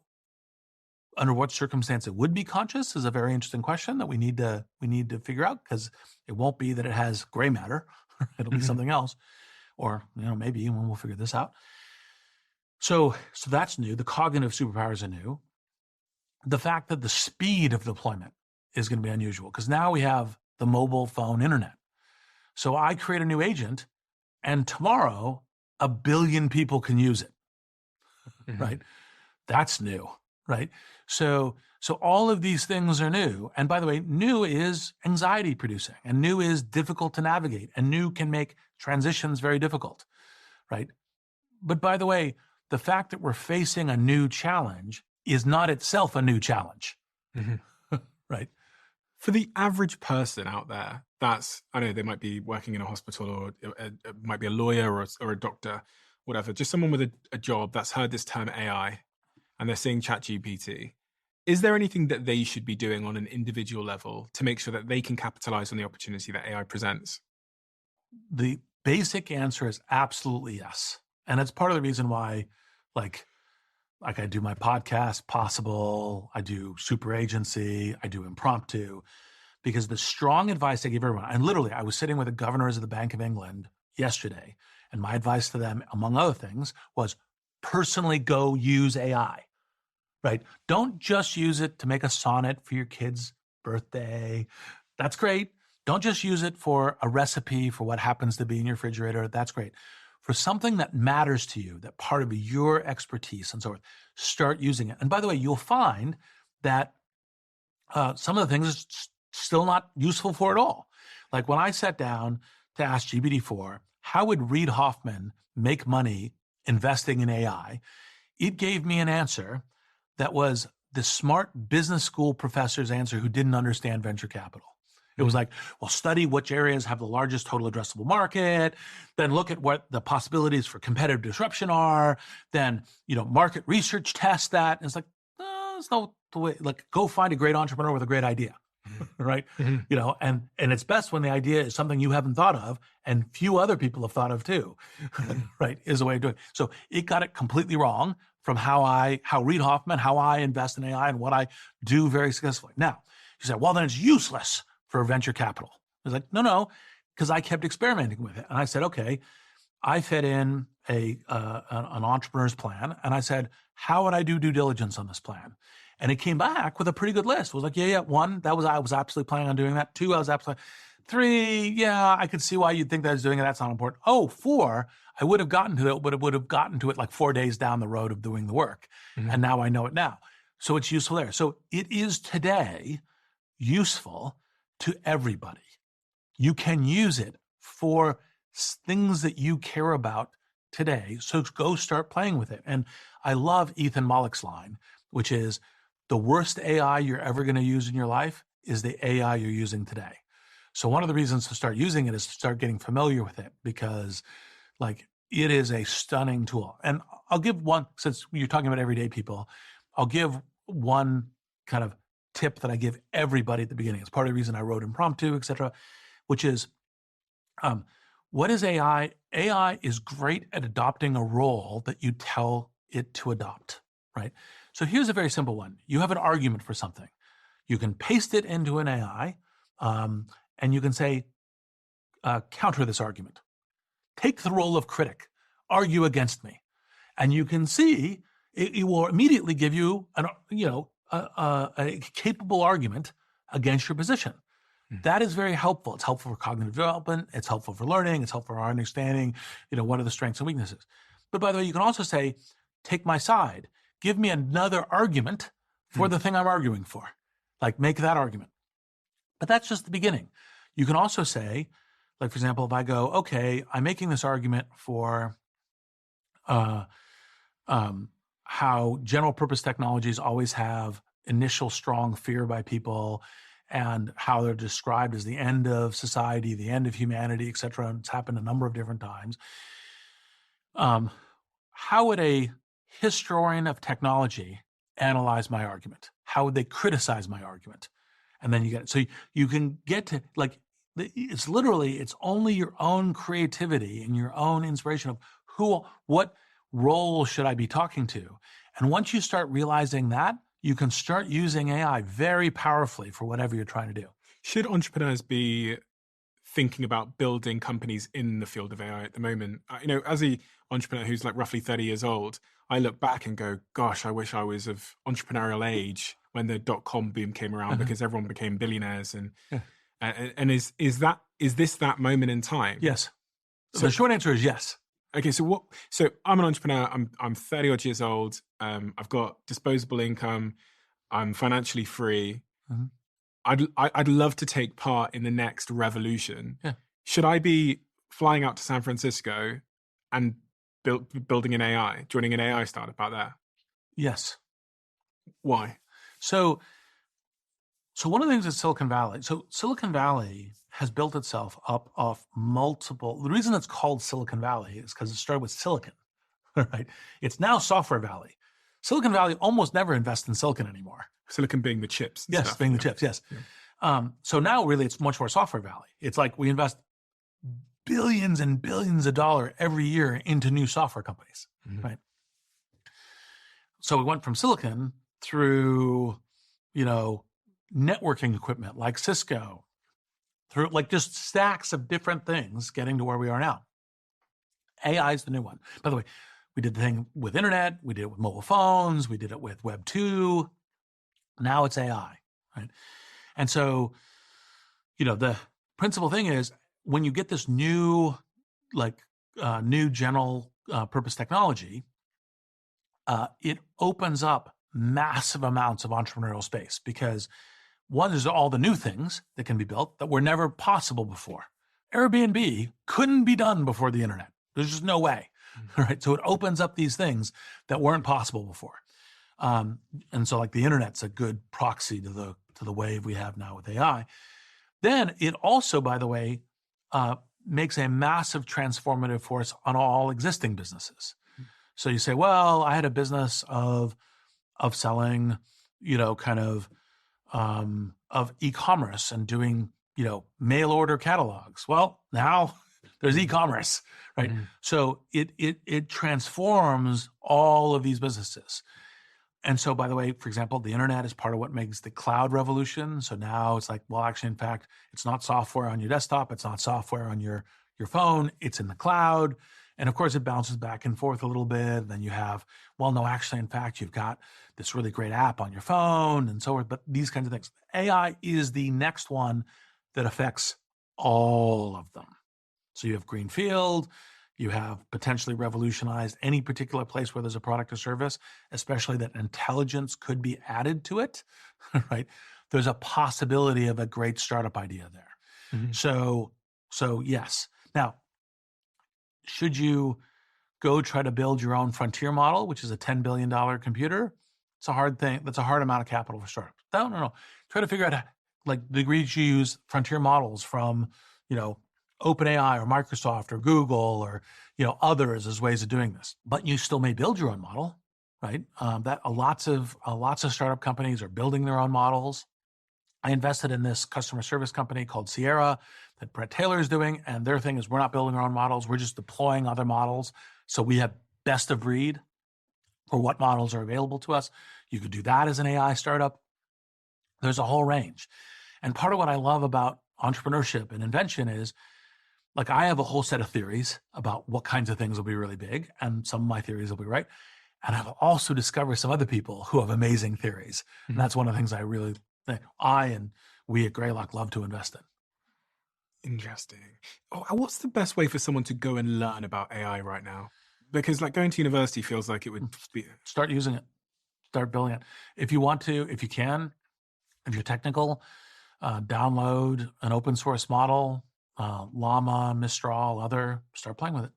under what circumstance it would be conscious is a very interesting question that we need to figure out, because it won't be that it has gray matter. It'll be something else, or maybe when we'll figure this out. So that's new. The cognitive superpowers are new. The fact that the speed of deployment is going to be unusual, because now we have the mobile phone internet. So I create a new agent, and tomorrow 1 billion people can use it. Right? That's new. Right? So all of these things are new. And by the way, new is anxiety producing, and new is difficult to navigate, and new can make transitions very difficult. Right? But by the way, the fact that we're facing a new challenge is not itself a new challenge. Right? For the average person out there, I know they might be working in a hospital, or it might be a lawyer or a doctor, whatever, just someone with a job that's heard this term AI and they're seeing ChatGPT. Is there anything that they should be doing on an individual level to make sure that they can capitalize on the opportunity that AI presents? The basic answer is absolutely yes. And it's part of the reason why, like I do my podcast, Possible, I do Super Agency, I do Impromptu, because the strong advice I give everyone, and literally I was sitting with the governors of the Bank of England yesterday, and my advice to them, among other things, was personally go use AI, right? Don't just use it to make a sonnet for your kid's birthday. That's great. Don't just use it for a recipe for what happens to be in your refrigerator. That's great. For something that matters to you, that part of your expertise and so forth, start using it. And by the way, you'll find that some of the things are still not useful for it all. Like when I sat down to ask GPT-4, how would Reid Hoffman make money investing in AI? It gave me an answer that was the smart business school professor's answer who didn't understand venture capital. It was like, well, study which areas have the largest total addressable market, then look at what the possibilities for competitive disruption are, then, market research test that. And it's like, it's not the way, like, go find a great entrepreneur with a great idea, right? And it's best when the idea is something you haven't thought of and few other people have thought of too, right, is a way of doing it. So it got it completely wrong from how Reid Hoffman, how I invest in AI and what I do very successfully. Now, you said, well, then it's useless for venture capital. I was like, no, because I kept experimenting with it. And I said, okay, I fed in an entrepreneur's plan. And I said, how would I do due diligence on this plan? And it came back with a pretty good list. It was like, yeah, one, I was absolutely planning on doing that. 2, I was absolutely, 3, yeah, I could see why you'd think that I was doing it. That's not important. 4, I would have gotten to it, but it would have gotten to it like 4 days down the road of doing the work. And now I know it now. So it's useful there. So it is today useful to everybody. You can use it for things that you care about today. So go start playing with it. And I love Ethan Mollick's line, which is the worst AI you're ever going to use in your life is the AI you're using today. So one of the reasons to start using it is to start getting familiar with it, because it is a stunning tool. And I'll give one, since you're talking about everyday people, I'll give one kind of tip that I give everybody at the beginning. It's part of the reason I wrote Impromptu, et cetera, which is, what is AI? AI is great at adopting a role that you tell it to adopt, right? So here's a very simple one. You have an argument for something. You can paste it into an AI, and you can say, counter this argument. Take the role of critic. Argue against me. And you can see it will immediately give you a capable argument against your position. That is very helpful. It's helpful for cognitive development. It's helpful for learning. It's helpful for our understanding, what are the strengths and weaknesses. But by the way, you can also say, take my side. Give me another argument for the thing I'm arguing for. Like, make that argument. But that's just the beginning. You can also say, like, for example, if I go, okay, I'm making this argument for how general purpose technologies always have initial strong fear by people and how they're described as the end of society, the end of humanity, et cetera. And it's happened a number of different times. How would a historian of technology analyze my argument? How would they criticize my argument? And then you get it. So you can get to, like, it's only your own creativity and your own inspiration of what role should I be talking to? And once you start realizing that, you can start using AI very powerfully for whatever you're trying to do. Should entrepreneurs be thinking about building companies in the field of AI at the moment? As an entrepreneur who's like roughly 30 years old, I look back and go, gosh, I wish I was of entrepreneurial age when the .com boom came around, because everyone became billionaires. And is this that moment in time? Yes. So the short answer is yes. Okay, so I'm an entrepreneur. I'm 30 odd years old. I've got disposable income. I'm financially free. Mm-hmm. I'd love to take part in the next revolution. Yeah. Should I be flying out to San Francisco and building an AI, joining an AI startup out there? Yes. Why? So one of the things at Silicon Valley has built itself up off multiple. The reason it's called Silicon Valley is because it started with silicon, right? It's now Software Valley. Silicon Valley almost never invests in silicon anymore. Silicon being the chips. Yes, stuff. being the chips, yes. Yeah. So now really it's much more Software Valley. It's like we invest billions and billions of dollars every year into new software companies, right? So we went from silicon through, networking equipment like Cisco, through like just stacks of different things getting to where we are now. AI is the new one. By the way, we did the thing with internet, we did it with mobile phones, we did it with Web 2. Now it's AI, right? And so, the principal thing is when you get this new general purpose technology, it opens up massive amounts of entrepreneurial space because one, there's all the new things that can be built that were never possible before. Airbnb couldn't be done before the internet. There's just no way, right? So it opens up these things that weren't possible before. And so like the internet's a good proxy to the wave we have now with AI. Then it also, by the way, makes a massive transformative force on all existing businesses. So you say, well, I had a business of selling, of e-commerce and doing, mail order catalogs. Well, now there's e-commerce, right? Mm-hmm. So it transforms all of these businesses. And so, by the way, for example, the internet is part of what makes the cloud revolution. So now it's like, well, actually, in fact, it's not software on your desktop. It's not software on your phone. It's in the cloud. And of course, it bounces back and forth a little bit. Then you have, well, no, actually, in fact, you've got this really great app on your phone and so forth. But these kinds of things. AI is the next one that affects all of them. So you have greenfield. You have potentially revolutionized any particular place where there's a product or service, especially that intelligence could be added to it, right? There's a possibility of a great startup idea there. Mm-hmm. So yes. Now, should you go try to build your own frontier model, which is a $10 billion computer? It's a hard thing. That's a hard amount of capital for startups. No. Try to figure out the degrees you use frontier models from, OpenAI or Microsoft or Google or, others as ways of doing this. But you still may build your own model, right? Lots of startup companies are building their own models. I invested in this customer service company called Sierra that Brett Taylor is doing, and their thing is we're not building our own models. We're just deploying other models. So we have best of breed for what models are available to us. You could do that as an AI startup. There's a whole range. And part of what I love about entrepreneurship and invention is, I have a whole set of theories about what kinds of things will be really big, and some of my theories will be right. And I've also discovered some other people who have amazing theories. Mm-hmm. And that's one of the things I and we at Greylock love to invest in. Interesting. What's the best way for someone to go and learn about AI right now? Because going to university feels like it would be... Start using it. Start building it. If you want to, if you can, if you're technical, download an open source model, Llama, Mistral, start playing with it.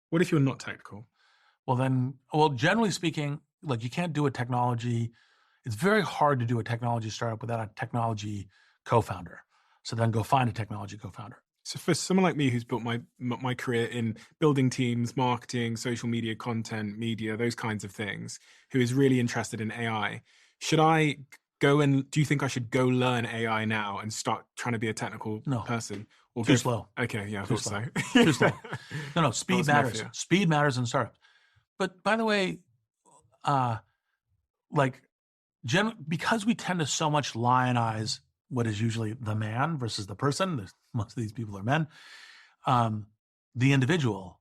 What if you're not technical? Well, generally speaking, you can't do a technology. It's very hard to do a technology startup without a technology co-founder. So then go find a technology co-founder. So for someone like me who's built my career in building teams, marketing, social media content, media, those kinds of things, who is really interested in AI, should I go and do you think I should go learn AI now and start trying to be a technical person? Or Too slow. Okay, yeah, I thought so. Too slow. No, speed matters. Mafia. Speed matters in startups. But by the way, because we tend to so much lionize what is usually the man versus the person, most of these people are men, the individual,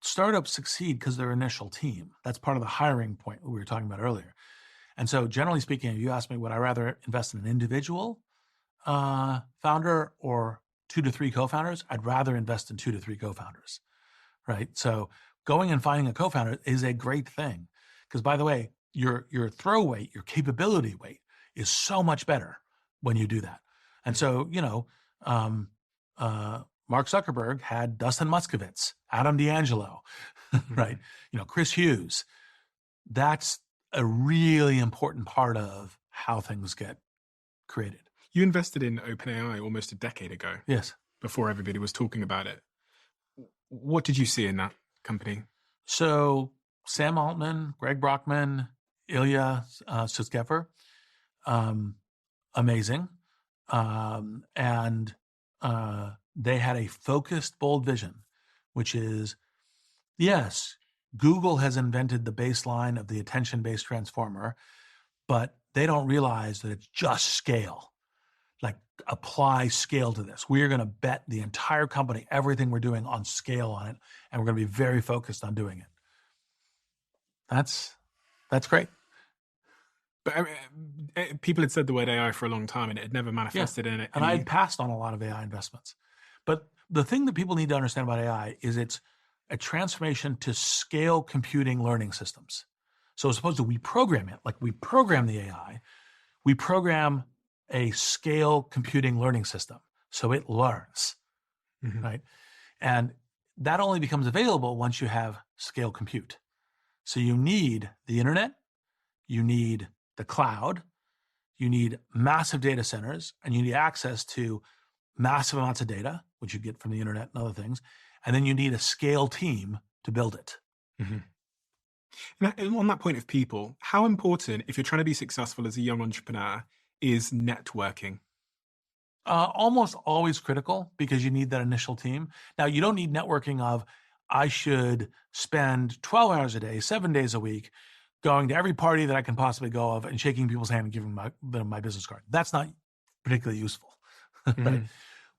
startups succeed because their initial team. That's part of the hiring point we were talking about earlier. And so generally speaking, if you ask me, would I rather invest in an individual founder or 2 to 3 co-founders? I'd rather invest in 2 to 3 co-founders, right? So going and finding a co-founder is a great thing. Because by the way, your throw weight, your capability weight is so much better when you do that. And so, Mark Zuckerberg had Dustin Moskovitz, Adam D'Angelo, right? Chris Hughes. That's a really important part of how things get created. You invested in OpenAI almost a decade ago. Yes. Before everybody was talking about it. What did you see in that company? So Sam Altman, Greg Brockman, Ilya Sutskever, amazing. And they had a focused, bold vision, which is, yes, Google has invented the baseline of the attention-based transformer, but they don't realize that it's just scale. Like, apply scale to this. We are going to bet the entire company, everything we're doing, on scale on it, and we're going to be very focused on doing it. That's great. But people had said the word AI for a long time, and it had never manifested in it. And I had passed on a lot of AI investments. But the thing that people need to understand about AI is it's a transformation to scale computing learning systems. So as opposed to we program it, like we program the AI, we program a scale computing learning system. So it learns, right? And that only becomes available once you have scale compute. So you need the internet, you need the cloud, you need massive data centers, and you need access to massive amounts of data, which you get from the internet and other things. And then you need a scale team to build it. And on that point of people, how important, if you're trying to be successful as a young entrepreneur, is networking? Almost always critical, because you need that initial team. Now, you don't need networking of, I should spend 12 hours a day, 7 days a week, going to every party that I can possibly go of and shaking people's hand and giving them my business card. That's not particularly useful. Right?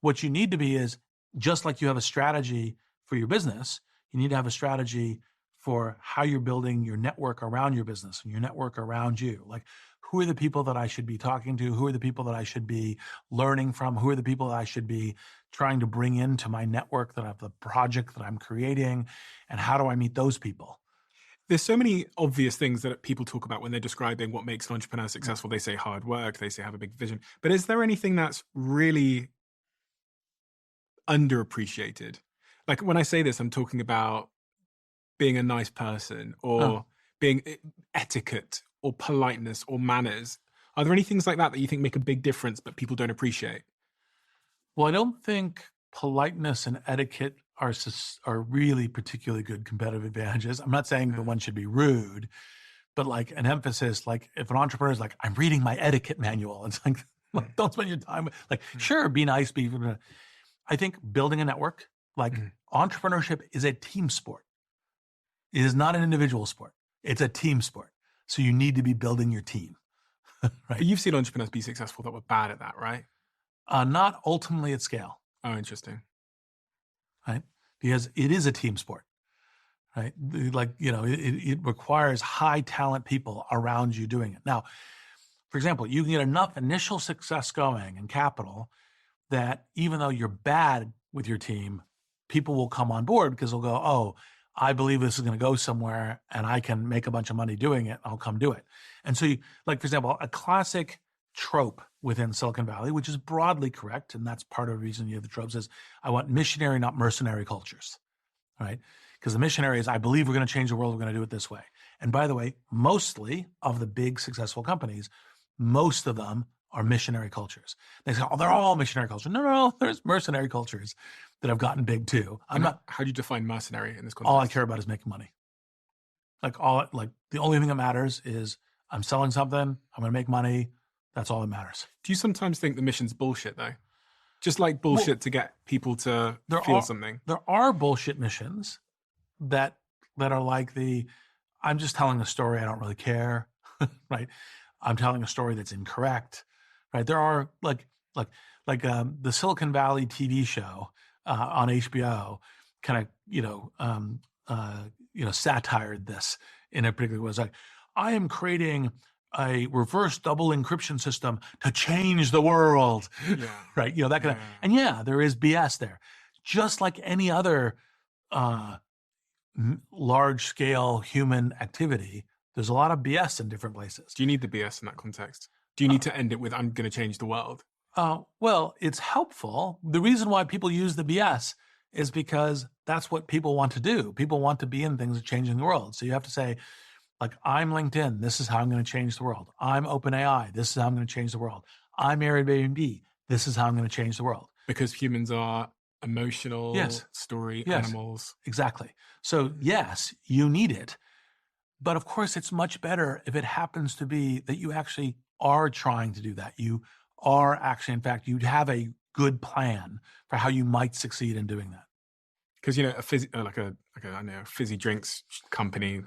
What you need to be is, just like you have a strategy for your business, you need to have a strategy for how you're building your network around your business and your network around you. Like, who are the people that I should be talking to? Who are the people that I should be learning from? Who are the people that I should be trying to bring into my network, that I have the project that I'm creating? And how do I meet those people? There's so many obvious things that people talk about when they're describing what makes an entrepreneur successful. They say hard work, they say have a big vision. But is there anything that's really underappreciated? Like, when I say this, I'm talking about being a nice person, or being etiquette, or politeness, or manners. Are there any things like that that you think make a big difference but people don't appreciate? Well, I don't think politeness and etiquette are really particularly good competitive advantages. I'm not saying that one should be rude, but like an emphasis, like if an entrepreneur is like, I'm reading my etiquette manual, it's like don't spend your time, like, sure, be nice, I think building a network, like entrepreneurship is a team sport. It is not an individual sport. It's a team sport. So you need to be building your team. Right? But you've seen entrepreneurs be successful that were bad at that, right? Not ultimately at scale. Oh, interesting. Right? Because it is a team sport, right? Like, it requires high talent people around you doing it. Now, for example, you can get enough initial success going and capital that even though you're bad with your team, people will come on board because they'll go, oh, I believe this is going to go somewhere and I can make a bunch of money doing it. I'll come do it. And so like, for example, a classic trope within Silicon Valley, which is broadly correct, and that's part of the reason you have the tropes, is I want missionary, not mercenary cultures, right? Because the missionary is, I believe we're going to change the world. We're going to do it this way. And by the way, mostly of the big successful companies, most of them are missionary cultures. They say, oh, they're all missionary cultures. No, there's mercenary cultures that have gotten big too. How do you define mercenary in this context? All I care about is making money. The only thing that matters is I'm selling something, I'm going to make money. That's all that matters. Do you sometimes think the mission's bullshit though? Just like bullshit to get people to feel something. There are bullshit missions that are like I'm just telling a story, I don't really care, right? I'm telling a story that's incorrect, right? There are the Silicon Valley TV show on HBO kind of satired this in a particular way. It was like, I am creating a reverse double encryption system to change the world, right? That kind of, and there is BS there, just like any other large scale human activity. There's a lot of BS in different places. Do you need the BS in that context? Do you need to end it with, I'm going to change the world? Well, it's helpful. The reason why people use the BS is because that's what people want to do. People want to be in things that are changing the world. So you have to say, like, I'm LinkedIn. This is how I'm going to change the world. I'm OpenAI. This is how I'm going to change the world. I'm Airbnb. This is how I'm going to change the world. Because humans are emotional, story animals. Exactly. So yes, you need it. But of course, it's much better if it happens to be that you actually are trying to do that. You are actually, in fact, you have a good plan for how you might succeed in doing that. Because, a fizzy drinks company,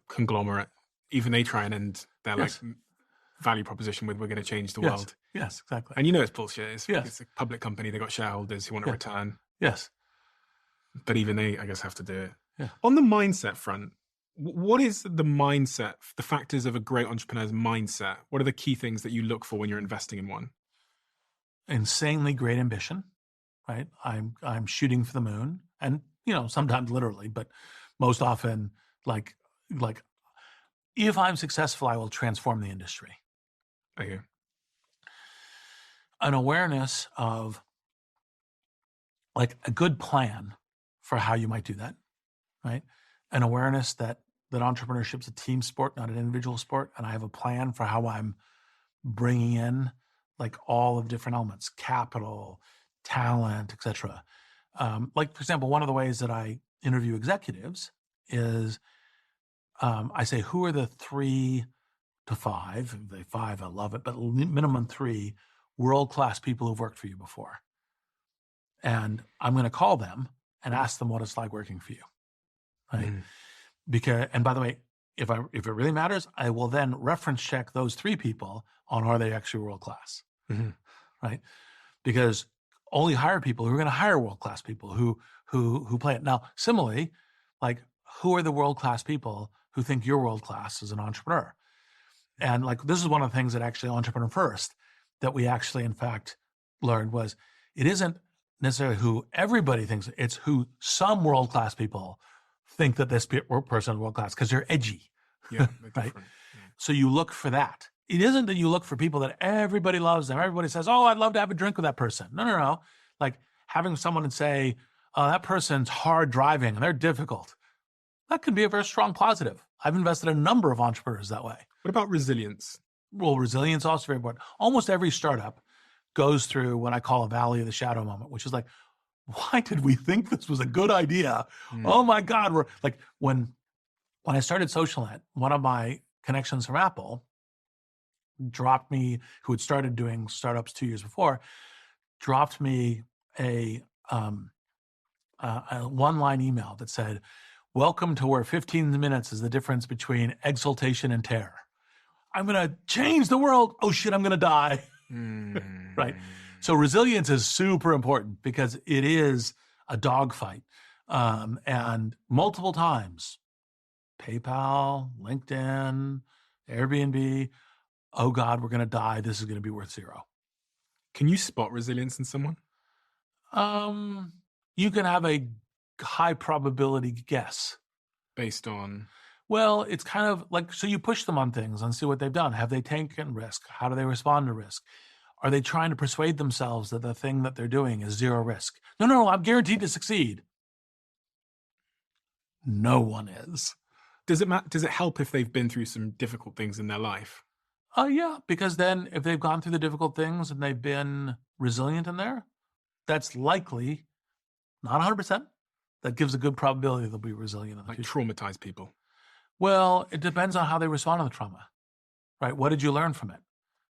conglomerate, even they try and end their value proposition with, we're going to change the world. Yes, exactly. And it's bullshit. It's a public company. They got shareholders who want to return. Yes. But even they, I guess, have to do it. Yeah. On the mindset front, what is the mindset, the factors of a great entrepreneur's mindset? What are the key things that you look for when you're investing in one? Insanely great ambition, right? I'm shooting for the moon, and sometimes literally, but most often like if I'm successful, I will transform the industry. Okay. An awareness of like a good plan for how you might do that, right? An awareness that entrepreneurship is a team sport, not an individual sport, and I have a plan for how I'm bringing in like all of different elements, capital, talent, etc. Like, for example, one of the ways that I interview executives is I say, who are the 3 to 5? If they 5, I love it, but minimum 3 world-class people who've worked for you before. And I'm going to call them and ask them what it's like working for you. Right? Because, and by the way, if it really matters, I will then reference check those 3 people on, are they actually world-class, right? Because only hire people who are going to hire world-class people who play it. Now, similarly, like, who are the world-class people who think you're world-class as an entrepreneur? And like, this is one of the things that actually Entrepreneur First that we actually, in fact, learned was it isn't necessarily who everybody thinks, it's who some world-class people think that this person is world-class because they're edgy, right? Yeah. So you look for that. It isn't that you look for people that everybody loves them. Everybody says, oh, I'd love to have a drink with that person. No. Like having someone say, oh, that person's hard driving and they're difficult. That could be a very strong positive. I've invested in a number of entrepreneurs that way. What about resilience? Well, resilience is also very important. Almost every startup goes through what I call a valley of the shadow moment, which is like, why did we think this was a good idea? Oh my God. We're like, when I started SocialNet, one of my connections from Apple dropped me, who had started doing startups 2 years before, dropped me a one-line email that said, welcome to where 15 minutes is the difference between exultation and terror. I'm going to change the world. Oh shit, I'm going to die. Right? So resilience is super important because it is a dogfight. And multiple times, PayPal, LinkedIn, Airbnb, oh God, we're going to die. This is going to be worth 0. Can you spot resilience in someone? You can have a high probability guess. Based on? Well, it's kind of like, so you push them on things and see what they've done. Have they taken risk? How do they respond to risk? Are they trying to persuade themselves that the thing that they're doing is 0 risk? No, I'm guaranteed to succeed. No one is. Does it help if they've been through some difficult things in their life? Oh, yeah, because then if they've gone through the difficult things and they've been resilient in there, that's likely, not 100%, that gives a good probability they'll be resilient in the Like future. traumatized people? Well, it depends on how they respond to the trauma, right? What did you learn from it?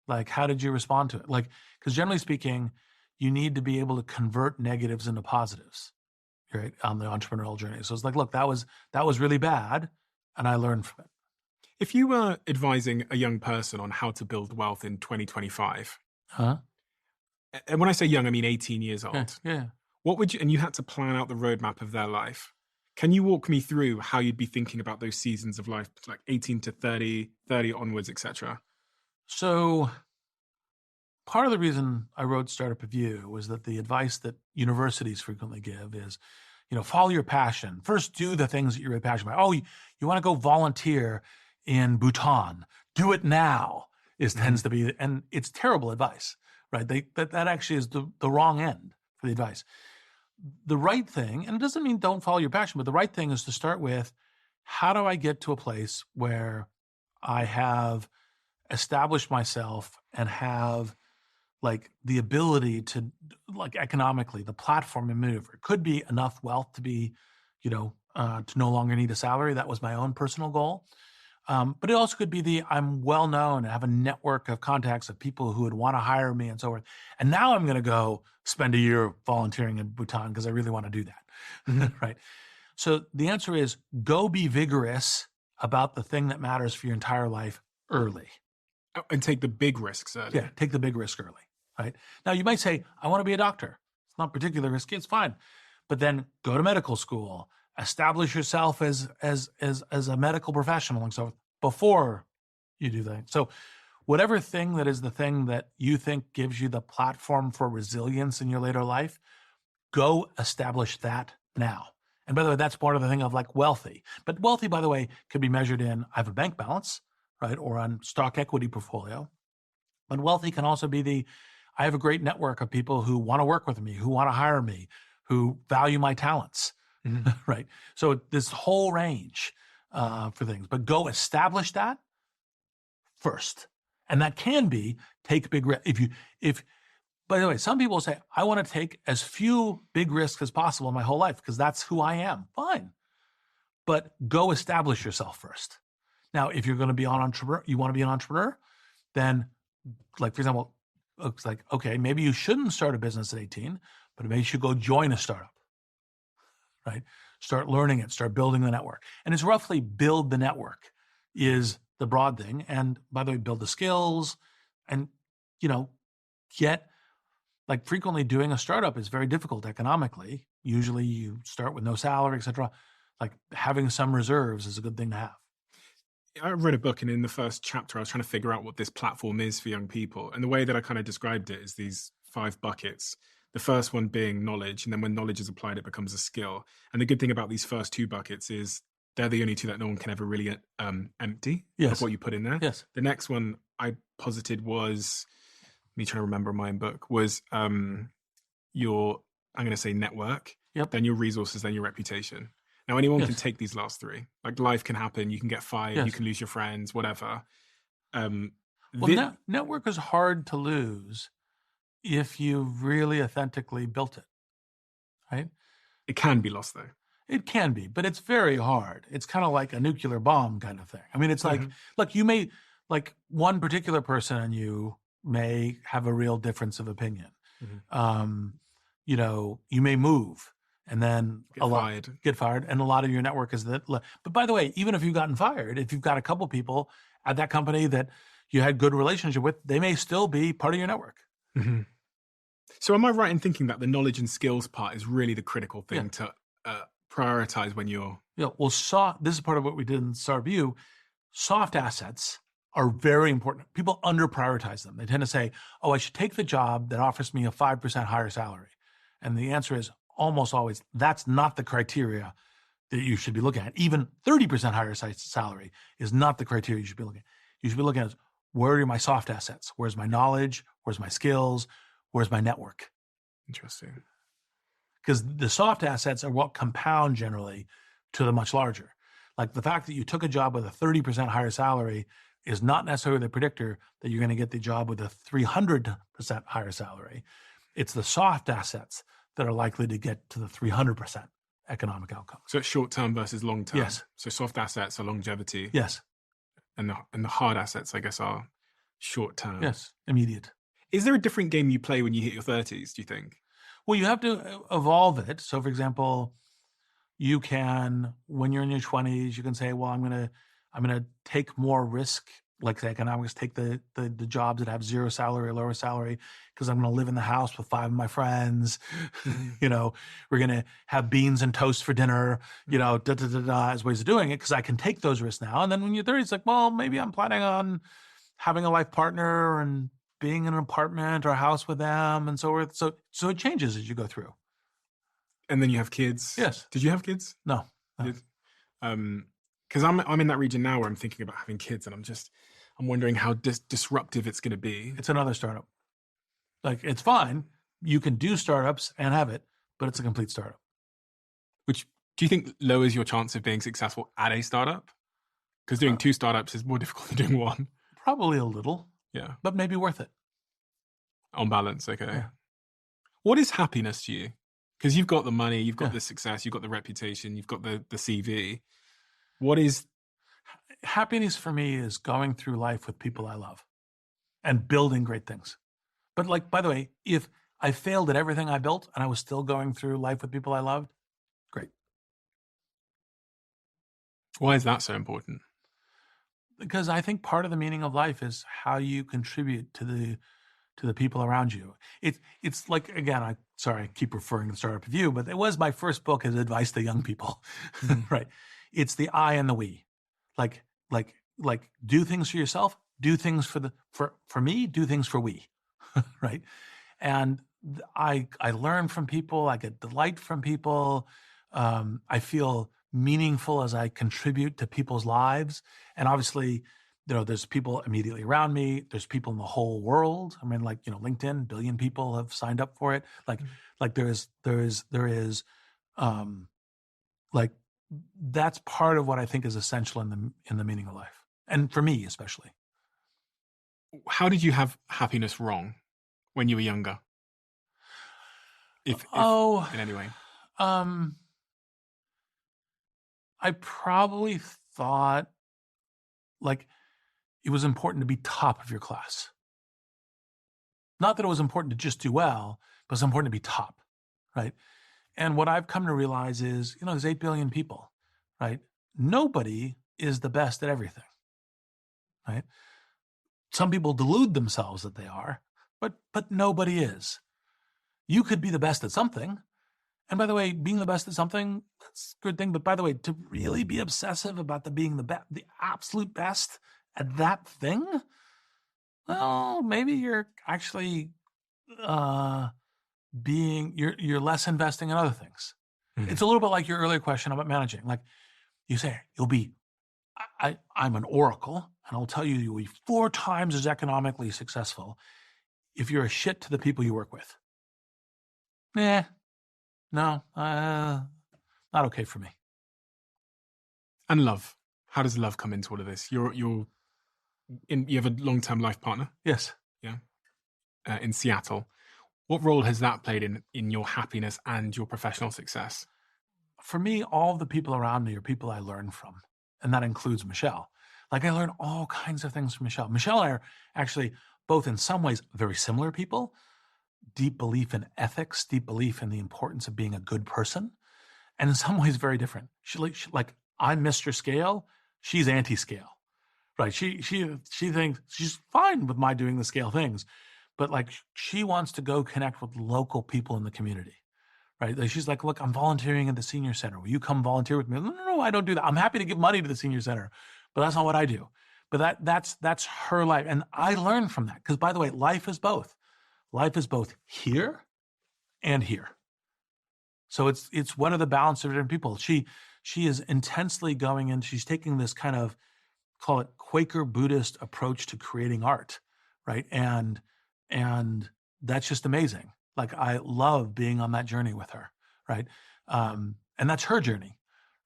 Like, how did you respond to it? Like, because generally speaking, you need to be able to convert negatives into positives, right, on the entrepreneurial journey. So it's like, look, that was really bad, and I learned from it. If you were advising a young person on how to build wealth in 2025, Huh? and when I say young, I mean 18 years old, Yeah. what would you, and you had to plan out the roadmap of their life, can you walk me through how you'd be thinking about those seasons of life, like 18 to 30, 30 onwards, etc.? So part of the reason I wrote Startup Review was that the advice that universities frequently give is, follow your passion. First, do the things that you're really passionate about. Oh, you want to go volunteer in Bhutan? Do it now. Tends to be, and it's terrible advice, right? That actually is the wrong end for the advice. The right thing, and it doesn't mean don't follow your passion, but the right thing is to start with, how do I get to a place where I have established myself and have like the ability to, like, economically, the platform and maneuver. It could be enough wealth to be, to no longer need a salary. That was my own personal goal. But it also could be I'm well known and have a network of contacts of people who would want to hire me and so forth. And now I'm going to go spend a year volunteering in Bhutan because I really want to do that, right? So the answer is go be vigorous about the thing that matters for your entire life early. And take the big risks early. Yeah, take the big risk early, right? Now you might say, I want to be a doctor. It's not particularly risky, it's fine. But then go to medical school, establish yourself as a medical professional and so forth before you do that. So whatever thing that is the thing that you think gives you the platform for resilience in your later life, go establish that now. And by the way, that's part of the thing of like wealthy. But wealthy, by the way, could be measured in, I have a bank balance, right? Or on stock equity portfolio. But wealthy can also be I have a great network of people who want to work with me, who want to hire me, who value my talents, right? So this whole range for things, but go establish that first. And that can be take big risks. By the way, some people say, I want to take as few big risks as possible in my whole life because that's who I am. Fine. But go establish yourself first. Now, if you're going to be an entrepreneur, you want to be an entrepreneur, then, like, for example, it's like, okay, maybe you shouldn't start a business at 18, but maybe you should go join a startup, right? Start learning it, start building the network. And it's roughly build the network is the broad thing. And by the way, build the skills and, get, like, frequently doing a startup is very difficult economically. Usually you start with no salary, et cetera. Like, having some reserves is a good thing to have. I read a book, and in the first chapter, I was trying to figure out what this platform is for young people. And the way that I kind of described it is these 5 buckets. The first one being knowledge. And then when knowledge is applied, it becomes a skill. And the good thing about these first 2 buckets is they're the only 2 that no one can ever really empty of what you put in there. Yes. The next one I posited was, me trying to remember my own book, was your, I'm going to say network, then your resources, then your reputation. Now, anyone can take these last 3. Like, life can happen. You can get fired. You can lose your friends, whatever. Network is hard to lose if you really authentically built it, right? It can be lost, though. It can be, but it's very hard. It's kind of like a nuclear bomb kind of thing. I mean, it's like, look, you may, like, one particular person and you may have a real difference of opinion. You may move. And then get fired. And a lot of your network is that. But by the way, even if you've gotten fired, if you've got a couple people at that company that you had good relationship with, they may still be part of your network. So am I right in thinking that the knowledge and skills part is really the critical thing to prioritize when you're... This is part of what we did in Startup Review. Soft assets are very important. People under-prioritize them. They tend to say, I should take the job that offers me a 5% higher salary. And the answer is, almost always, that's not the criteria that you should be looking at. Even 30% higher salary is not the criteria you should be looking at. You should be looking at, where are my soft assets? Where's my knowledge? Where's my skills? Where's my network? Interesting. Because the soft assets are what compound generally to the much larger. Like the fact that you took a job with a 30% higher salary is not necessarily the predictor that you're going to get the job with a 300% higher salary. It's the soft assets that are likely to get to the 300% economic outcome. So it's short-term versus long-term. Yes. So soft assets are longevity. Yes. And the hard assets, I guess, are short-term. Yes. Immediate. Is there a different game you play when you hit your 30s, do you think? Well, you have to evolve it. So, for example, you can, when you're in your 20s, you can say, well, I'm gonna take more risk. Like the economics, take the jobs that have zero salary or lower salary, because I'm going to live in the house with 5 of my friends. You know, we're going to have beans and toast for dinner, you know, as ways of doing it, because I can take those risks now. And then when you're 30, it's like, well, maybe I'm planning on having a life partner and being in an apartment or a house with them and so forth. So it changes as you go through. And then you have kids. Yes. Did you have kids? No. Because I'm in that region now where I'm thinking about having kids, and I'm wondering how disruptive it's going to be. It's another startup. Like, it's fine. You can do startups and have it, but it's a complete startup. Which, do you think lowers your chance of being successful at a startup? Because doing 2 startups is more difficult than doing 1. Probably a little. Yeah. But maybe worth it. On balance, okay. Yeah. What is happiness to you? Because you've got the money, you've got the success, you've got the reputation, you've got the CV. What is... Happiness for me is going through life with people I love and building great things. But like, by the way, if I failed at everything I built and I was still going through life with people I loved, great. Why is that so important? Because I think part of the meaning of life is how you contribute to the people around you. It's like, again, I keep referring to Startup Review, but it was my first book as advice to young people, right? It's the I and the we. Like do things for yourself, do things for me, do things for we, right? And I learn from people, I get delight from people. I feel meaningful as I contribute to people's lives. And obviously, you know, there's people immediately around me. There's people in the whole world. I mean, like, you know, LinkedIn, 1 billion people have signed up for it. Like there is like, that's part of what I think is essential in the meaning of life. And for me, especially. How did you have happiness wrong when you were younger? If in any way. I probably thought like it was important to be top of your class. Not that it was important to just do well, but it's important to be top, right? And what I've come to realize is, you know, there's 8 billion people, right? Nobody is the best at everything, right? Some people delude themselves that they are, but nobody is. You could be the best at something. And by the way, being the best at something, that's a good thing. But by the way, to really be obsessive about being the absolute best at that thing, well, maybe you're actually you're less investing in other things. Mm-hmm. It's a little bit like your earlier question about managing. Like you say, I'm an oracle, and I'll tell you, you'll be 4 times as economically successful if you're a shit to the people you work with. No, not okay for me. And love. How does love come into all of this? You have a long-term life partner? Yes. Yeah. In Seattle. What role has that played in your happiness and your professional success? For me, all the people around me are people I learn from. And that includes Michelle. Like, I learn all kinds of things from Michelle. Michelle and I are actually both in some ways very similar people. Deep belief in ethics, deep belief in the importance of being a good person. And in some ways very different. She like I'm Mr. Scale. She's anti-scale. Right. She thinks she's fine with my doing the scale things. But like, she wants to go connect with local people in the community, right? Like, she's like, look, I'm volunteering at the senior center. Will you come volunteer with me? No, I don't do that. I'm happy to give money to the senior center, but that's not what I do. But that's her life. And I learn from that. Because by the way, life is both. Life is both here and here. So it's one of the balance of different people. She is intensely going in. She's taking this kind of, call it Quaker Buddhist approach to creating art, right? And that's just amazing. Like, I love being on that journey with her, right? And that's her journey,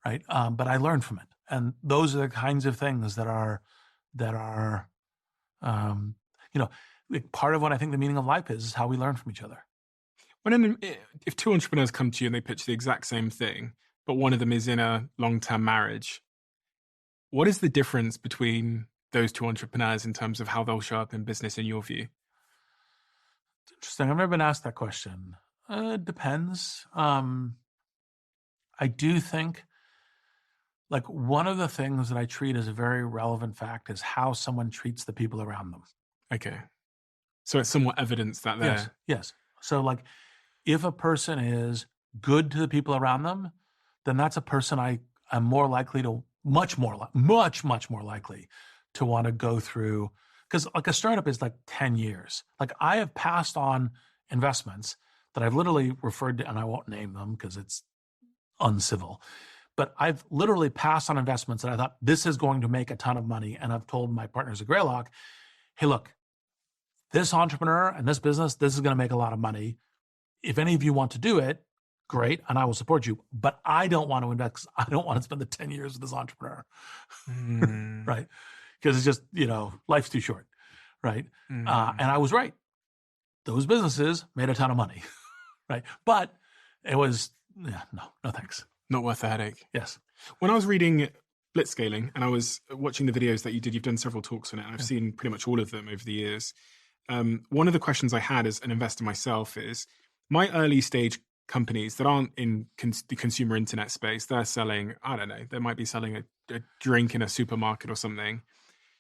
right? But I learned from it. And those are the kinds of things that are, like part of what I think the meaning of life is how we learn from each other. If two entrepreneurs come to you and they pitch the exact same thing, but one of them is in a long-term marriage, what is the difference between those two entrepreneurs in terms of how they'll show up in business in your view? It's interesting. I've never been asked that question. It depends. I do think like one of the things that I treat as a very relevant fact is how someone treats the people around them. Okay. So it's somewhat evidence that they're... Yes. So like if a person is good to the people around them, then that's a person I'm more likely to, much more likely to want to go through. Because like a startup is like 10 years. Like I have passed on investments that I've literally referred to, and I won't name them because it's uncivil, but I've literally passed on investments that I thought this is going to make a ton of money. And I've told my partners at Greylock, hey, look, this entrepreneur and this business, this is going to make a lot of money. If any of you want to do it, great, and I will support you. But I don't want to invest because I don't want to spend the 10 years with this entrepreneur, right? Because it's just, life's too short, right? And I was right. Those businesses made a ton of money, right? But it was, no thanks. Not worth the headache. Yes. When I was reading Blitzscaling and I was watching the videos that you did, you've done several talks on it, and I've seen pretty much all of them over the years. One of the questions I had as an investor myself is, my early stage companies that aren't in the consumer internet space, they're selling, I don't know, they might be selling a drink in a supermarket or something.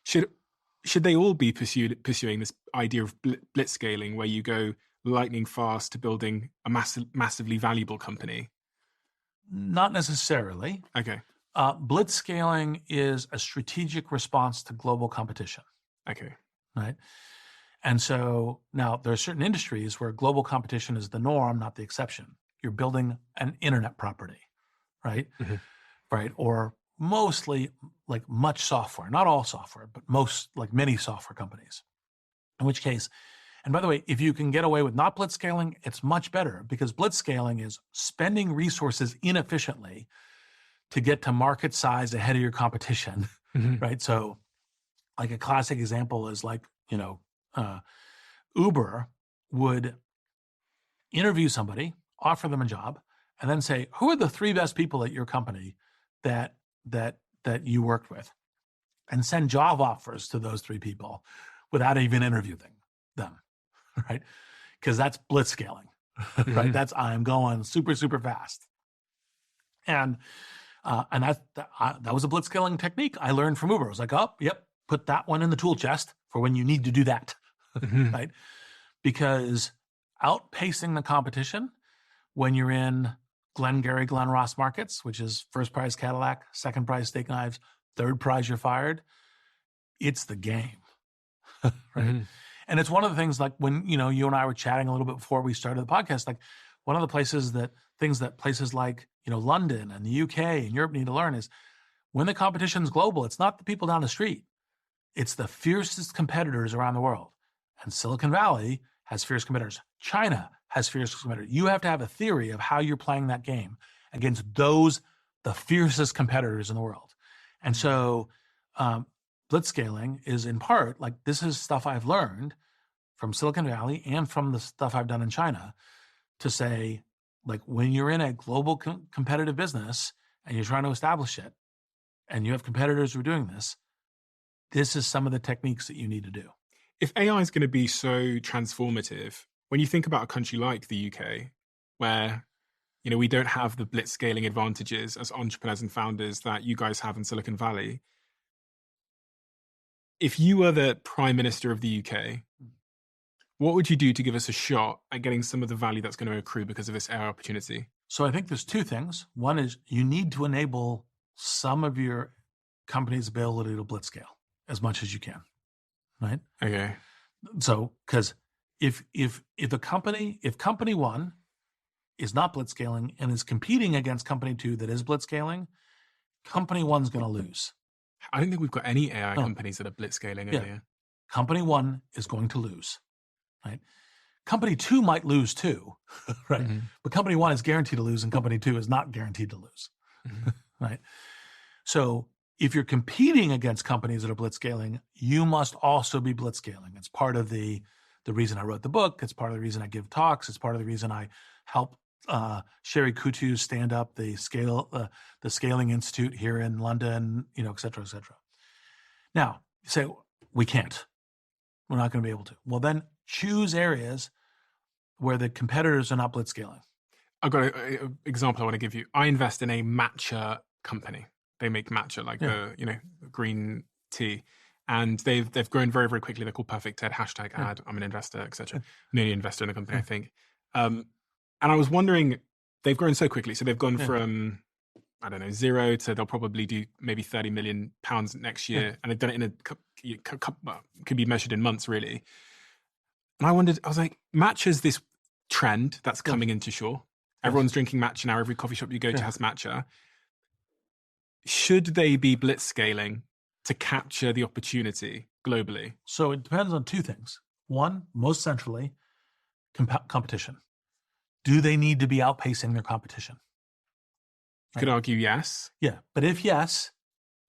Should they all be pursuing this idea of blitzscaling, where you go lightning fast to building a massively valuable company? Not necessarily. Okay. Blitzscaling is a strategic response to global competition. Okay. Right. And so now there are certain industries where global competition is the norm, not the exception. You're building an internet property, right? Right. Or mostly like much software, not all software, but most, like many software companies. In which case, and by the way, if you can get away with not blitzscaling, it's much better, because blitzscaling is spending resources inefficiently to get to market size ahead of your competition, right? So like a classic example is like, Uber would interview somebody, offer them a job, and then say, who are the 3 best people at your company that you worked with? And send job offers to those 3 people without even interviewing them, right? Because that's blitzscaling, right? That's, I'm going super, super fast. And that was a blitzscaling technique I learned from Uber. I was like, oh, yep, put that one in the tool chest for when you need to do that, right? Because outpacing the competition when you're in Glengarry, Glen Ross markets, which is first prize Cadillac, second prize steak knives, third prize you're fired, it's the game, right? And it's one of the things, like when, you and I were chatting a little bit before we started the podcast, like one of the places that places like, London and the UK and Europe need to learn is when the competition is global, it's not the people down the street. It's the fiercest competitors around the world. And Silicon Valley has fierce competitors. China has fierce competitors. You have to have a theory of how you're playing that game against the fiercest competitors in the world. And so blitzscaling is in part, like, this is stuff I've learned from Silicon Valley and from the stuff I've done in China, to say, like, when you're in a global competitive business and you're trying to establish it and you have competitors who are doing this, this is some of the techniques that you need to do. If AI is going to be so transformative, when you think about a country like the UK, where, we don't have the blitzscaling advantages as entrepreneurs and founders that you guys have in Silicon Valley, if you were the Prime Minister of the UK, what would you do to give us a shot at getting some of the value that's going to accrue because of this AI opportunity? So I think there's 2 things. One is you need to enable some of your company's ability to blitzscale as much as you can, right? Okay. So, because if company 1 is not blitzscaling and is competing against company 2 that is blitzscaling, company 1's going to lose. I don't think we've got any AI companies that are blitzscaling over here. Company 1 is going to lose, right? Company 2 might lose too, right? But company 1 is guaranteed to lose and company 2 is not guaranteed to lose, right? So if you're competing against companies that are blitzscaling, you must also be blitzscaling. It's part of the reason I wrote the book. It's part of the reason I give talks. It's part of the reason I help Sherry Kutu stand up the Scaling Institute here in London, et cetera, et cetera. Now, you say, we can't. We're not going to be able to. Well, then choose areas where the competitors are not blitzscaling. I've got an example I want to give you. I invest in a matcha company. They make matcha, like the green tea, and they've grown very, very quickly. They're called Perfect Ted, #ad. I'm an investor, etc. I'm the only investor in the company, I think. And I was wondering, they've grown so quickly. So they've gone from, I don't know, 0 to they'll probably do maybe £30 million next year, and they've done it in could be measured in months, really. And I was like, matcha's this trend that's coming into shore. Everyone's drinking matcha now. Every coffee shop you go to has matcha. Should they be blitzscaling to capture the opportunity globally? So it depends on two things. One, most centrally, competition. Do they need to be outpacing their competition? You could argue yes. Yeah, but if yes,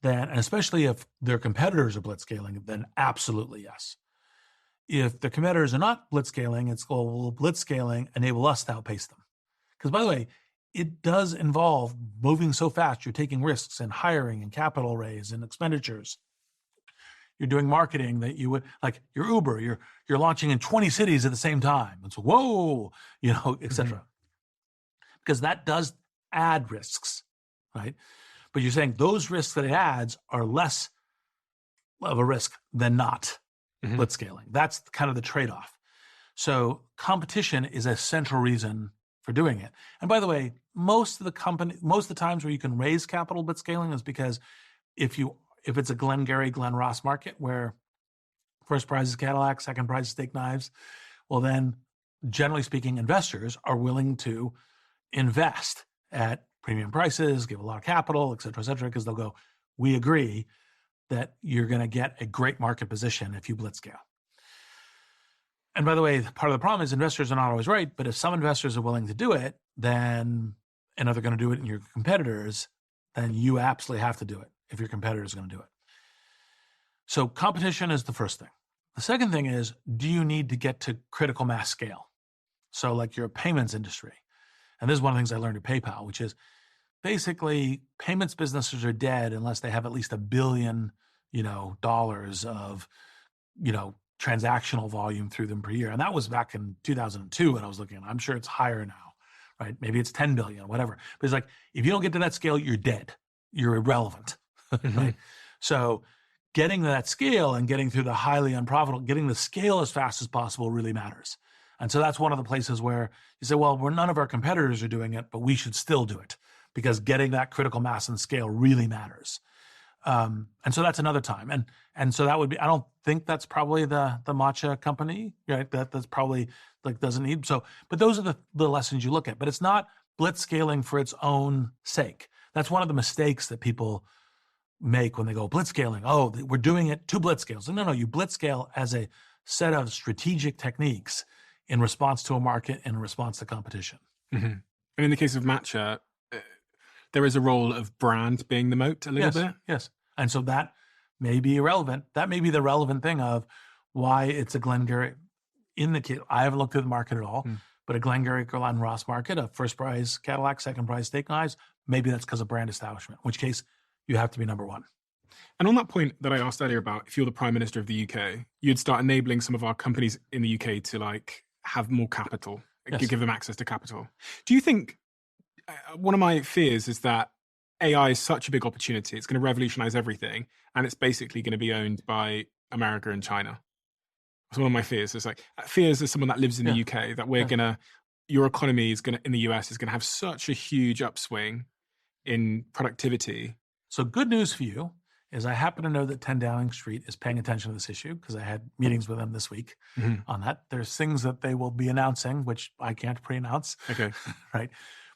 then, and especially if their competitors are blitzscaling, then absolutely yes. If the competitors are not blitzscaling, it's, well, will blitzscaling enable us to outpace them? Because, by the way, it does involve moving so fast. You're taking risks in hiring and capital raise and expenditures. You're doing marketing that you would, like your Uber, you're launching in 20 cities at the same time. It's whoa, et cetera. Because that does add risks, right? But you're saying those risks that it adds are less of a risk than not blitzscaling. That's kind of the trade-off. So competition is a central reason for doing it. And by the way, most of the times where you can raise capital blitzscaling is because if it's a Glengarry, Glen Ross market where first prize is Cadillac, second prize is steak knives, well then, generally speaking, investors are willing to invest at premium prices, give a lot of capital, et cetera, because they'll go, we agree that you're going to get a great market position if you blitzscale. And by the way, part of the problem is investors are not always right, but if some investors are willing to do it, then, and if they're going to do it in your competitors, then you absolutely have to do it if your competitor is going to do it. So competition is the first thing. The second thing is, do you need to get to critical mass scale? So like your payments industry. And this is one of the things I learned at PayPal, which is basically payments businesses are dead unless they have at least $1 billion, dollars of, transactional volume through them per year. And that was back in 2002 when I was looking. I'm sure it's higher now, right? Maybe it's 10 billion, whatever. But it's like, if you don't get to that scale, you're dead. You're irrelevant, right? So getting to that scale and getting through the highly unprofitable, getting the scale as fast as possible really matters. And so that's one of the places where you say, well, none of our competitors are doing it, but we should still do it because getting that critical mass and scale really matters. And so that's another time. And so that would be, I don't think that's probably the matcha company, right? That's probably like doesn't need, so, but those are the lessons you look at, but it's not blitzscaling for its own sake. That's one of the mistakes that people make when they go blitzscaling. Oh, we're doing it to blitzscale. So no, you blitzscale as a set of strategic techniques in response to a market and in response to competition. And in the case of matcha, there is a role of brand being the moat a little bit. Yes. And so that may be irrelevant. That may be the relevant thing of why it's a Glengarry. In the case, I haven't looked at the market at all, but a Glengarry, Glen Ross market, a first prize Cadillac, second prize steak knives, maybe that's because of brand establishment, in which case you have to be number one. And on that point that I asked earlier about, if you're the Prime Minister of the UK, you'd start enabling some of our companies in the UK to like have more capital, give them access to capital. Do you think, one of my fears is that AI is such a big opportunity, it's going to revolutionize everything, and it's basically going to be owned by America and China. It's one of my fears. It's like, fears as someone that lives in the UK, that your economy is going to, in the US, is going to have such a huge upswing in productivity. So good news for you is I happen to know that 10 Downing Street is paying attention to this issue because I had meetings with them this week on that. There's things that they will be announcing, which I can't pre-announce. Okay. Right.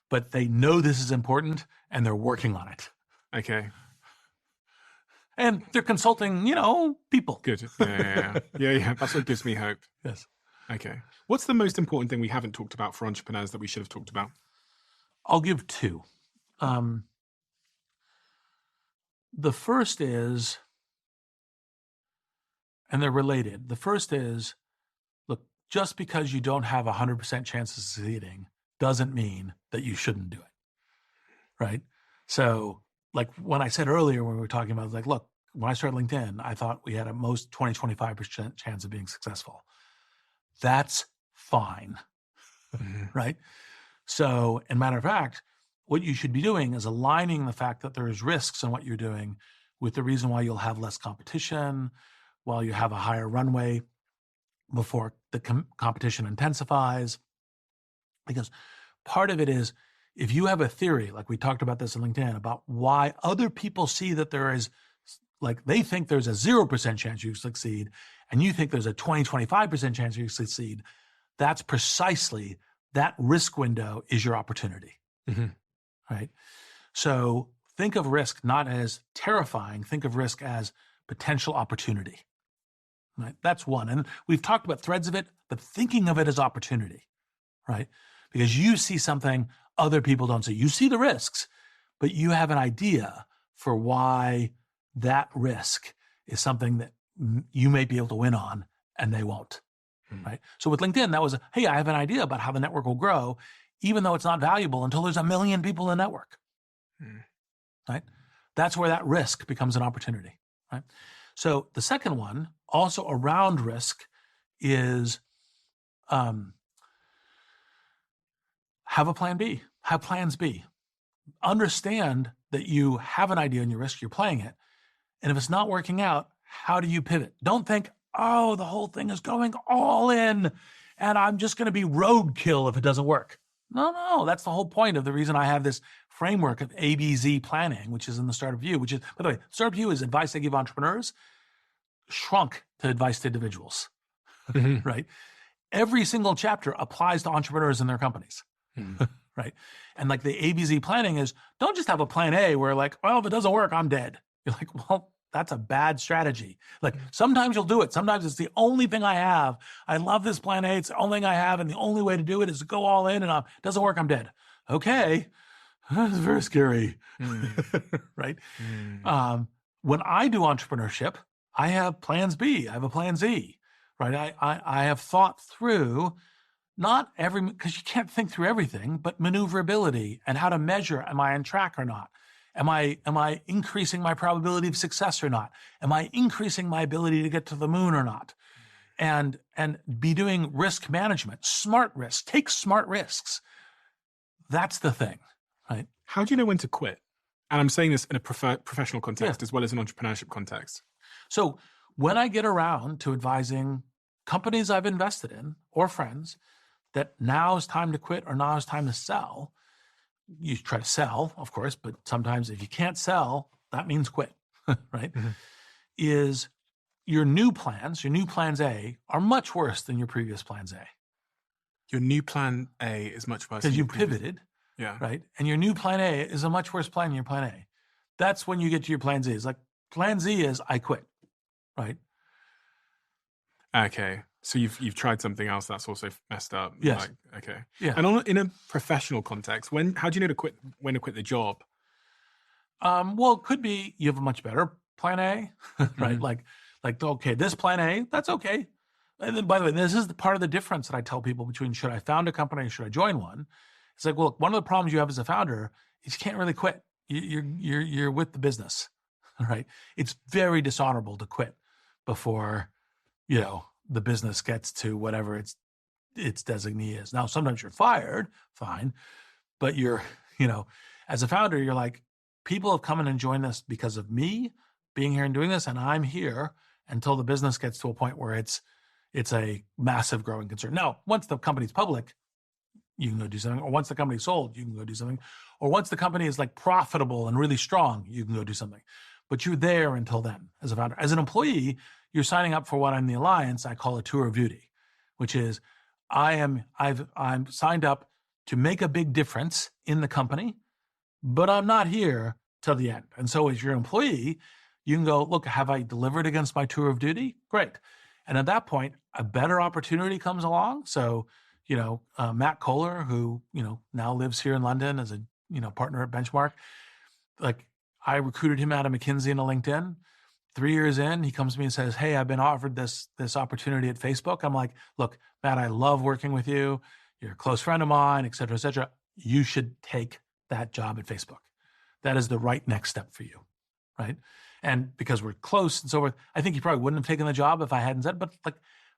But they know this is important and they're working on it. Okay. And they're consulting, people. Good. Yeah. That's what gives me hope. Yes. Okay. What's the most important thing we haven't talked about for entrepreneurs that we should have talked about? I'll give two. The first is, and they're related. The first is, look, just because you don't have a 100% chance of succeeding doesn't mean that you shouldn't do it, right? So like when I said earlier when we were talking about, like, look, when I started LinkedIn, I thought we had a most 20, 25% chance of being successful. That's fine, right? So, and matter of fact, what you should be doing is aligning the fact that there is risks in what you're doing with the reason why you'll have less competition, while you have a higher runway before the competition intensifies. Because part of it is, if you have a theory, like we talked about this in LinkedIn, about why other people see that there is, like they think there's a 0% chance you succeed, and you think there's a 20, 25% chance you succeed, that's precisely that risk window is your opportunity, right? So think of risk not as terrifying, think of risk as potential opportunity, right? That's one. And we've talked about threads of it, but thinking of it as opportunity, right? Because you see something other people don't see. You see the risks, but you have an idea for why that risk is something that you may be able to win on and they won't, right? So with LinkedIn, that was, hey, I have an idea about how the network will grow, even though it's not valuable until there's 1 million people in the network, right? That's where that risk becomes an opportunity, right? So the second one, also around risk, is have a plan B, have plans B. Understand that you have an idea and your risk, you're playing it. And if it's not working out, how do you pivot? Don't think, oh, the whole thing is going all in and I'm just going to be roadkill if it doesn't work. No, that's the whole point of the reason I have this framework of ABZ planning, which is in the Startup View, which is, by the way, Startup View is advice I give entrepreneurs, shrunk to advice to individuals, right? Every single chapter applies to entrepreneurs and their companies, right? And like the ABZ planning is, don't just have a plan A where like, well, if it doesn't work, I'm dead. You're like, well, that's a bad strategy. Like sometimes you'll do it. Sometimes it's the only thing I have. I love this plan A. It's the only thing I have. And the only way to do it is to go all in and it doesn't work. I'm dead. Okay. That's very scary. Right. When I do entrepreneurship, I have plans B. I have a plan Z, right? I have thought through not every, because you can't think through everything, but maneuverability and how to measure, am I on track or not? Am I increasing my probability of success or not? Am I increasing my ability to get to the moon or not? And be doing risk management, smart risks, take smart risks. That's the thing, right? How do you know when to quit? And I'm saying this in a professional context as well as an entrepreneurship context. So when I get around to advising companies I've invested in or friends that now is time to quit or now is time to sell, you try to sell, of course, but sometimes if you can't sell, that means quit, right? Is your new plans A are much worse than your previous plans A. Your new plan A is much worse. Because you pivoted, right? And your new plan A is a much worse plan than your plan A. That's when you get to your plan Z. It's like plan Z is I quit, right? Okay. So you've tried something else that's also messed up. Yes. Like, okay. Yeah. And in a professional context, how do you know when to quit the job? Well, it could be you have a much better plan A, right? Like, okay, this plan A, that's okay. And then, by the way, this is the part of the difference that I tell people between should I found a company or should I join one? It's like, well, one of the problems you have as a founder is you can't really quit. You're with the business, right? It's very dishonorable to quit before, the business gets to whatever its designee is. Now, sometimes you're fired, fine, but you're, as a founder, you're like, people have come in and joined us because of me being here and doing this, and I'm here until the business gets to a point where it's a massive growing concern. Now, once the company's public, you can go do something, or once the company's sold, you can go do something, or once the company is like profitable and really strong, you can go do something. But you're there until then as a founder. As an employee, you're signing up for what in the Alliance I call a tour of duty, which is I'm signed up to make a big difference in the company, but I'm not here till the end. And so as your employee, you can go, look, have I delivered against my tour of duty? Great. And at that point, a better opportunity comes along. So, Matt Kohler, who, now lives here in London as a, partner at Benchmark, like I recruited him out of McKinsey into LinkedIn. 3 years in, he comes to me and says, hey, I've been offered this opportunity at Facebook. I'm like, look, Matt, I love working with you. You're a close friend of mine, et cetera, et cetera. You should take that job at Facebook. That is the right next step for you, right? And because we're close and so forth, I think he probably wouldn't have taken the job if I hadn't said, but like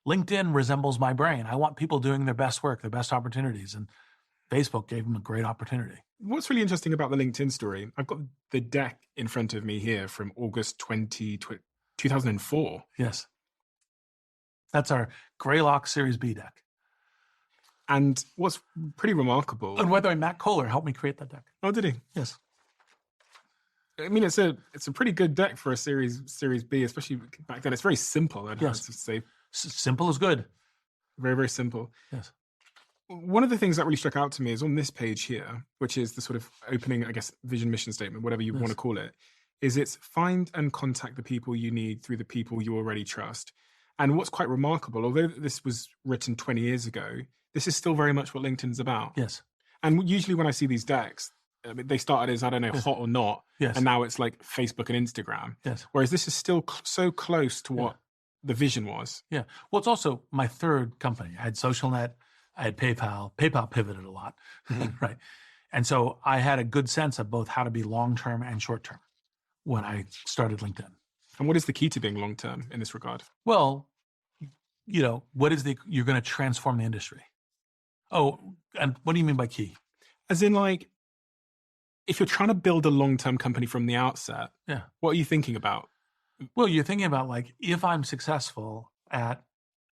LinkedIn resembles my brain. I want people doing their best work, their best opportunities. And Facebook gave him a great opportunity. What's really interesting about the LinkedIn story, I've got the deck in front of me here from August 2004. Yes. That's our Greylock Series B deck. And what's pretty remarkable... And by the way, Matt Kohler helped me create that deck. Oh, did he? Yes. I mean, it's a pretty good deck for a Series B, especially back then. It's very simple, I'd have to say. Simple is good. Very, very simple. Yes. One of the things that really struck out to me is on this page here, which is the sort of opening, I guess, vision, mission statement, whatever you want to call it, is it's find and contact the people you need through the people you already trust. And what's quite remarkable, although this was written 20 years ago, this is still very much what LinkedIn's about. Yes. And usually when I see these decks, I mean, they started as, I don't know, hot or not, and now it's like Facebook and Instagram. Yes. Whereas this is still so close to what the vision was. Yeah. Well, it's also my third company. I had SocialNet, I had PayPal. PayPal pivoted a lot, right? And so I had a good sense of both how to be long-term and short-term when I started LinkedIn. And what is the key to being long-term in this regard? Well, you're going to transform the industry. Oh, and what do you mean by key? As in, like, if you're trying to build a long-term company from the outset, what are you thinking about? Well, you're thinking about, like, if I'm successful at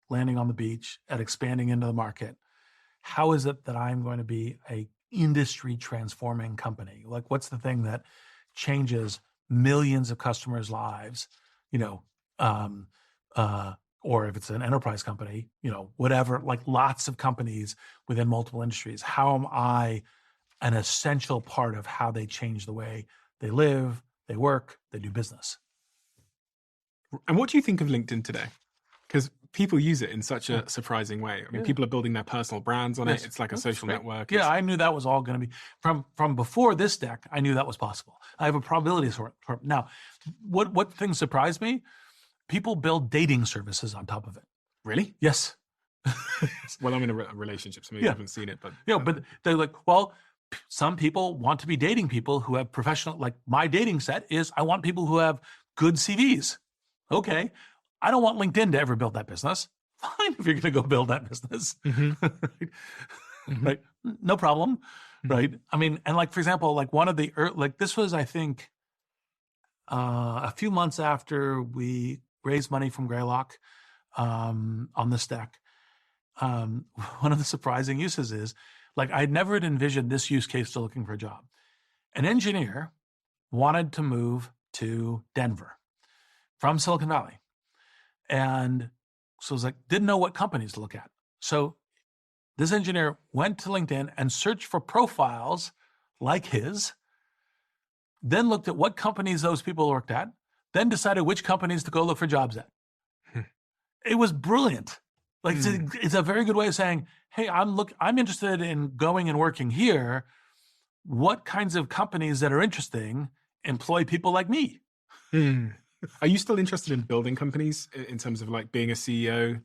landing on the beach, at expanding into the market, how is it that I'm going to be a industry transforming company? Like, what's the thing that changes millions of customers' lives, or if it's an enterprise company, whatever, like lots of companies within multiple industries. How am I an essential part of how they change the way they live, they work, they do business? And what do you think of LinkedIn today? Because people use it in such a surprising way. I mean, people are building their personal brands on it. It's like a social network. Yeah, I knew that was all going to be from before this deck. I knew that was possible. I have a probability sort. Now, what thing surprised me? People build dating services on top of it. Really? Yes. Well, I'm in a relationship, so maybe I haven't seen it, but but they're like, well, some people want to be dating people who have professional. Like my dating set is, I want people who have good CVs. Okay. I don't want LinkedIn to ever build that business. Fine, if you're going to go build that business. Right? No problem. Right? I mean, and like, for example, like one of the, this was, I think, a few months after we raised money from Greylock on this deck. One of the surprising uses is, like, I'd never envisioned this use case to looking for a job. An engineer wanted to move to Denver from Silicon Valley. And so it was like, didn't know what companies to look at. So this engineer went to LinkedIn and searched for profiles like his, then looked at what companies those people worked at, then decided which companies to go look for jobs at. It was brilliant. Like it's a very good way of saying, hey, I'm interested in going and working here. What kinds of companies that are interesting employ people like me? Are you still interested in building companies in terms of like being a CEO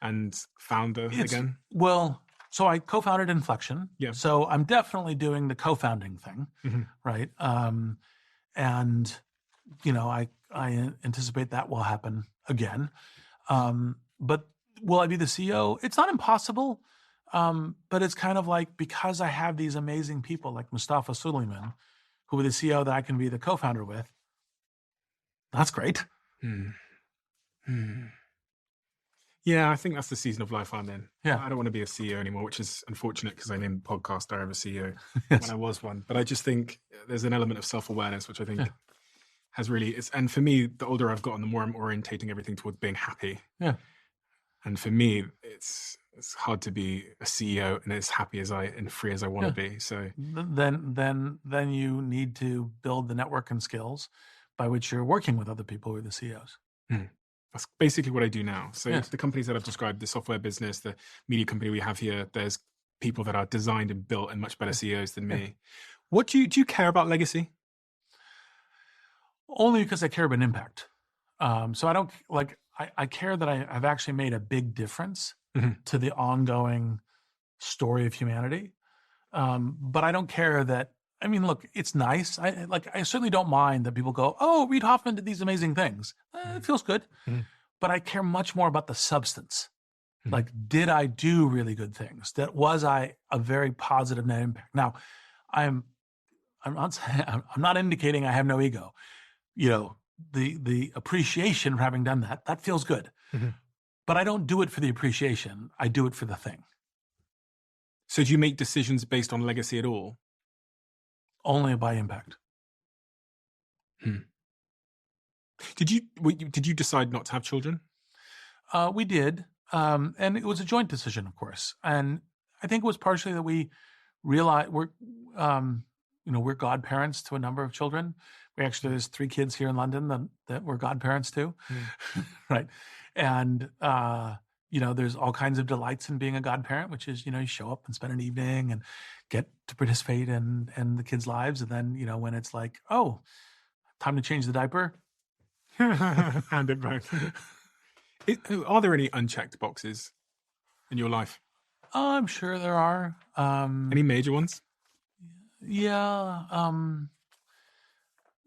and founder again? Well, so I co-founded Inflection. Yeah. So I'm definitely doing the co-founding thing, right? And I anticipate that will happen again. But will I be the CEO? It's not impossible, but it's kind of like, because I have these amazing people like Mustafa Suleyman, who are the CEO that I can be the co-founder with. That's great. Yeah, I think that's the season of life I'm in. Yeah. I don't want to be a CEO anymore, which is unfortunate because I named the podcast I Am a CEO Yes. when I was one. But I just think there's an element of self-awareness, which I think has really, and for me, the older I've gotten, the more I'm orientating everything towards being happy. Yeah. And for me, it's hard to be a CEO and as happy as and free as I want to be. So then you need to build the network and skills by which you're working with other people who are the CEOs. That's basically what I do now. So the companies that I've described, the software business, the media company we have here, there's people that are designed and built and much better CEOs than me. What do you care about legacy? Only because I care about impact. So I don't I care that I've actually made a big difference to the ongoing story of humanity. But I don't care that, I mean, look, it's nice. I certainly don't mind that people go, oh, Reid Hoffman did these amazing things. It feels good. But I care much more about the substance. Like, did I do really good things? Was I a very positive net impact? Now, I'm not indicating I have no ego. The appreciation of having done that feels good. But I don't do it for the appreciation. I do it for the thing. So do you make decisions based on legacy at all? Only by impact. Did you decide not to have children? We did. And it was a joint decision, of course. And I think it was partially that we realized we're godparents to a number of children. There's 3 kids here in London that we're godparents to, right? And, there's all kinds of delights in being a godparent, which is, you show up and spend an evening and get to participate in the kids' lives. And then, when it's like, oh, time to change the diaper. Hand it back. Are there any unchecked boxes in your life? I'm sure there are. Any major ones? Yeah.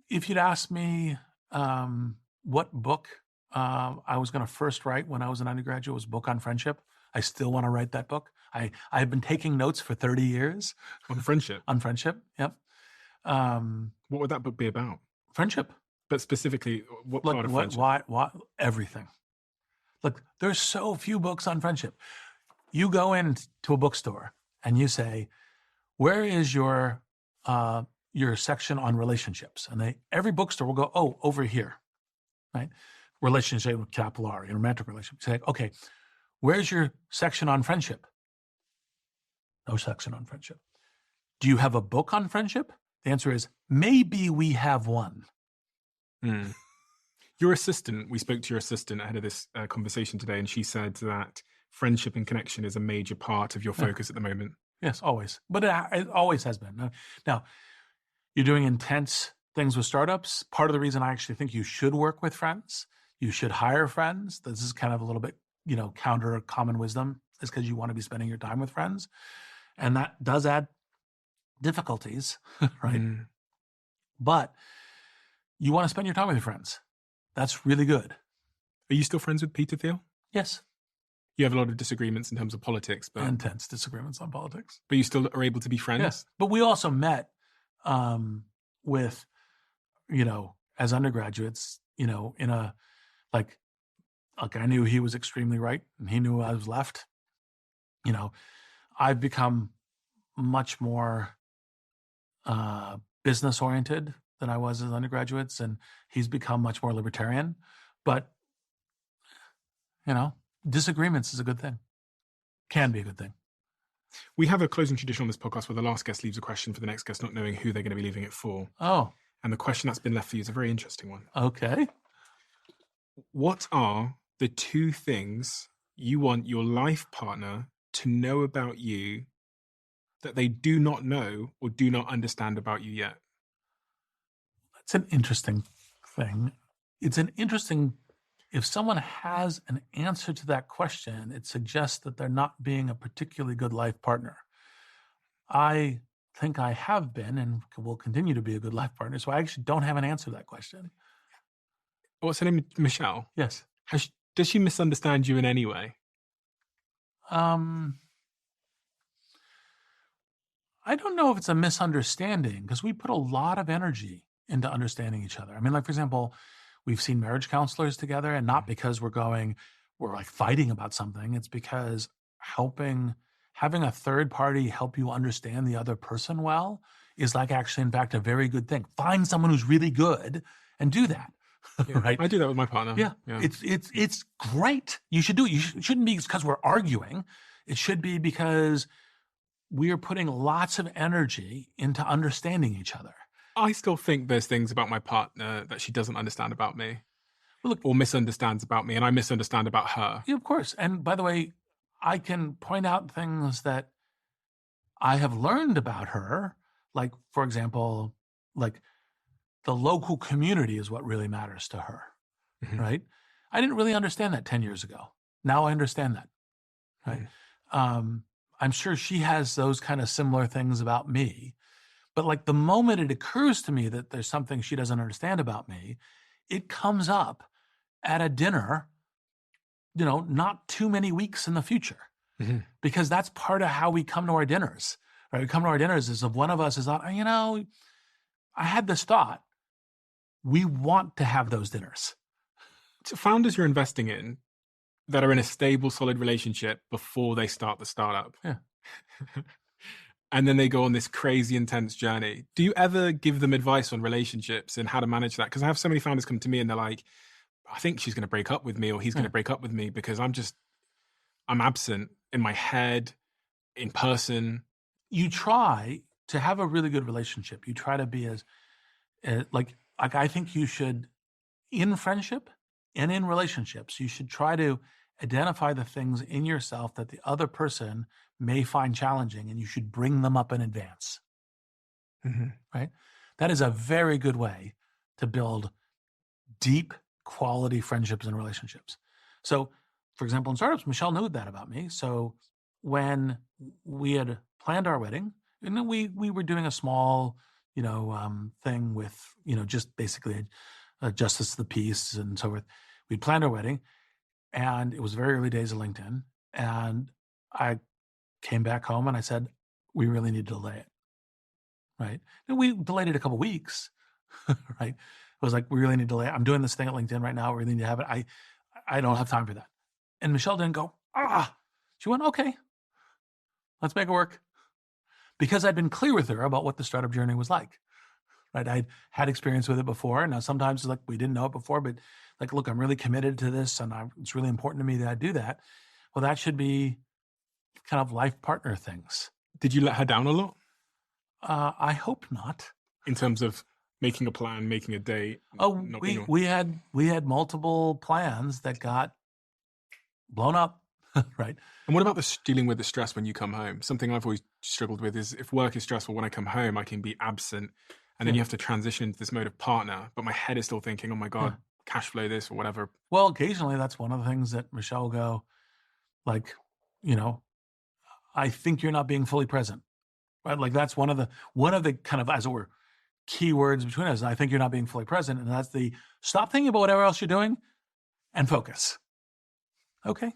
If you'd asked me what book I was going to first write when I was an undergraduate, it was a book on friendship. I still want to write that book. I've been taking notes for 30 years. On friendship? On friendship, yep. What would that book be about? Friendship. But specifically, what part of friendship? Why, everything. Look, there's so few books on friendship. You go into a bookstore and you say, where is your section on relationships? And every bookstore will go, oh, over here, right? Relationship with capital R, romantic relationship. Say, okay, where's your section on friendship? No section on friendship. Do you have a book on friendship? The answer is, maybe we have one. Your assistant, we spoke to your assistant ahead of this conversation today, and she said that friendship and connection is a major part of your focus at the moment. Yes, always. But it always has been. Now, you're doing intense things with startups. Part of the reason I actually think you should work with friends, you should hire friends. This is kind of a little bit, counter common wisdom, is because you want to be spending your time with friends. And that does add difficulties, right? But you want to spend your time with your friends. That's really good. Are you still friends with Peter Thiel? Yes. You have a lot of disagreements in terms of politics, but intense disagreements on politics. But you still are able to be friends? Yes. But we also met with, as undergraduates, in a like I knew he was extremely right and he knew I was left. I've become much more business oriented than I was as undergraduates, and he's become much more libertarian. But, disagreements is a good thing. Can be a good thing. We have a closing tradition on this podcast where the last guest leaves a question for the next guest, not knowing who they're going to be leaving it for. Oh. And the question that's been left for you is a very interesting one. Okay. What are the 2 things you want your life partner to know about you that they do not know or do not understand about you yet? That's an interesting thing. If someone has an answer to that question, it suggests that they're not being a particularly good life partner. I think I have been and will continue to be a good life partner, so I actually don't have an answer to that question. What's her name? Michelle? Yes. Does she misunderstand you in any way? I don't know if it's a misunderstanding, because we put a lot of energy into understanding each other. I mean, like, for example, we've seen marriage counselors together, and not because we're like fighting about something. It's because having a third party help you understand the other person well is like actually, in fact, a very good thing. Find someone who's really good and do that. Yeah, right? I do that with my partner. Yeah. It's great. You should do it. It shouldn't be because we're arguing. It should be because we are putting lots of energy into understanding each other. I still think there's things about my partner that she doesn't understand about me. Well, look, or misunderstands about me, and I misunderstand about her. Yeah, of course. And by the way, I can point out things that I have learned about her. Like, for example, like the local community is what really matters to her, right? I didn't really understand that 10 years ago. Now I understand that, right? I'm sure she has those kind of similar things about me. But like the moment it occurs to me that there's something she doesn't understand about me, it comes up at a dinner, not too many weeks in the future, because that's part of how we come to our dinners, right? We come to our dinners is if one of us is like, I had this thought. We want to have those dinners. So founders you're investing in that are in a stable, solid relationship before they start the startup. Yeah. And then they go on this crazy, intense journey. Do you ever give them advice on relationships and how to manage that? Because I have so many founders come to me and they're like, I think she's going to break up with me or he's going to break up with me because I'm absent in my head, in person. You try to have a really good relationship. You try to be as like I think you should, in friendship and in relationships, you should try to identify the things in yourself that the other person may find challenging, and you should bring them up in advance, right? That is a very good way to build deep quality friendships and relationships. So, for example, in startups, Michelle knew that about me. So when we had planned our wedding, and then we were doing a small, thing with, just basically justice of the peace and so forth. We planned our wedding, and it was very early days of LinkedIn. And I came back home and I said, we really need to delay it, right? And we delayed it a couple of weeks, right? It was like, we really need to delay it. I'm doing this thing at LinkedIn right now. We really need to have it. I don't have time for that. And Michelle didn't go, She went, okay, let's make it work. Because I'd been clear with her about what the startup journey was like, right? I'd had experience with it before. Now, sometimes it's like, we didn't know it before, but like, look, I'm really committed to this and it's really important to me that I do that. Well, that should be kind of life partner things. Did you let her down a lot? I hope not. In terms of making a plan, making a date? Oh, we had multiple plans that got blown up, right? And what about dealing with the stress when you come home? Something I've always struggled with is if work is stressful, when I come home, I can be absent. And then you have to transition into this mode of partner, but my head is still thinking, oh my God, cash flow this or whatever. Well, occasionally that's one of the things that Michelle will go, like, I think you're not being fully present, right? Like that's one of the kind of, as it were, key words between us. I think you're not being fully present. And that's the stop thinking about whatever else you're doing and focus. Okay.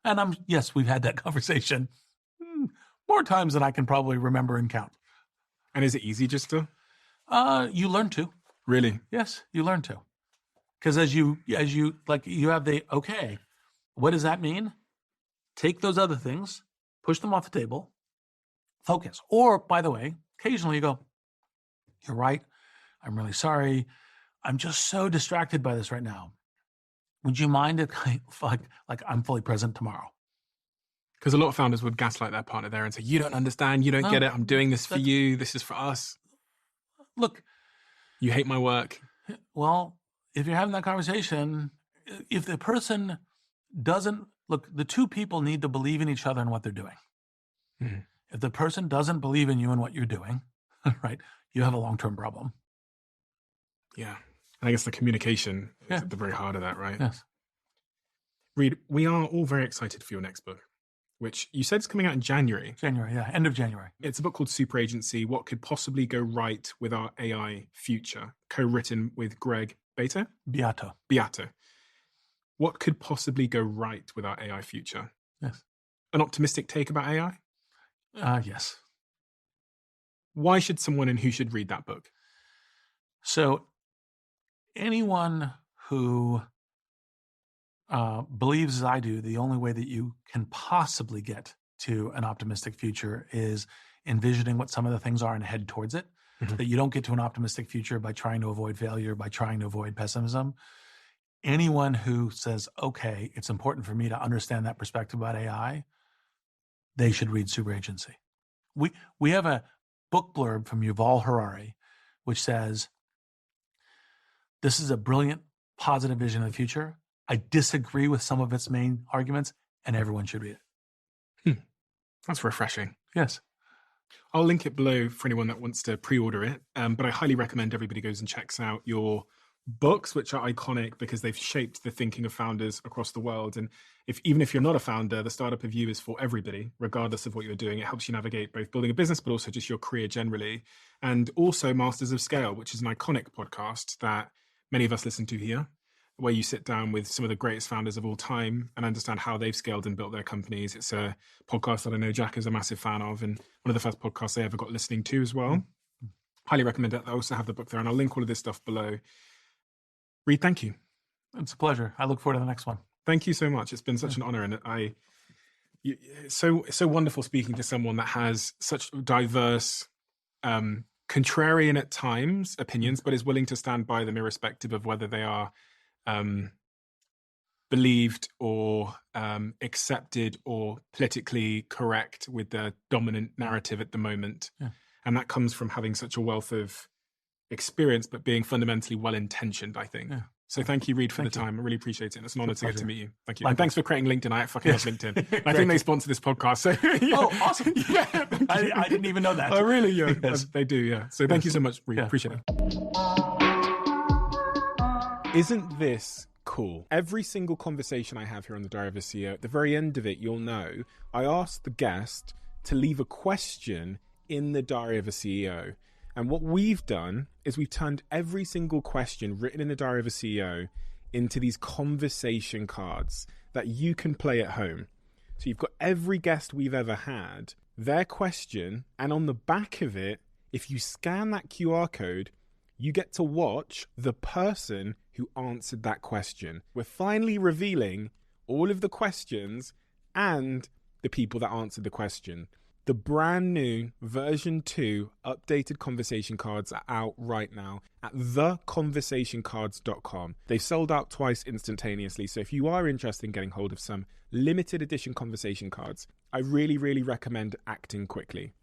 And yes, we've had that conversation more times than I can probably remember and count. And is it easy just to? You learn to. Really? Yes, you learn to. Because as you like, you have okay, what does that mean? Take those other things, push them off the table, focus. Or, by the way, occasionally you go, you're right. I'm really sorry. I'm just so distracted by this right now. Would you mind if like I'm fully present tomorrow? Because a lot of founders would gaslight their partner there and say, you don't understand, you don't get it. I'm doing this for you. This is for us. Look. You hate my work. Well, if you're having that conversation, if the person doesn't, look, the two people need to believe in each other and what they're doing. Mm-hmm. If the person doesn't believe in you and what you're doing, right, you have a long-term problem. Yeah. I guess the communication is at the very heart of that, right? Yes. Reid, we are all very excited for your next book, which you said is coming out in January. End of January. It's a book called Super Agency, What Could Possibly Go Right with Our AI Future, co-written with Greg Beato. What could possibly go right with our AI future? Yes. An optimistic take about AI? Yes. Why should someone and who should read that book? So anyone who believes as I do, the only way that you can possibly get to an optimistic future is envisioning what some of the things are and head towards it. Mm-hmm. That you don't get to an optimistic future by trying to avoid failure, by trying to avoid pessimism. Anyone who says, okay, it's important for me to understand that perspective about AI, they should read Super Agency. We have a book blurb from Yuval Harari, which says, this is a brilliant, positive vision of the future. I disagree with some of its main arguments, and everyone should read it. That's refreshing. Yes. I'll link it below for anyone that wants to pre-order it. But I highly recommend everybody goes and checks out your books, which are iconic because they've shaped the thinking of founders across the world. And even if you're not a founder, the Startup of You is for everybody, regardless of what you're doing. It helps you navigate both building a business, but also just your career generally. And also Masters of Scale, which is an iconic podcast that many of us listen to here, where you sit down with some of the greatest founders of all time and understand how they've scaled and built their companies. It's a podcast that I know Jack is a massive fan of, and one of the first podcasts I ever got listening to as well. Highly recommend it. I also have the book there, and I'll link all of this stuff below. Reid, thank you. It's a pleasure. I look forward to the next one. Thank you so much. It's been such an honor, and it's so wonderful speaking to someone that has such diverse, contrarian at times opinions, but is willing to stand by them irrespective of whether they are believed or accepted or politically correct with the dominant narrative at the moment. Yeah. And that comes from having such a wealth of experience, but being fundamentally well-intentioned, I think. Yeah. So thank you, Reid, for the time. I really appreciate it. And it's an honor to get to meet you. Thank you. And thanks for creating LinkedIn. I fucking love LinkedIn. I think they sponsor this podcast. So, yeah. Oh, awesome. Yeah, I didn't even know that. Oh, really? Yeah. Yes. They do, yeah. So thank you so much, Reid. Yeah. Appreciate it. Isn't this cool? Every single conversation I have here on the Diary of a CEO, at the very end of it, you'll know, I asked the guest to leave a question in the Diary of a CEO. And what we've done is we've turned every single question written in the Diary of a CEO into these conversation cards that you can play at home. So you've got every guest we've ever had, their question, and on the back of it, if you scan that QR code, you get to watch the person who answered that question. We're finally revealing all of the questions and the people that answered the question. The brand new version 2 updated conversation cards are out right now at theconversationcards.com. They've sold out twice instantaneously. So if you are interested in getting hold of some limited edition conversation cards, I really, really recommend acting quickly.